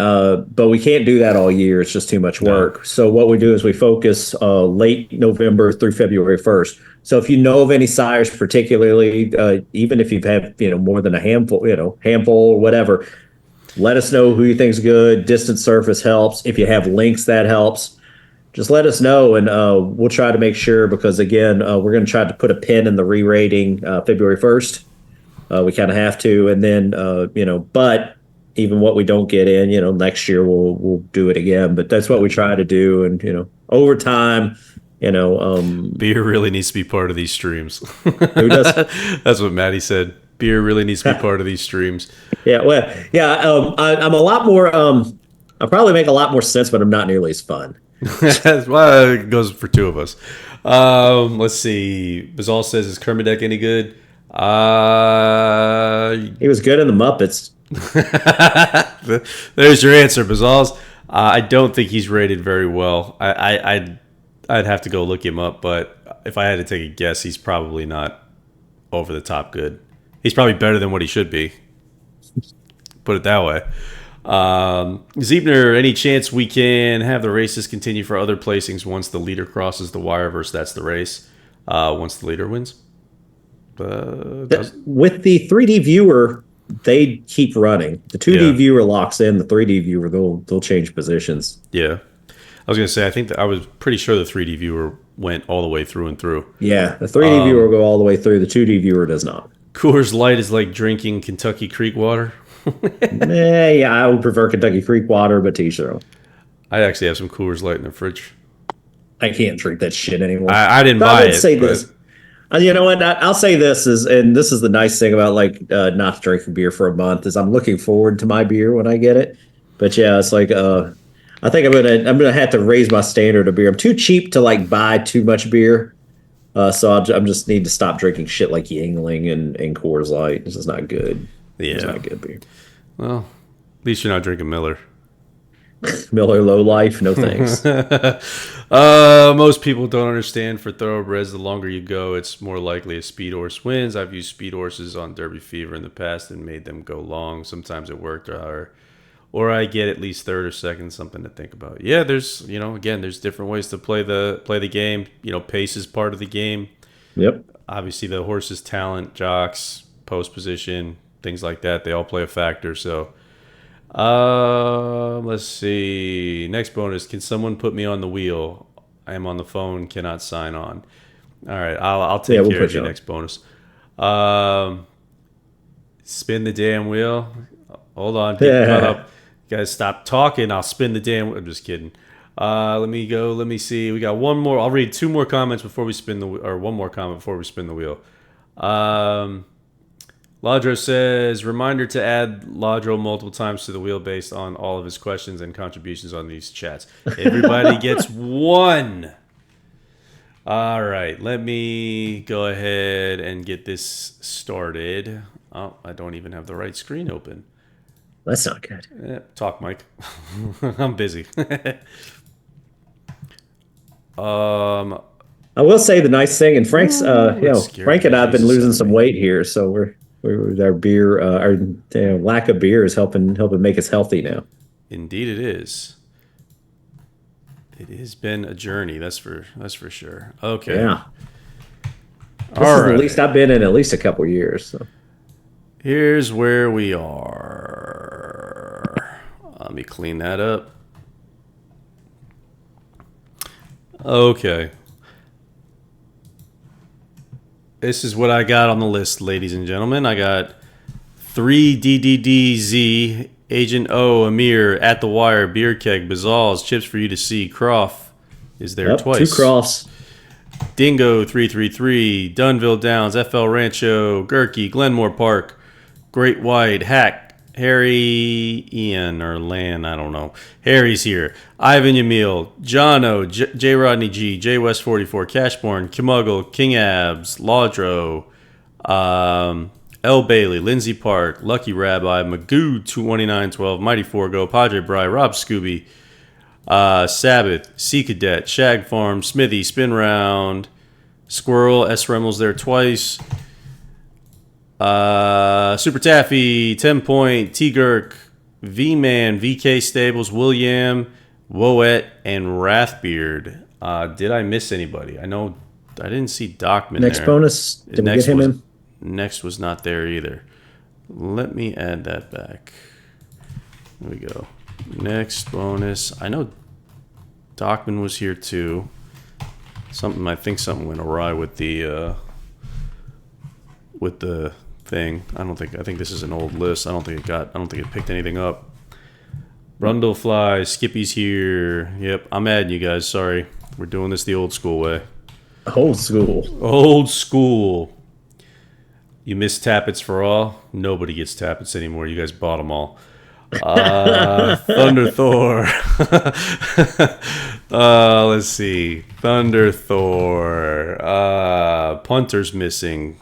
but we can't do that all year. It's just too much work. No. So what we do is we focus late November through February 1st. So if you know of any sires, particularly, even if you've had more than a handful or whatever, let us know who you think's good. Distant surface helps. If you have links, that helps. Just let us know, and we'll try to make sure, because, again, we're going to try to put a pin in the re-rating February 1st. We kind of have to. And then, but even what we don't get in, next year we'll do it again. But that's what we try to do. And, over time, beer really needs to be part of these streams. Who does? That's what Maddie said. Beer really needs to be part of these streams. Yeah, well, yeah, I'm a lot more, I probably make a lot more sense, but I'm not nearly as fun. Well, it goes for two of us. Let's see. Bazal says, is Kermit any good? He was good in the Muppets. There's your answer, Bazals. I don't think he's rated very well. I'd have to go look him up, but if I had to take a guess, he's probably not over the top good. He's probably better than what he should be. Put it that way. Ziebner, any chance we can have the races continue for other placings once the leader crosses the wire versus that's the race, once the leader wins? With the 3D viewer, they keep running. The 2D viewer locks in. The 3D viewer, they'll change positions. Yeah. I was going to say, I was pretty sure the 3D viewer went all the way through and through. Yeah, the 3D viewer will go all the way through. The 2D viewer does not. Coors Light is like drinking Kentucky Creek water. Yeah, I would prefer Kentucky Creek water, but to each their own. I actually have some Coors Light in the fridge. I can't drink that shit anymore. I didn't buy it. Say this. You know what? I'll say this is, and this is the nice thing about like not drinking beer for a month is I'm looking forward to my beer when I get it. But yeah, it's like I think I'm gonna have to raise my standard of beer. I'm too cheap to like buy too much beer, so I'm just need to stop drinking shit like Yingling and Coors Light. This is not good. It's Yeah. not good beer. Well, at least you're not drinking Miller. Miller Low Life, no thanks. Most people don't understand for thoroughbreds, the longer you go, it's more likely a speed horse wins. I've used speed horses on DerbyFever in the past and made them go long. Sometimes it worked, or I get at least third or second, something to think about. Yeah, there's again, there's different ways to play the game. Pace is part of the game. Yep. Obviously, the horse's talent, jocks, post position, things like that, they all play a factor. So. Let's see. Next bonus. Can someone put me on the wheel? I am on the phone. Cannot sign on. All right. I'll Yeah, take we'll care of put your you on. next bonus. Um, spin the damn wheel. Hold on. Get caught up. You guys stop talking. I'll spin the damn. I'm just kidding. Let me go. Let me see. We got one more. I'll read two more comments before we spin or one more comment before we spin the wheel. Ladro says, reminder to add Ladro multiple times to the wheel based on all of his questions and contributions on these chats. Everybody gets one. All right, let me go ahead and get this started. Oh, I don't even have the right screen open. That's not good. Talk, Mike. I'm busy. um, I will say the nice thing, and Frank's, that scared Frank the and I have been bejesus out losing of some me. weight here, so our beer, our lack of beer is helping make us healthy now. Indeed, it is. It has been a journey. That's for sure. Okay. Yeah, this All is the least right. I've been in at least a couple years. So. Here's where we are. Let me clean that up. Okay. This is what I got on the list, ladies and gentlemen. I got 3DDDZ, Agent O, Amir, At the Wire, Beer Keg, Bazals, Chips for You to See, Croft is there Yep, two twice. crofts. Dingo 333, Dunville Downs, FL Rancho, Gurkey, Glenmore Park, Great White, Hack, Harry, Ian, or Lan, I don't know. Harry's here. Ivan Yamil, Jono, J. Rodney G, J. West 44, Cashborn, Kimuggle, King Abs, Laudro, L. Bailey, Lindsay Park, Lucky Rabbi, Magoo 22912, Mighty Forgo, Padre Bry, Rob Scooby, Sabbath, Sea Cadet, Shag Farm, Smithy, Spin Round, Squirrel, S. Reynolds there twice, Super Taffy, 10 Point, T. Gurk, V Man, VK Stables, William, Woet, and Wrathbeard. Did I miss anybody? I know I didn't see Dockman Next there. bonus. Did we get Next him was in? next was not there either. Let me add that back. There we go. Next bonus. I know Dockman was here too. I think something went awry with the thing. I think this is an old list. I don't think it picked anything up. Brundlefly, Skippy's here. Yep, I'm adding you guys. Sorry. We're doing this the old school way. Old school. Old school. You miss Tappets for all? Nobody gets Tappets anymore. You guys bought them all. Thunder Thor. Let's see. Thunder Thor. Punter's missing.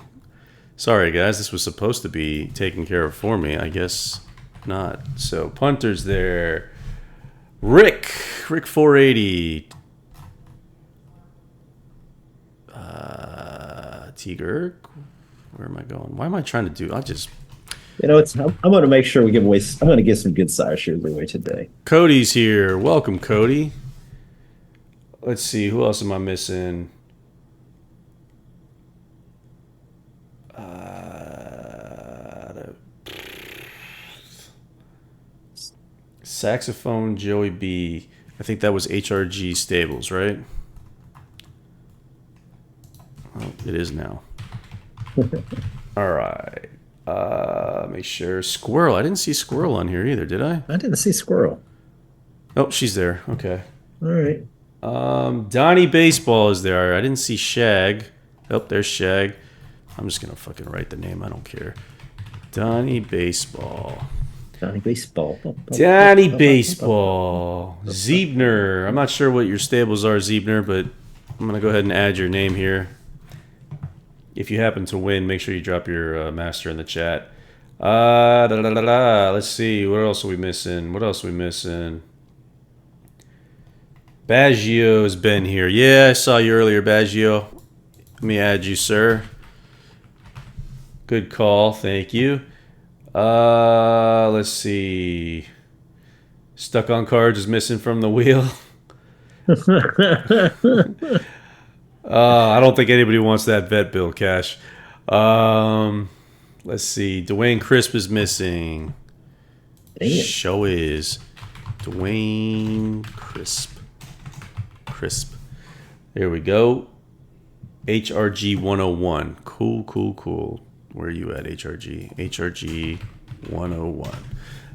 Sorry, guys. This was supposed to be taken care of for me. I guess not. So, Punter's there. Rick 480. Tiger. Where am I going? Why am I trying to do? I'm going to make sure we give away. I'm going to give some good sire shares away today. Cody's here. Welcome, Cody. Let's see. Who else am I missing? Saxophone Joey B. I think that was HRG Stables, right? Oh, it is now. All right. Make sure. Squirrel. I didn't see Squirrel on here either, did I? I didn't see squirrel. Oh, she's there. Okay. All right. Donnie Baseball is there. I didn't see Shag. Oh, there's Shag. I'm just gonna fucking write the name. I don't care. Donnie Baseball. Donnie Baseball. Donnie Baseball. Ziebner. I'm not sure what your stables are, Ziebner, but I'm gonna go ahead and add your name here. If you happen to win, make sure you drop your master in the chat. Let's see. What else are we missing? Baggio's been here. Yeah, I saw you earlier, Baggio. Let me add you, sir. Good call. Thank you. Let's see. Stuck on cards is missing from the wheel. I don't think anybody wants that vet bill, Cash. Let's see. Dwayne Crisp is missing. Damn. Show is Dwayne Crisp. There we go. HRG 101. Cool. Where are you at, HRG? HRG 101.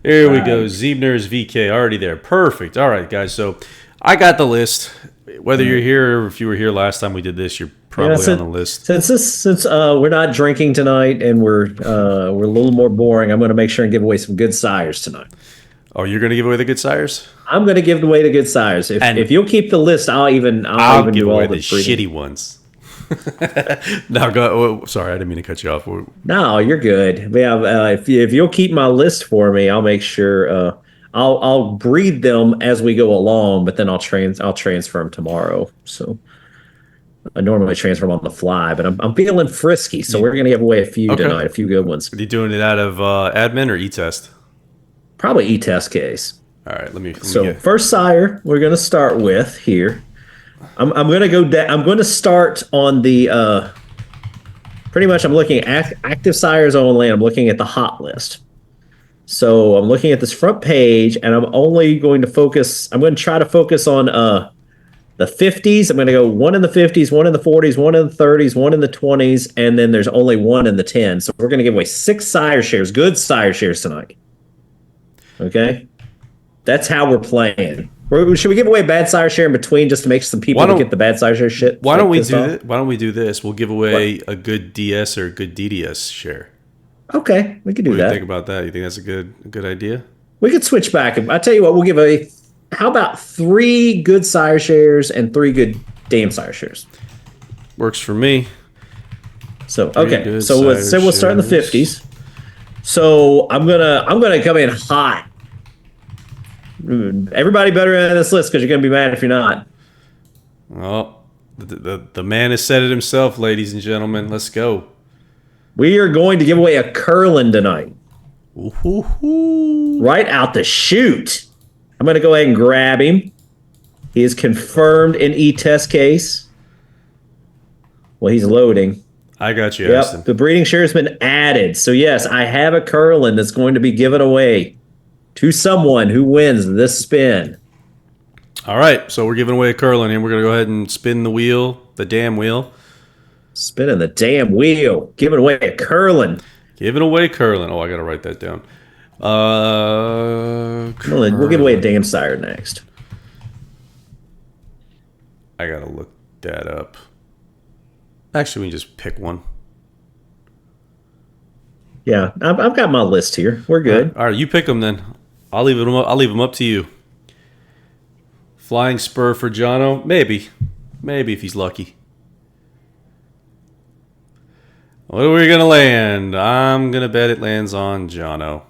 There we go. Ziebner's VK already there. Perfect. All right, guys. So I got the list. Whether you're here or if you were here last time we did this, you're probably on the list. Since we're not drinking tonight and we're a little more boring, I'm going to make sure and give away some good sires tonight. Oh, you're going to give away the good sires? I'm going to give away the good sires. If you'll keep the list, I'll even give do away all the shitty ones. No, go. Sorry, I didn't mean to cut you off. No, you're good. Yeah, if you'll keep my list for me, I'll make sure. I'll breed them as we go along, but then I'll transfer them tomorrow. So I normally transfer them on the fly, but I'm feeling frisky, so we're gonna give away a few tonight, a few good ones. Are you doing it out of admin or e-test? Probably e-test case. All right, let me first sire we're gonna start with here. I'm gonna go. I'm going to start on the. Pretty much, I'm looking at active sires only. I'm looking at the hot list. So I'm looking at this front page, and I'm only going to focus. I'm going to try to focus on the 50s. I'm going to go one in the 50s, one in the 40s, one in the 30s, one in the 20s, and then there's only one in the 10s. So we're going to give away 6 sire shares, good sire shares tonight. Okay, that's how we're playing. Should we give away a bad sire share in between just to make some people get the bad sire share shit? Why don't we do this? We'll give away a good DS or a good DDS share. Okay, we could do that. What do you think about that? You think that's a good idea? We could switch back. I tell you what, we'll give how about 3 good sire shares and 3 good damn sire shares? Works for me. So okay, so we'll start in the 50s. So I'm gonna come in hot. Everybody better on this list because you're gonna be mad if you're not. Well, the man has said it himself, ladies and gentlemen. Let's go. We are going to give away a Curlin tonight. Ooh. Right out the chute. I'm going to go ahead and grab him. He is confirmed in e-test case. Well, he's loading. I got you, Yep, the breeding share has been added. So, yes, I have a Curlin that's going to be given away to someone who wins this spin. All right, so we're giving away a Curlin, and we're going to go ahead and spin the wheel, the damn wheel. Spinning the damn wheel. Giving away a Curlin. Giving away Curlin. Oh, I got to write that down. We'll give away a damn sire next. I got to look that up. Actually, we can just pick one. Yeah, I've got my list here. We're good. All right, you pick them then. I'll leave them up to you. Flying Spur for Jono? Maybe if he's lucky. What are we going to land? I'm going to bet it lands on Jono.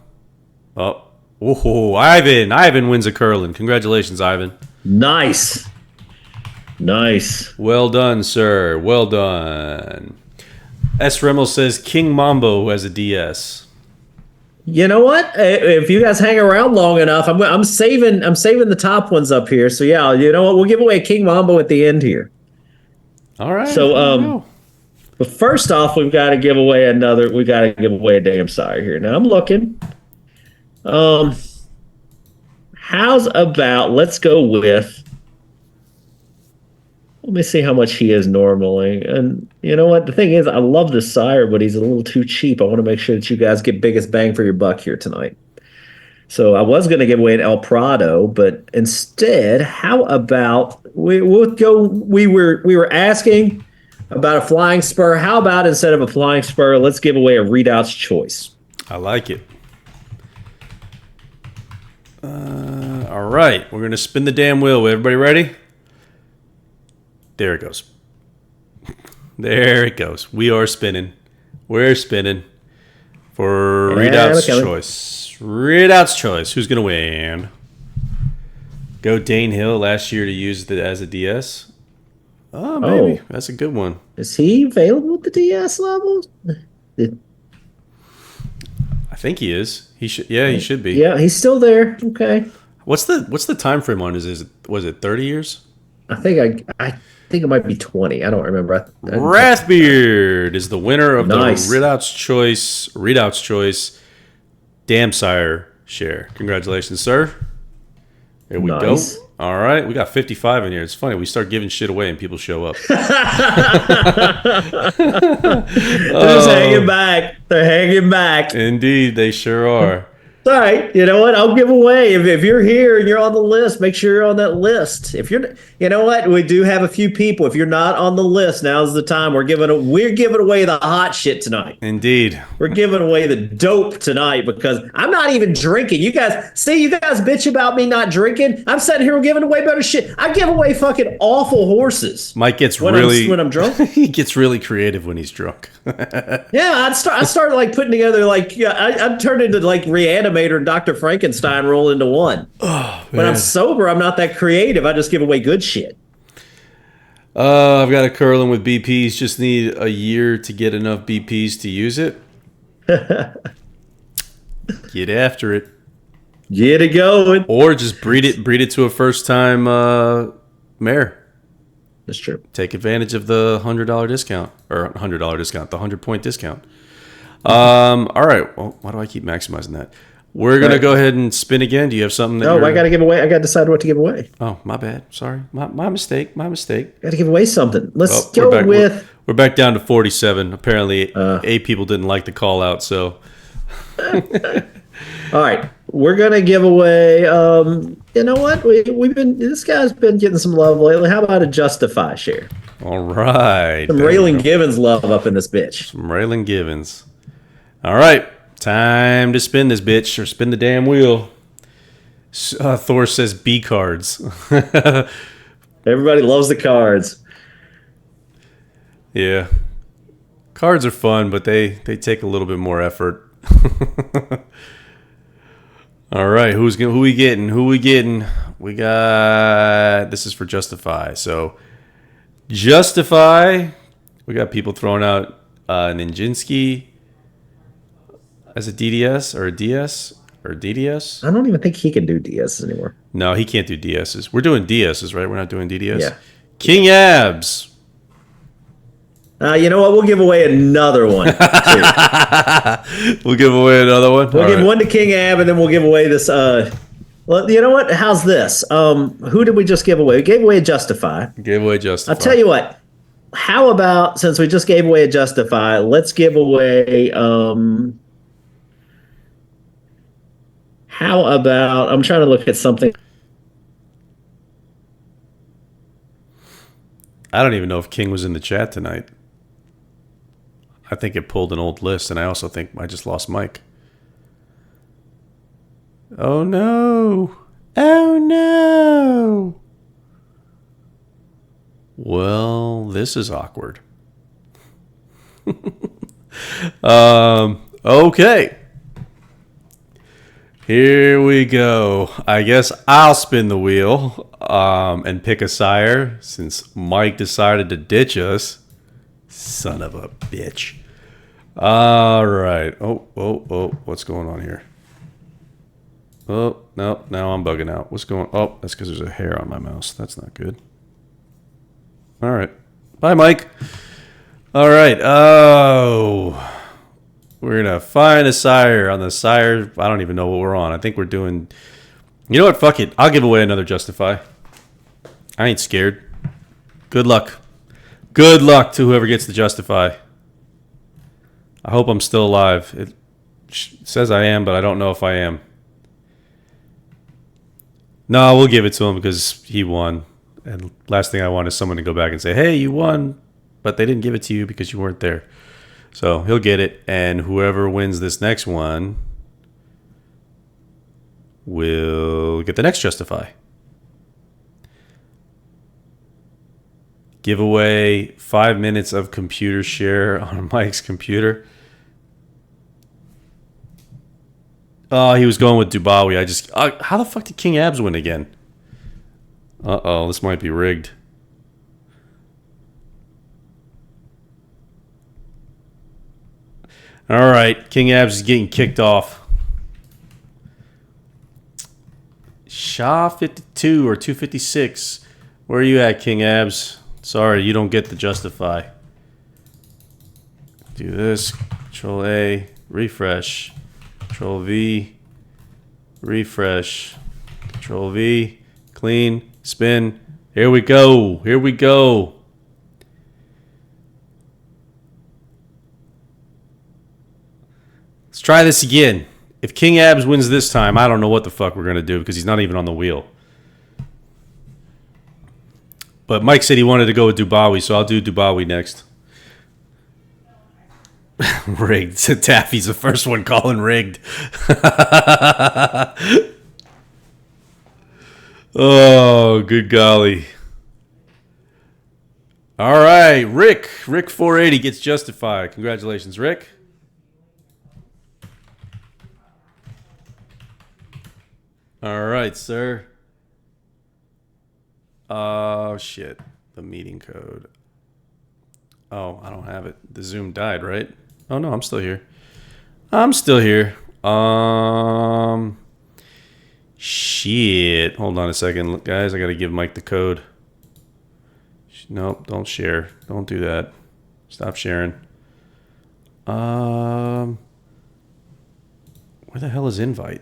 Oh, Ivan. Ivan wins a Curlin. Congratulations, Ivan. Nice. Well done, sir. Well done. S. Remmel says King Mambo has a DS. You know what? If you guys hang around long enough, I'm saving the top ones up here. So yeah, you know what? We'll give away a King Mambo at the end here. All right. So but first off, we've got to give away a damn sire here. Now I'm looking. How's about let's go with. Let me see how much he is normally. And you know what? The thing is, I love this sire, but he's a little too cheap. I want to make sure that you guys get biggest bang for your buck here tonight. So I was going to give away an El Prado, but instead, how about we'll go? We were asking about a flying spur. How about instead of a flying spur, let's give away a readout's choice. I like it. All right, we're gonna spin the damn wheel. Everybody ready? There it goes. There it goes. We are spinning. We're spinning for readout's choice. Readout's choice. Who's gonna win? Go Dane Hill last year to use it as a DS. Oh, maybe. That's a good one. Is he available at the DS level? I think he is. He should. Yeah, he should be. Yeah, he's still there. Okay. What's the time frame on? Was it 30 years? I think it might be 20. I don't remember. Wrathbeard is the winner of Nice. the Readout's Choice Damn Sire share. Congratulations, sir. There we go. All right, we got 55 in here. It's funny. We start giving shit away and people show up. They're just hanging back. They're hanging back. Indeed, they sure are. All right, you know what? I'll give away if you're here and you're on the list. Make sure you're on that list. If you're, you know what? We do have a few people. If you're not on the list, now's the time. We're giving away the hot shit tonight. Indeed, we're giving away the dope tonight because I'm not even drinking. You guys bitch about me not drinking. I'm sitting here giving away better shit. I give away fucking awful horses. Mike gets when I'm drunk. He gets really creative when he's drunk. Yeah, I started like putting together I turned into like Reanimator and Dr. Frankenstein roll into one. Oh, when I'm sober, I'm not that creative. I just give away good shit. I've got a curling with BPs. Just need a year to get enough BPs to use it. Get after it. Get it going. Or just breed it to a first time mare. That's true. Take advantage of the $100 discount or $100 discount, the 100-point discount. All right. Well, why do I keep maximizing that? We're gonna go ahead and spin again. Do you have something? I got to give away. I got to decide what to give away. Oh, my bad. Sorry, my mistake. My mistake. Got to give away something. Let's go with. We're back down to 47. Apparently, 8 people didn't like the call out. So. All right, we're gonna give away. You know what? This guy's been getting some love lately. How about a Justify share? All right. Some Raylan Givens love up in this bitch. Some Raylan Givens. All right. Time to spin this bitch, or spin the damn wheel. Thor says B cards. Everybody loves the cards. Yeah. Cards are fun, but they take a little bit more effort. All right, who we getting? We got, this is for Justify. So Justify, we got people throwing out Nijinsky as a DDS or a DS or DDS. I don't even think he can do DS anymore. No, he can't do DSs. We're doing DSs, right? We're not doing DDS. Yeah. King Abs. You know what? We'll give away another one. We'll give away another one. We'll give one to King Ab, and then we'll give away this. Well, you know what? How's this? Who did we just give away? We gave away a Justify. Gave away Justify. I'll tell you what. How about, since we just gave away a Justify, let's give away. How about, I'm trying to look at something. I don't even know if King was in the chat tonight. I think it pulled an old list, and I also think I just lost Mike. Oh no. Oh no. Well, this is awkward. Okay. Here we go. I guess I'll spin the wheel and pick a sire since Mike decided to ditch us. Son of a bitch. All right. Oh, what's going on here? Oh, no, now I'm bugging out. What's going on? Oh, that's because there's a hair on my mouse. That's not good. All right. Bye, Mike. All right. Oh, we're going to find a sire. On the sire, I don't even know what we're on. I think we're doing... You know what? Fuck it. I'll give away another Justify. I ain't scared. Good luck. Good luck to whoever gets the Justify. I hope I'm still alive. It says I am, but I don't know if I am. No, we'll give it to him because he won. And last thing I want is someone to go back and say, hey, you won, but they didn't give it to you because you weren't there. So he'll get it, and whoever wins this next one will get the next Justify. Give away 5 minutes of computer share on Mike's computer. Oh, he was going with Dubawi. How the fuck did King Abs win again? Uh-oh, this might be rigged. All right, King Abs is getting kicked off. Shaw 52 or 256. Where are you at, King Abs? Sorry, you don't get the Justify. Do this. Control A, refresh. Control V, refresh. Control V, clean, spin. Here we go. Here we go. Let's try this again. If King Abs wins this time, I don't know what the fuck we're going to do because he's not even on the wheel. But Mike said he wanted to go with Dubawi, so I'll do Dubawi next. Rigged. Taffy's the first one calling rigged. Oh, good golly. All right, Rick. Rick 480 gets Justified. Congratulations, Rick. All right, sir. Oh, shit. The meeting code. Oh, I don't have it. The Zoom died, right? Oh, no, I'm still here. I'm still here. Shit. Hold on a second, guys. I got to give Mike the code. Nope, don't share. Don't do that. Stop sharing. Where the hell is invite?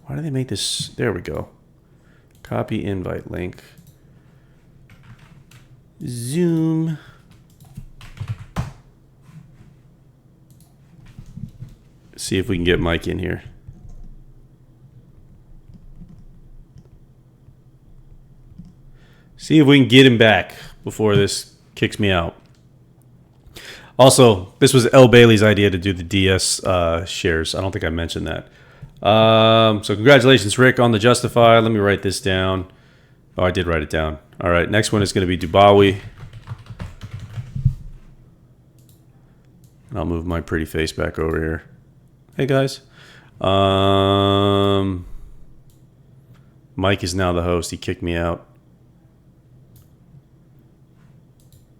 Why do they make this? There we go. Copy invite link. Zoom. See if we can get Mike in here. See if we can get him back before this kicks me out. Also, this was L. Bailey's idea to do the DS shares. I don't think I mentioned that. So congratulations, Rick, on the Justify. Let me write this down. Oh, I did write it down. All right, next one is going to be Dubawi. And I'll move my pretty face back over here. Hey, guys. Mike is now the host. He kicked me out.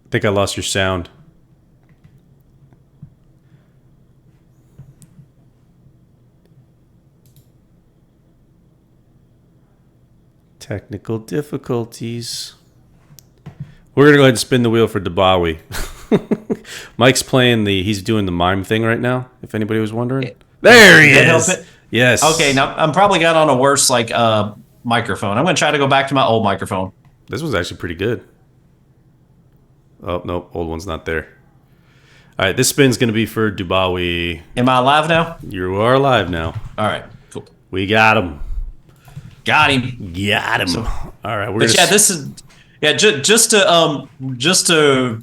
I think I lost your sound. Technical difficulties. We're going to go ahead and spin the wheel for Dubawi. Mike's playing he's doing the mime thing right now, if anybody was wondering. There he is. Yes. Okay, now I'm probably got on a worse microphone. I'm going to try to go back to my old microphone. This was actually pretty good. Oh, nope, old one's not there. All right, this spin's going to be for Dubawi. Am I live now? You are live now. All right, cool. We got him. Got him. Got him. So, all right, this is just to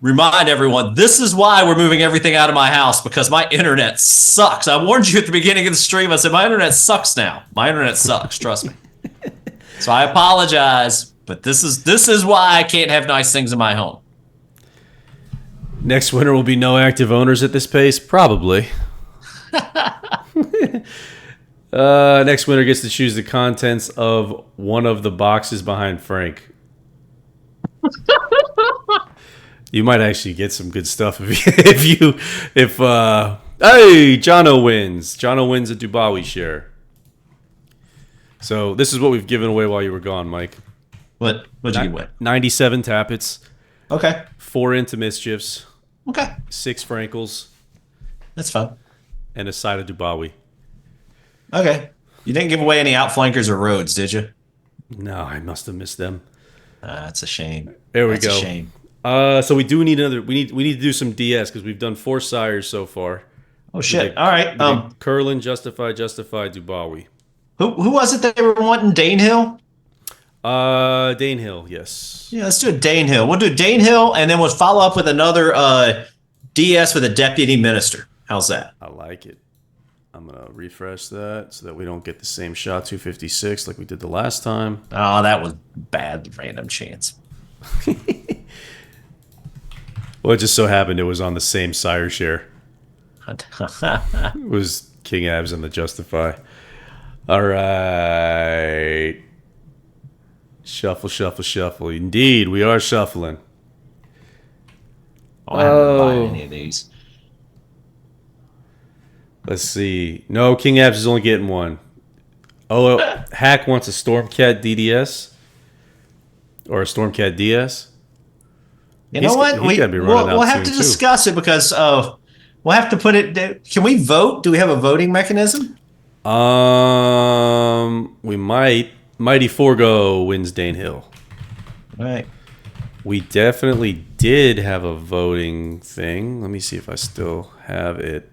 remind everyone, this is why we're moving everything out of my house, because my internet sucks. I warned you at the beginning of the stream. I said my internet sucks now. My internet sucks. Trust me. So I apologize, but this is why I can't have nice things in my home. Next winter will be no active owners at this pace, probably. Next winner gets to choose the contents of one of the boxes behind Frank. You might actually get some good stuff if hey, Jono wins. Jono wins a Dubawi share. So this is what we've given away while you were gone, Mike. What'd you give away? 97 Tappets. Okay. 4 Into Mischiefs. Okay. 6 Frankles. That's fun. And a side of Dubawi. Okay. You didn't give away any outflankers or roads, did you? No, I must have missed them. That's a shame. There we That's go. a shame. So we do need another. We need to do some DS because we've done 4 sires so far. Oh shit! All right. Curlin, Justify, Dubawi. Who was it they were wanting? Danehill? Dane Hill, yes. Yeah, let's do a Dane Hill. We'll do Dane Hill, and then we'll follow up with another DS with a deputy minister. How's that? I like it. I'm going to refresh that so that we don't get the same shot, 256, like we did the last time. Oh, that was bad random chance. Well, it just so happened it was on the same sire share. It was King Abs and the Justify. All right. Shuffle, shuffle, shuffle. Indeed, we are shuffling. Oh, I haven't bought any of these. Let's see. No, King Abs is only getting one. Oh, Hack wants a Stormcat DDS. Or a Stormcat DS. You know what? We'll have to discuss it because we'll have to put it. Can we vote? Do we have a voting mechanism? We might. Mighty Forgo wins Dane Hill. All right. We definitely did have a voting thing. Let me see if I still have it.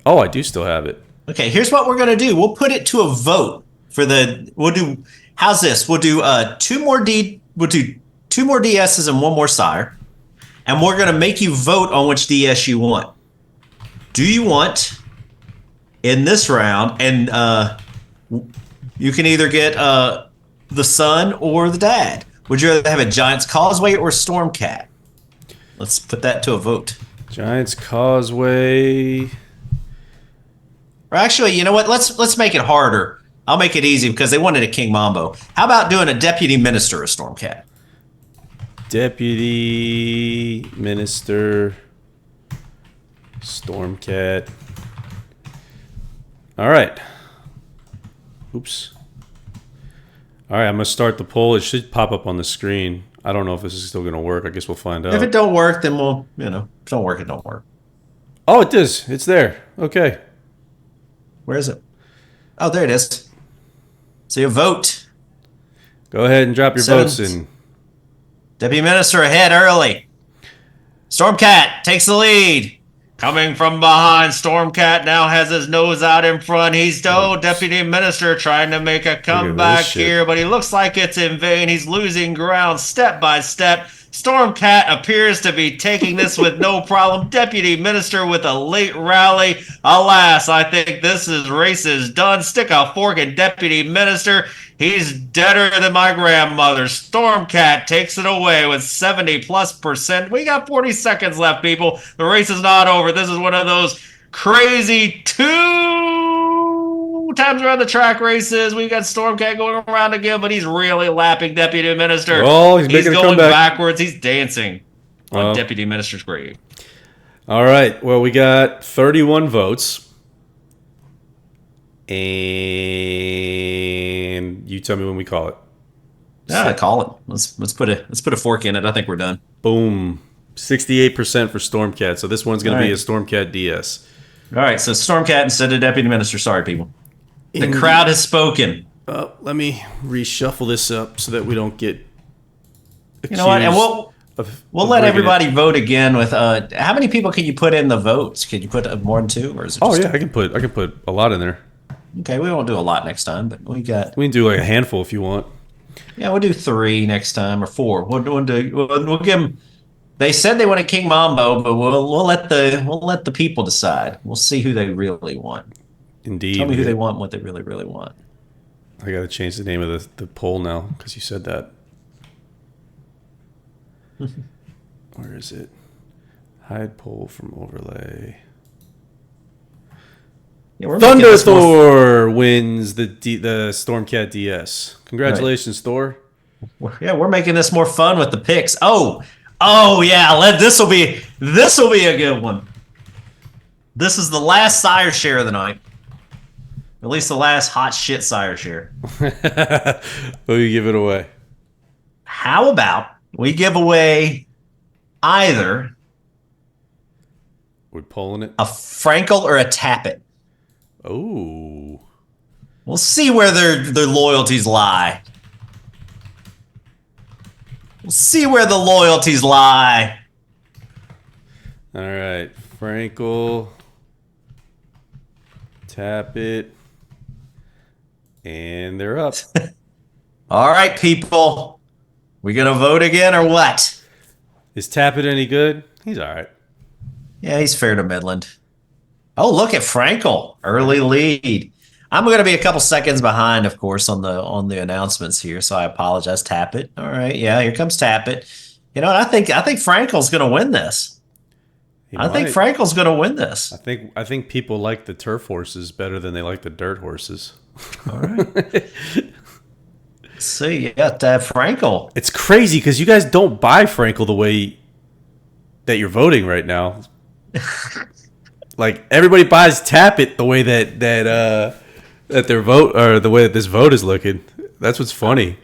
Oh, I do still have it. Okay, here's what we're gonna do. We'll put it to a vote for the. We'll do. How's this? We'll do two more DSs and one more sire, and we're gonna make you vote on which DS you want. Do you want in this round? And you can either get the son or the dad. Would you rather have a Giant's Causeway or Stormcat? Let's put that to a vote. Giant's Causeway. Or actually, you know what? Let's make it harder. I'll make it easy because they wanted a King Mambo. How about doing a deputy minister of Stormcat? Deputy Minister Stormcat. All right. Oops. All right, I'm going to start the poll. It should pop up on the screen. I don't know if this is still going to work. I guess we'll find out. If it don't work, then we'll, if it don't work, it don't work. Oh, it does. It's there. Okay. Where is it? Oh, there it is. So you vote. Go ahead and drop your votes in. Deputy Minister ahead early. Stormcat takes the lead. Coming from behind, Stormcat now has his nose out in front. He's Deputy Minister trying to make a comeback here, but he looks like it's in vain. He's losing ground step by step. Stormcat appears to be taking this with no problem. Deputy Minister with a late rally. Alas, I think this race is done. Stick a fork in Deputy Minister. He's deader than my grandmother. Stormcat takes it away with 70+%. We got 40 seconds left, people. The race is not over. This is one of those crazy 2 times around the track races. We got Stormcat going around again, but he's really lapping Deputy Minister. Oh, he's going backwards. He's dancing on Deputy Minister's grave. All right. Well, we got 31 votes. And you tell me when we call it. Yeah, call it. Let's put a fork in it. I think we're done. Boom. 68% for Stormcat. So this one's going to be a Stormcat DS. All right. So Stormcat instead of Deputy Minister. Sorry, people. The crowd has spoken. Let me reshuffle this up so that we don't get accused. You know what? And we'll let everybody vote again. With how many people can you put in the votes? Can you put more than 2, or is it? Oh yeah, I can put a lot in there. Okay, we won't do a lot next time, but we can do like a handful if you want. Yeah, we'll do 3 next time or 4. We'll give them. They said they wanted King Mambo, but we'll let the people decide. We'll see who they really want. Indeed. Tell me who they want, and what they really, really want. I got to change the name of the poll now because you said that. Where is it? Hide poll from overlay. Yeah, Thunder Thor wins the Stormcat DS. Congratulations, Thor. Yeah, we're making this more fun with the picks. Oh yeah, this will be a good one. This is the last sire share of the night. At least the last hot shit sire share. Will you give it away? How about we give away either we're pulling it a Frankel or a Tappet? Oh. We'll see where their loyalties lie. We'll see where the loyalties lie. All right. Frankel. Tap it. And they're up. All right, people. We gonna vote again or what? Is Tappet any good? He's all right. Yeah, he's fair to Midland. Oh, look at Frankel. Early lead. I'm going to be a couple seconds behind, of course, on the announcements here, so I apologize. Tappet. All right, yeah, here comes Tappet. You know, I think Frankel's going to win this. I think Frankel's going to win this. I think people like the turf horses better than they like the dirt horses. All right. Let's see, yeah, Frankel. It's crazy because you guys don't buy Frankel the way that you're voting right now. Like everybody buys Tappet the way that their vote or the way that this vote is looking. That's what's funny.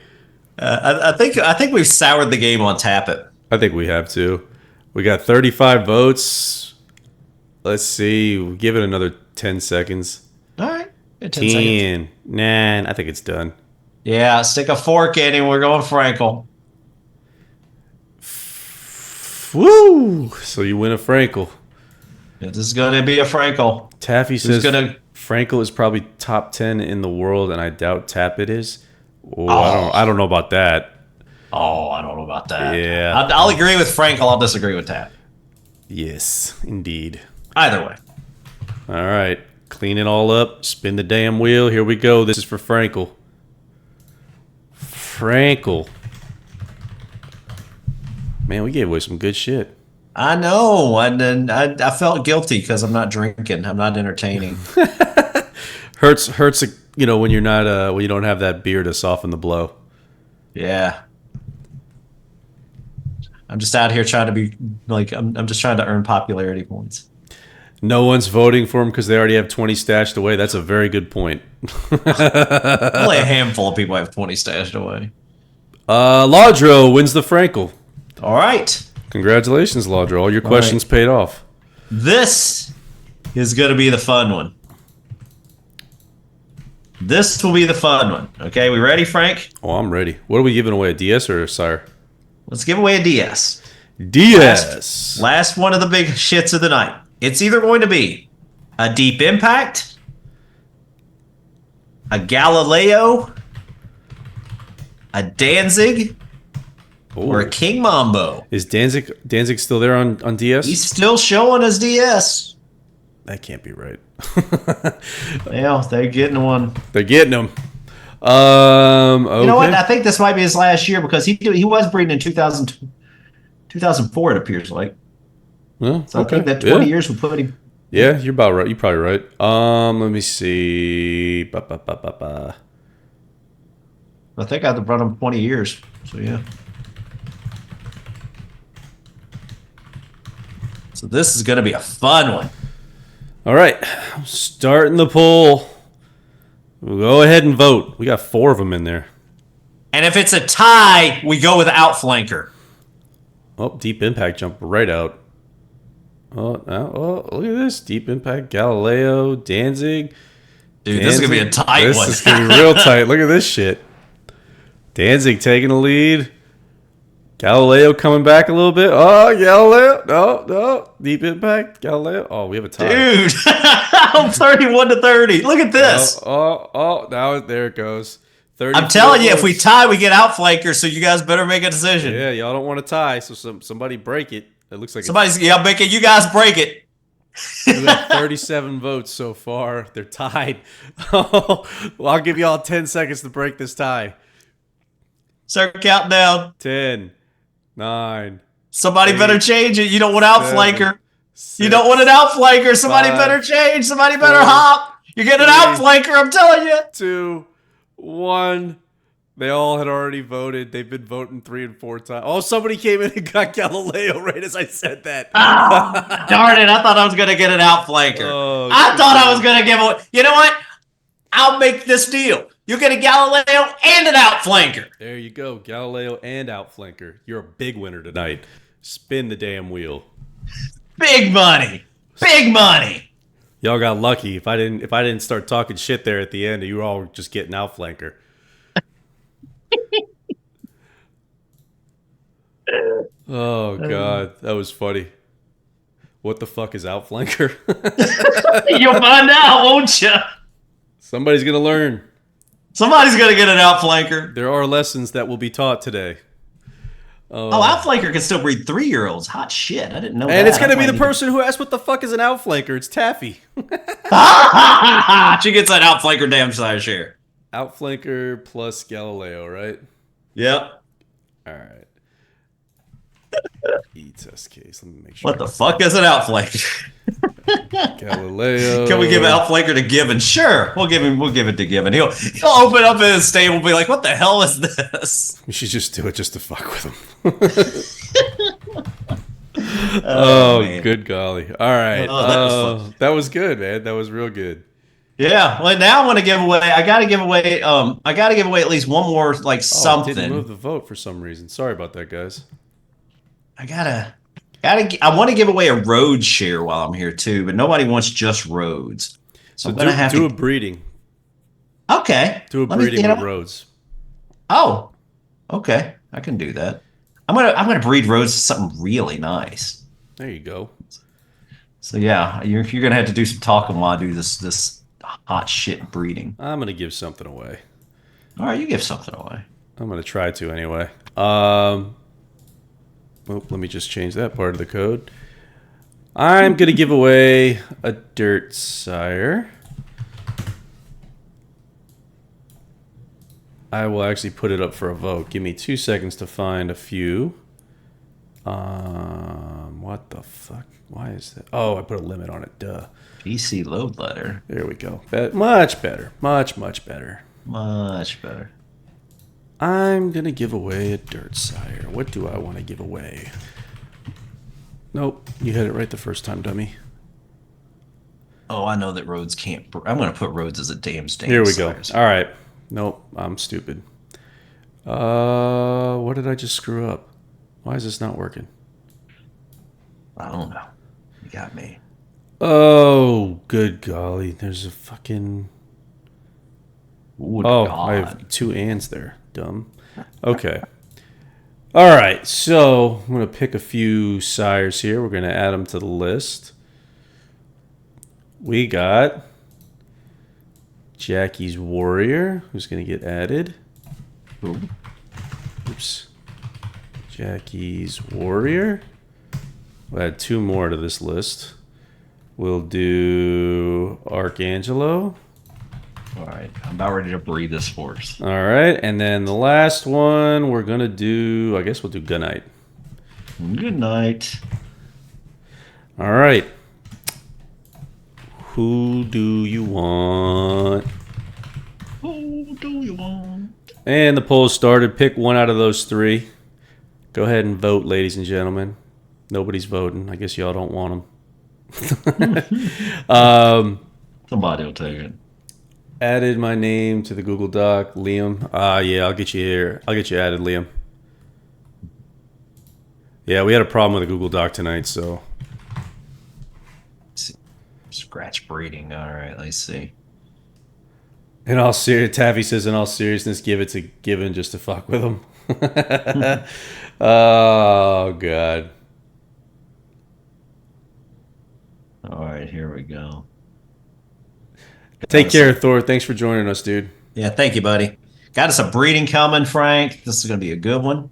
I think we've soured the game on Tappet. I think we have to. We got 35 votes. Let's see. We'll give it another 10 seconds. All right. 10 10. seconds. 9. I think it's done. Yeah, stick a fork in and we're going Frankel. Woo! So you win a Frankel. Yeah, this is going to be a Frankel. Taffy says Frankel is probably top 10 in the world, and I doubt Tappet is. I don't know about that. Oh, I don't know about that. Yeah. I'll agree with Frankel. I'll disagree with Tappet. Yes, indeed. Either way. All right. Clean it all up. Spin the damn wheel. Here we go. This is for Frankel. Frankel. Man, we gave away some good shit. I know. And I felt guilty because I'm not drinking. I'm not entertaining. hurts. You know, when you're not when you don't have that beer to soften the blow. Yeah. I'm just out here trying to be like I'm just trying to earn popularity points. No one's voting for him because they already have 20 stashed away. That's a very good point. Only a handful of people have 20 stashed away. Laudro wins the Frankel. All right. Congratulations, Laudro. All your questions paid off. This is going to be the fun one. This will be the fun one. Okay, we ready, Frank? Oh, I'm ready. What are we giving away, a DS or a Sire? Let's give away a DS. DS. Last one of the big shits of the night. It's either going to be a Deep Impact, a Galileo, a Danzig, or a King Mambo. Is Danzig still there on DS? He's still showing his DS. That can't be right. Yeah, they're getting one. They're getting him. Okay. You know what? I think this might be his last year because he was breeding in 2004, it appears like. Well, so I think that 20 years would put him. Yeah, you're about right. You're probably right. Let me see. I think I've run him 20 years. So yeah. So this is going to be a fun one. All right, starting the poll. We'll go ahead and vote. We got 4 of them in there. And if it's a tie, we go with Outflanker. Oh, Deep Impact jumped right out. Oh, look at this. Deep Impact, Galileo, Danzig. Dude, this is going to be a tight one. This is going to be real tight. Look at this shit. Danzig taking the lead. Galileo coming back a little bit. Oh, Galileo. No. Deep Impact, Galileo. Oh, we have a tie. Dude, I'm 31-30. Look at this. Now there it goes. I'm telling you, if we tie, we get Outflanker, so you guys better make a decision. Yeah, y'all don't want to tie, so somebody break it. It looks like I'll make it. You guys break it. We got 37 votes so far. They're tied. Well, I'll give y'all 10 seconds to break this tie. Start counting down. 10, 9. Somebody 8, better change it. You don't want Outflanker. 6, you don't want an Outflanker. Somebody 5, better change. Somebody better 4, hop. You're getting an 3, Outflanker, I'm telling you. 2, 1. They all had already voted. They've been voting 3 and 4 times. Oh, somebody came in and got Galileo right as I said that. Oh, darn it. I thought I was going to get an Outflanker. Oh, I thought I was going to give away. You know what? I'll make this deal. You get a Galileo and an Outflanker. There you go. Galileo and Outflanker. You're a big winner tonight. Spin the damn wheel. Big money. Big money. Y'all got lucky. If I didn't start talking shit there at the end, you were all just getting Outflanker. Oh God, that was funny. What the fuck is Outflanker? You'll find out, won't you? Somebody's gonna learn. Somebody's gonna get an outflanker. There are lessons that will be taught today. Outflanker can still breed 3-year-olds. Hot shit! I didn't know. And that. it's going to be the to... person who asked what the fuck is an outflanker. It's Taffy. She gets that outflanker damn size share. Outflanker plus Galileo, right? Yep. All right. E-test case. Let me make sure. What the fuck is an outflanker? Galileo. Can we give outflanker to Given? Sure, we'll give it to Given. He'll open up in his stable and be like, "What the hell is this?" We should just do it just to fuck with him. Oh, good golly! All right, that was good, man. That was real good. Yeah. Well, now I want to give away. I got to give away. I got to give away at least one more something. Didn't move the vote for some reason. Sorry about that, guys. I want to give away a road share while I'm here too, but nobody wants just roads. So do a breeding. Okay. Do a breeding with roads. Oh, okay. I can do that. I'm gonna breed roads to something really nice. There you go. So yeah, you're gonna have to do some talking while I do this hot shit breeding. I'm gonna give something away. All right, you give something away. I'm gonna try to anyway. Let me just change that part of the code. I'm going to give away a dirt sire. I will actually put it up for a vote. Give me 2 seconds to find a few. What the fuck? Why is that? Oh, I put a limit on it. Duh. PC load letter. There we go. Much better. Much better. Much better. I'm going to give away a dirt sire. What do I want to give away? Nope. You had it right the first time, dummy. Oh, I know that roads can't... I'm going to put roads as a damn stain. Here we go. All right. Nope. I'm stupid. What did I just screw up? Why is this not working? I don't know. You got me. Oh, good golly. There's a fucking... Ooh, God. I have 2 ands there. Dumb. Okay. All right. So I'm going to pick a few sires here. We're going to add them to the list. We got Jackie's Warrior, who's going to get added. Ooh. Oops. Jackie's Warrior. We'll add 2 more to this list. We'll do Archangelo. All right, I'm about ready to breed this horse. All right, and then the last one we're gonna do. I guess we'll do Gunite. Good night. All right. Who do you want? Who do you want? And the poll started. Pick one out of those 3. Go ahead and vote, ladies and gentlemen. Nobody's voting. I guess y'all don't want them. Somebody will take it. Added my name to the Google Doc, Liam. Yeah, I'll get you here. I'll get you added, Liam. Yeah, we had a problem with the Google Doc tonight, so. Scratch breeding. All right, let's see. In all Taffy says, in all seriousness, give it to Given just to fuck with him. Oh, God. All right, here we go. Take care, Thor. Thanks for joining us, dude. Yeah, thank you, buddy. Got us a breeding coming, Frank. This is going to be a good one.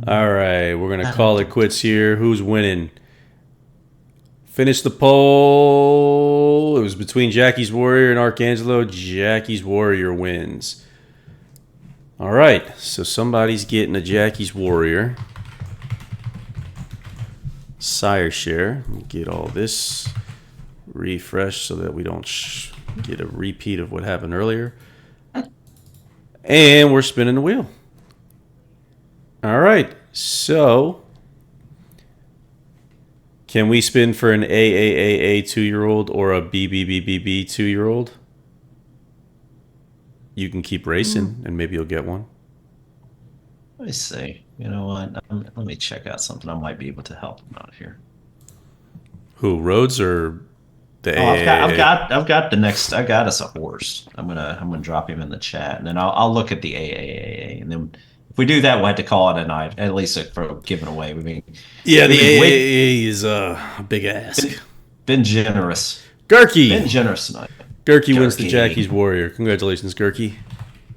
All right, we're going to call it quits here. Who's winning? Finish the poll. It was between Jackie's Warrior and Archangelo. Jackie's Warrior wins. All right, so somebody's getting a Jackie's Warrior. Sire share. Get all this refreshed so that we don't get a repeat of what happened earlier. And we're spinning the wheel. All right, so can we spin for an AAAA 2-year-old or a BBBBB 2-year-old? You can keep racing, and maybe you'll get one. Let me see. You know what? Let me check out something. I might be able to help them out here. Who, Rhodes or the AAA? I've got the next. I got us a horse. I'm gonna drop him in the chat, and then I'll look at the AAA, and then If we do that, we'll have to call it a night. At least for giving away. Yeah, the we've AAA is a big ask. been generous. Gurky. Been generous tonight. Gurky wins the Jackie's Warrior. Congratulations, Gurky.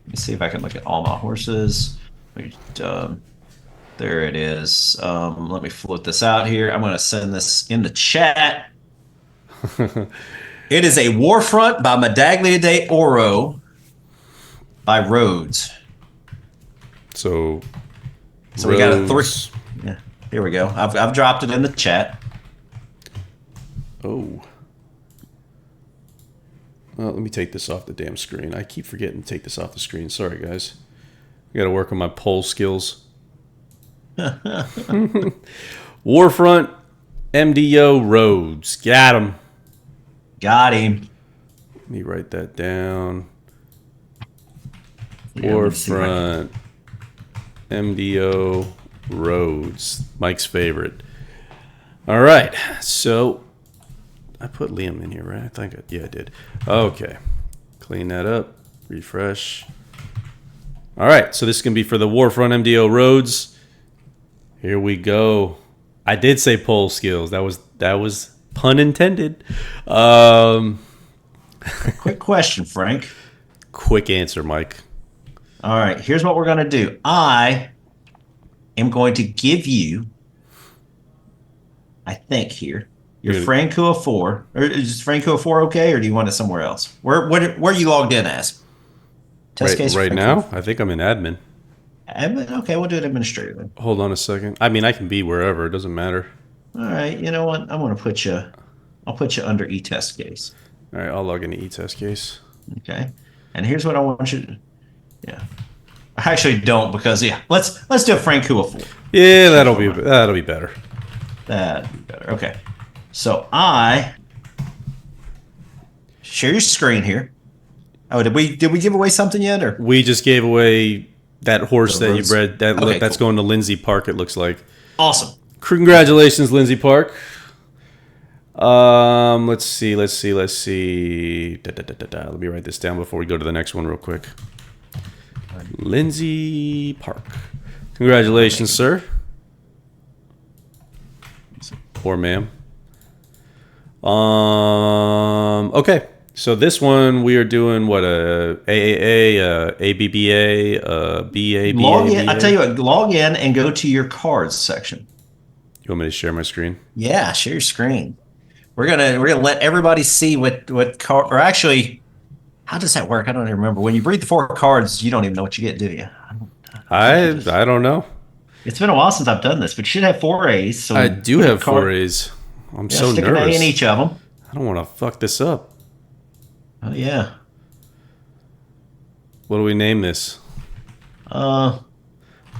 Let me see if I can look at all my horses. There it is. Let me float this out here. I'm going to send this in the chat. It is a Warfront by Medaglia de Oro by Rhodes. So we got a 3. Yeah, here we go. I've dropped it in the chat. Oh. Well, let me take this off the damn screen. I keep forgetting to take this off the screen. Sorry, guys. I got to work on my poll skills. Warfront, MDO, Rhodes. Got him. Got him. Let me write that down. Yeah, Warfront, MDO, Rhodes. Mike's favorite. All right. So I put Liam in here, right? I think yeah, I did. Okay. Clean that up. Refresh. All right. So this is going to be for the Warfront MDO Rhodes. Here we go. I did say poll skills. That was pun intended. Quick question, Frank. Quick answer, Mike. All right. Here's what we're going to do. I am going to give you, I think here, your Francoa 4. Or is Francoa 4 okay, or do you want it somewhere else? Where are you logged in as? Test case right now? I think I'm in admin. Admin? Okay, we'll do it administratively. Hold on a second. I mean, I can be wherever. It doesn't matter. All right. You know what? I'm going to put you. I'll put you under e-test case. All right. I'll log into e-test case. Okay. And here's what I want you to. Yeah. I actually don't because let's do a Francoa 4. Yeah, that'll be better. That'd be better. Okay. So I share your screen here. Oh, did we give away something yet, or we just gave away that horse that you bred? That's cool. going to Lindsay Park. It looks like. Awesome. Congratulations, Lindsay Park. Let's see. Let me write this down before we go to the next one real quick. Lindsay Park. Congratulations, sir. Or ma'am. Okay. So this one we are doing what, a AAA, ABBA, BA. Log in. I tell you what, log in and go to your cards section. You want me to share my screen? Yeah, share your screen. We're gonna let everybody see what card, or actually, how does that work? I don't even remember. When you breed the 4 cards, you don't even know what you get, do you? I don't know. It's been a while since I've done this, but you should have 4 A's. So I do have 4 A's. I'm so stick nervous. An A in each of them. I don't want to fuck this up. Oh yeah. What do we name this? All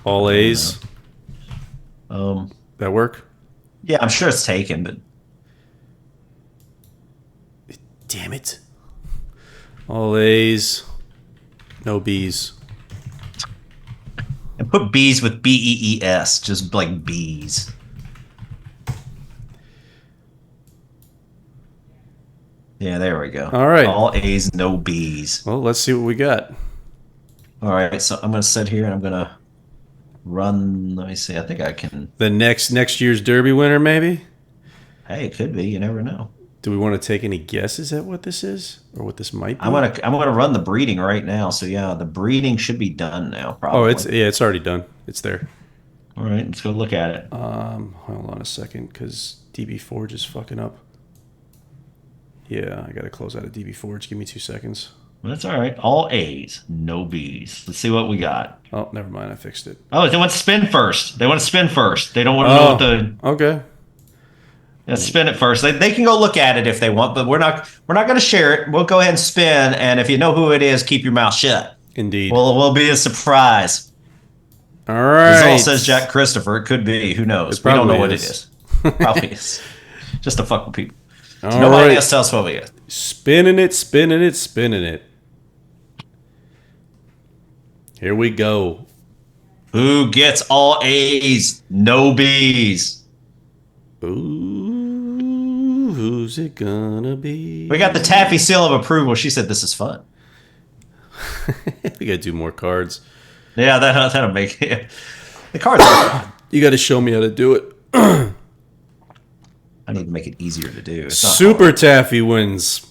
A's. That work? Yeah, I'm sure it's taken, but damn it. All A's, no B's. And put B's with BEES, just like bees. Yeah, there we go. All right. All A's, no B's. Well, let's see what we got. All right, so I'm going to sit here and I'm going to run. Let me see. I think I can. The next year's Derby winner, maybe? Hey, it could be. You never know. Do we want to take any guesses at what this is or what this might be? I'm gonna run the breeding right now. So yeah, the breeding should be done now. Probably. Oh, it's already done. It's there. All right, let's go look at it. Hold on a second, because DB Forge is fucking up. Yeah, I gotta close out of DB Forge. Give me 2 seconds. Well, that's all right. All A's, no B's. Let's see what we got. Oh, never mind. I fixed it. Oh, they want to spin first. They want to spin first. They don't want to know what the. Okay. Let's spin it first. They can go look at it if they want, but we're not going to share it. We'll go ahead and spin, and if you know who it is, keep your mouth shut. Indeed. Well, it will be a surprise. All right. Result says Jack Christopher. It could be. Who knows? We don't know what it is. Probably is. Just to fuck with people. So nobody else tells us what we get. Spinning it, spinning it, spinning it. Here we go. Who gets all A's, no B's? Ooh, who's it gonna be? We got the taffy seal of approval. She said this is fun. We gotta do more cards. Yeah, that'll make it. The cards are fun. You got to show me how to do it. I need to make it easier to do. It's not Super hard. Taffy wins.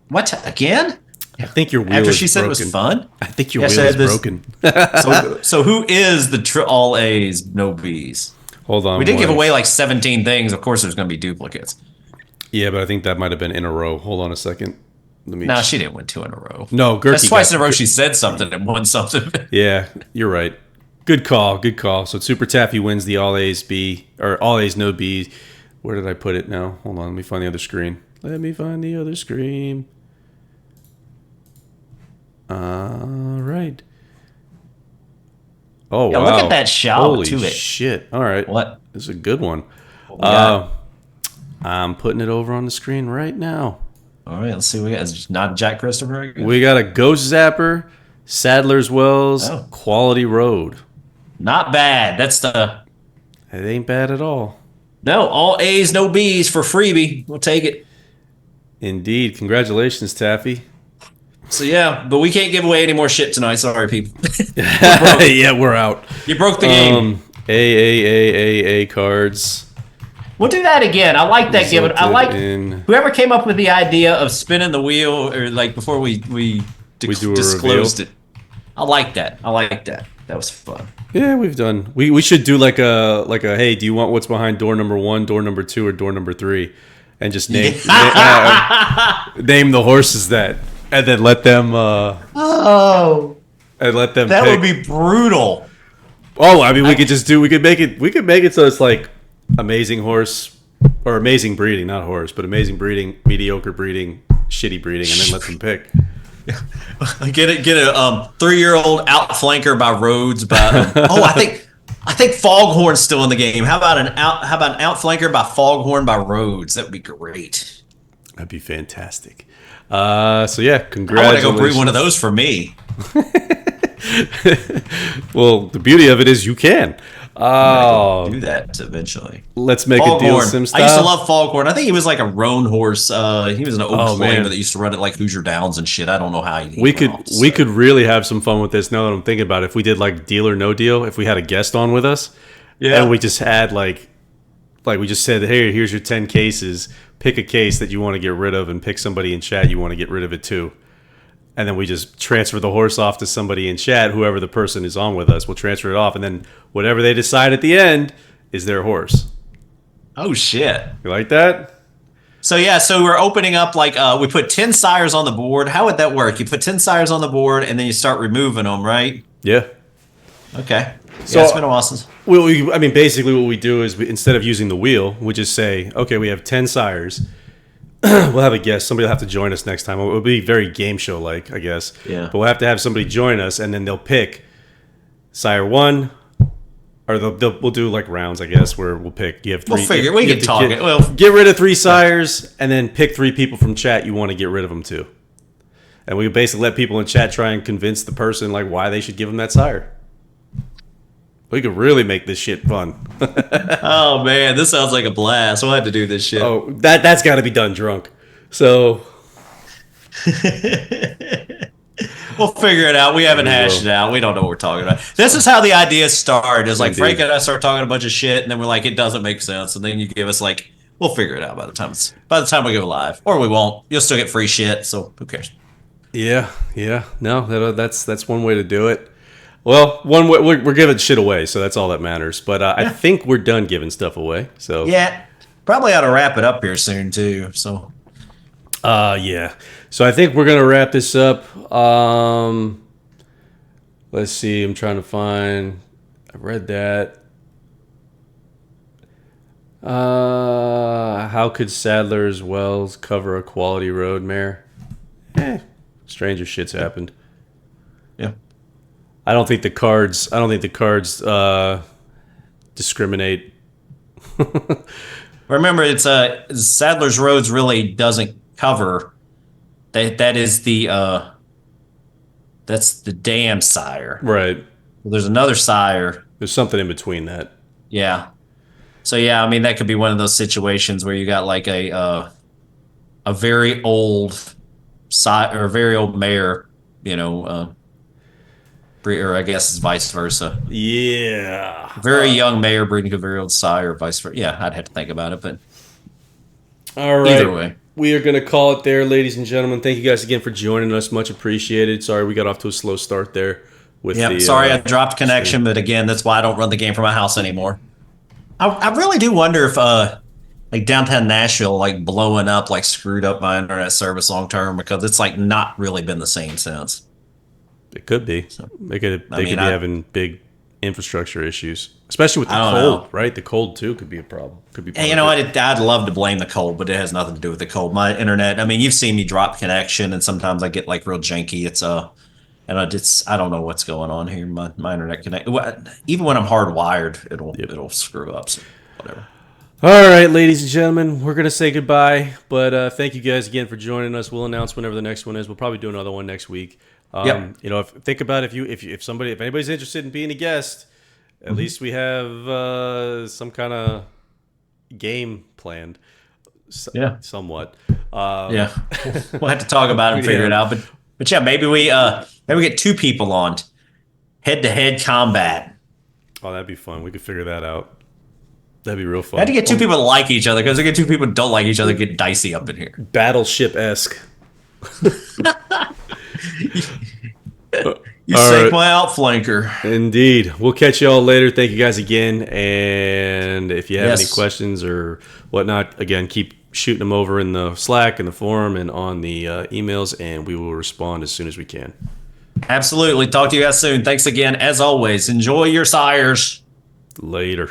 What again? I think your wheel After is she said broken. it was fun. I think your Yeah, wheel so is this- broken. So who is the all A's, no B's? Hold on. We did give one. away like 17 things. Of course, there's going to be duplicates. Yeah, but I think that might have been in a row. Hold on a second. Let me. No, she didn't win 2 in a row. No, Gertie. That's twice in a row she said something and won something. Yeah, you're right. Good call. Good call. So Super Taffy wins the All A's B or All A's No B's. Where did I put it now? Hold on. Let me find the other screen. Let me find the other screen. All right. Oh Yeah, wow! look at that shot Holy to it. shit! All right. What? This is a good one. got? I'm putting it over on the screen right now. All right, let's see what we got. It's not Jack Christopher again? We got a Ghost Zapper, Sadler's Wells, Oh. Quality Road. Not bad. That's the It ain't bad at all. no all A's, no B's for freebie. We'll take it. Indeed. Congratulations, Taffy. So yeah, but we can't give away any more shit tonight. Sorry, people. Yeah, we're out. You broke the game. A cards. We'll do that again. I like that. Given I resulted like in- whoever came up with the idea of spinning the wheel, or like before we do a disclosed reveal. it. I like that. I like that. That was fun. Yeah, we've done. We should do like a hey, do you want what's behind door number 1, door number 2, or door number 3, and just name name the horses that, and then let them Oh, and let them. that pick. would be brutal. Oh, I mean, we could make it so it's like amazing horse or amazing breeding, not horse, but amazing breeding, mediocre breeding, shitty breeding, and then let them pick. Get a 3-year-old outflanker by Rhodes. By I think Foghorn's still in the game. How about an outflanker by Foghorn by Rhodes? That would be great. That'd be fantastic. So yeah, I want congratulations. to go breed one of those for me. Well, the beauty of it is you can. Do that eventually. Let's make a deal Foghorn. sim style. I used to love Foghorn. I think he was like a roan horse. He was an old Oh, claimer man. that used to run at like Hoosier Downs and shit. I don't know how he. We went could off, we so. could really have some fun with this now that I'm thinking about it. If we did like deal or no deal, if we had a guest on with us, Yeah. and we just had like we just said, hey, here's your 10 cases. Pick a case that you want to get rid of, and pick somebody in chat you want to get rid of it too. And then we just transfer the horse off to somebody in chat, whoever the person is on with us. We'll transfer it off, and then whatever they decide at the end is their horse. Oh shit. You like that? So yeah, so we're opening up like we put 10 sires on the board. How would that work? You put 10 sires on the board and then you start removing them, right? Yeah. Okay. So- Yeah, it's been a while since. I mean, basically what we do is instead of using the wheel, we just say, okay, we have 10 sires. We'll have a guest. Somebody will have to join us next time. It'll be very game show like, I guess. Yeah. But we'll have to have somebody join us, and then they'll pick sire 1, or we'll do like rounds, I guess, where we'll pick. You have 3. We'll figure. We you can have to talk get, it. Well, get rid of 3 sires, and then pick 3 people from chat you want to get rid of them to. And we basically let people in chat try and convince the person like why they should give them that sire. We could really make this shit fun. oh man, this sounds like a blast. We'll have to do this shit. Oh, that's got to be done drunk. So We'll figure it out. We haven't We hashed will. it out. We don't know what we're talking about. This is how the ideas start. Is like Indeed. Frank and I start talking a bunch of shit, and then we're like, it doesn't make sense. And then you give us like, we'll figure it out by the time we go live, or we won't. You'll still get free shit. So who cares? yeah. No, that's one way to do it. Well, one way we're giving shit away, so that's all that matters. But I think we're done giving stuff away. So Yeah, probably ought to wrap it up here soon too. So yeah. So I think we're gonna wrap this up. Let's see. I'm trying to find. I read that. How could Sadler's Wells cover a quality road mare? Stranger shit's happened. yeah. I don't think the cards discriminate. Remember, it's Sadler's Roads really doesn't cover. That is that's the dam sire. Right. There's another sire. There's something in between that. Yeah. So yeah, I mean that could be one of those situations where you got like a very old sire or a very old mare, you know. or I guess it's vice versa. Yeah. Very young mare breeding a very old sire, vice versa. Yeah, I'd have to think about it, but All right. either way. We are going to call it there, ladies and gentlemen. Thank you guys again for joining us. Much appreciated. Sorry we got off to a slow start there. Yeah, sorry I dropped connection, but again, that's why I don't run the game from my house anymore. I really do wonder if like downtown Nashville like blowing up like screwed up my internet service long term, because it's like not really been the same since. It could be. They could be having big infrastructure issues, especially with the I don't cold, know. right? The cold too could be a problem. Could be. And you know what? I'd love to blame the cold, but it has nothing to do with the cold. My internet. I mean, you've seen me drop connection, and sometimes I get like real janky. And I don't know what's going on here. My internet connect. Even when I'm hardwired, it'll screw up. So whatever. All right, ladies and gentlemen, we're gonna say goodbye. But thank you guys again for joining us. We'll announce whenever the next one is. We'll probably do another one next week. Yep. You know, think about if anybody's interested in being a guest, at least we have some kind of game planned. Yeah. Somewhat. Yeah, we'll have to talk about it and figure it out. But yeah, maybe we get two people on head-to-head combat. Oh, that'd be fun. We could figure that out. That'd be real fun. I had to get two people to like each other, because I get two people who don't like each other, get dicey up in here. Battleship-esque. You sank my outflanker. Indeed. We'll catch you all later. Thank you guys again. And if you have any questions or whatnot, again, keep shooting them over in the Slack and the forum and on the emails, and we will respond as soon as we can. Absolutely. Talk to you guys soon. Thanks again. As always, enjoy your sires. Later.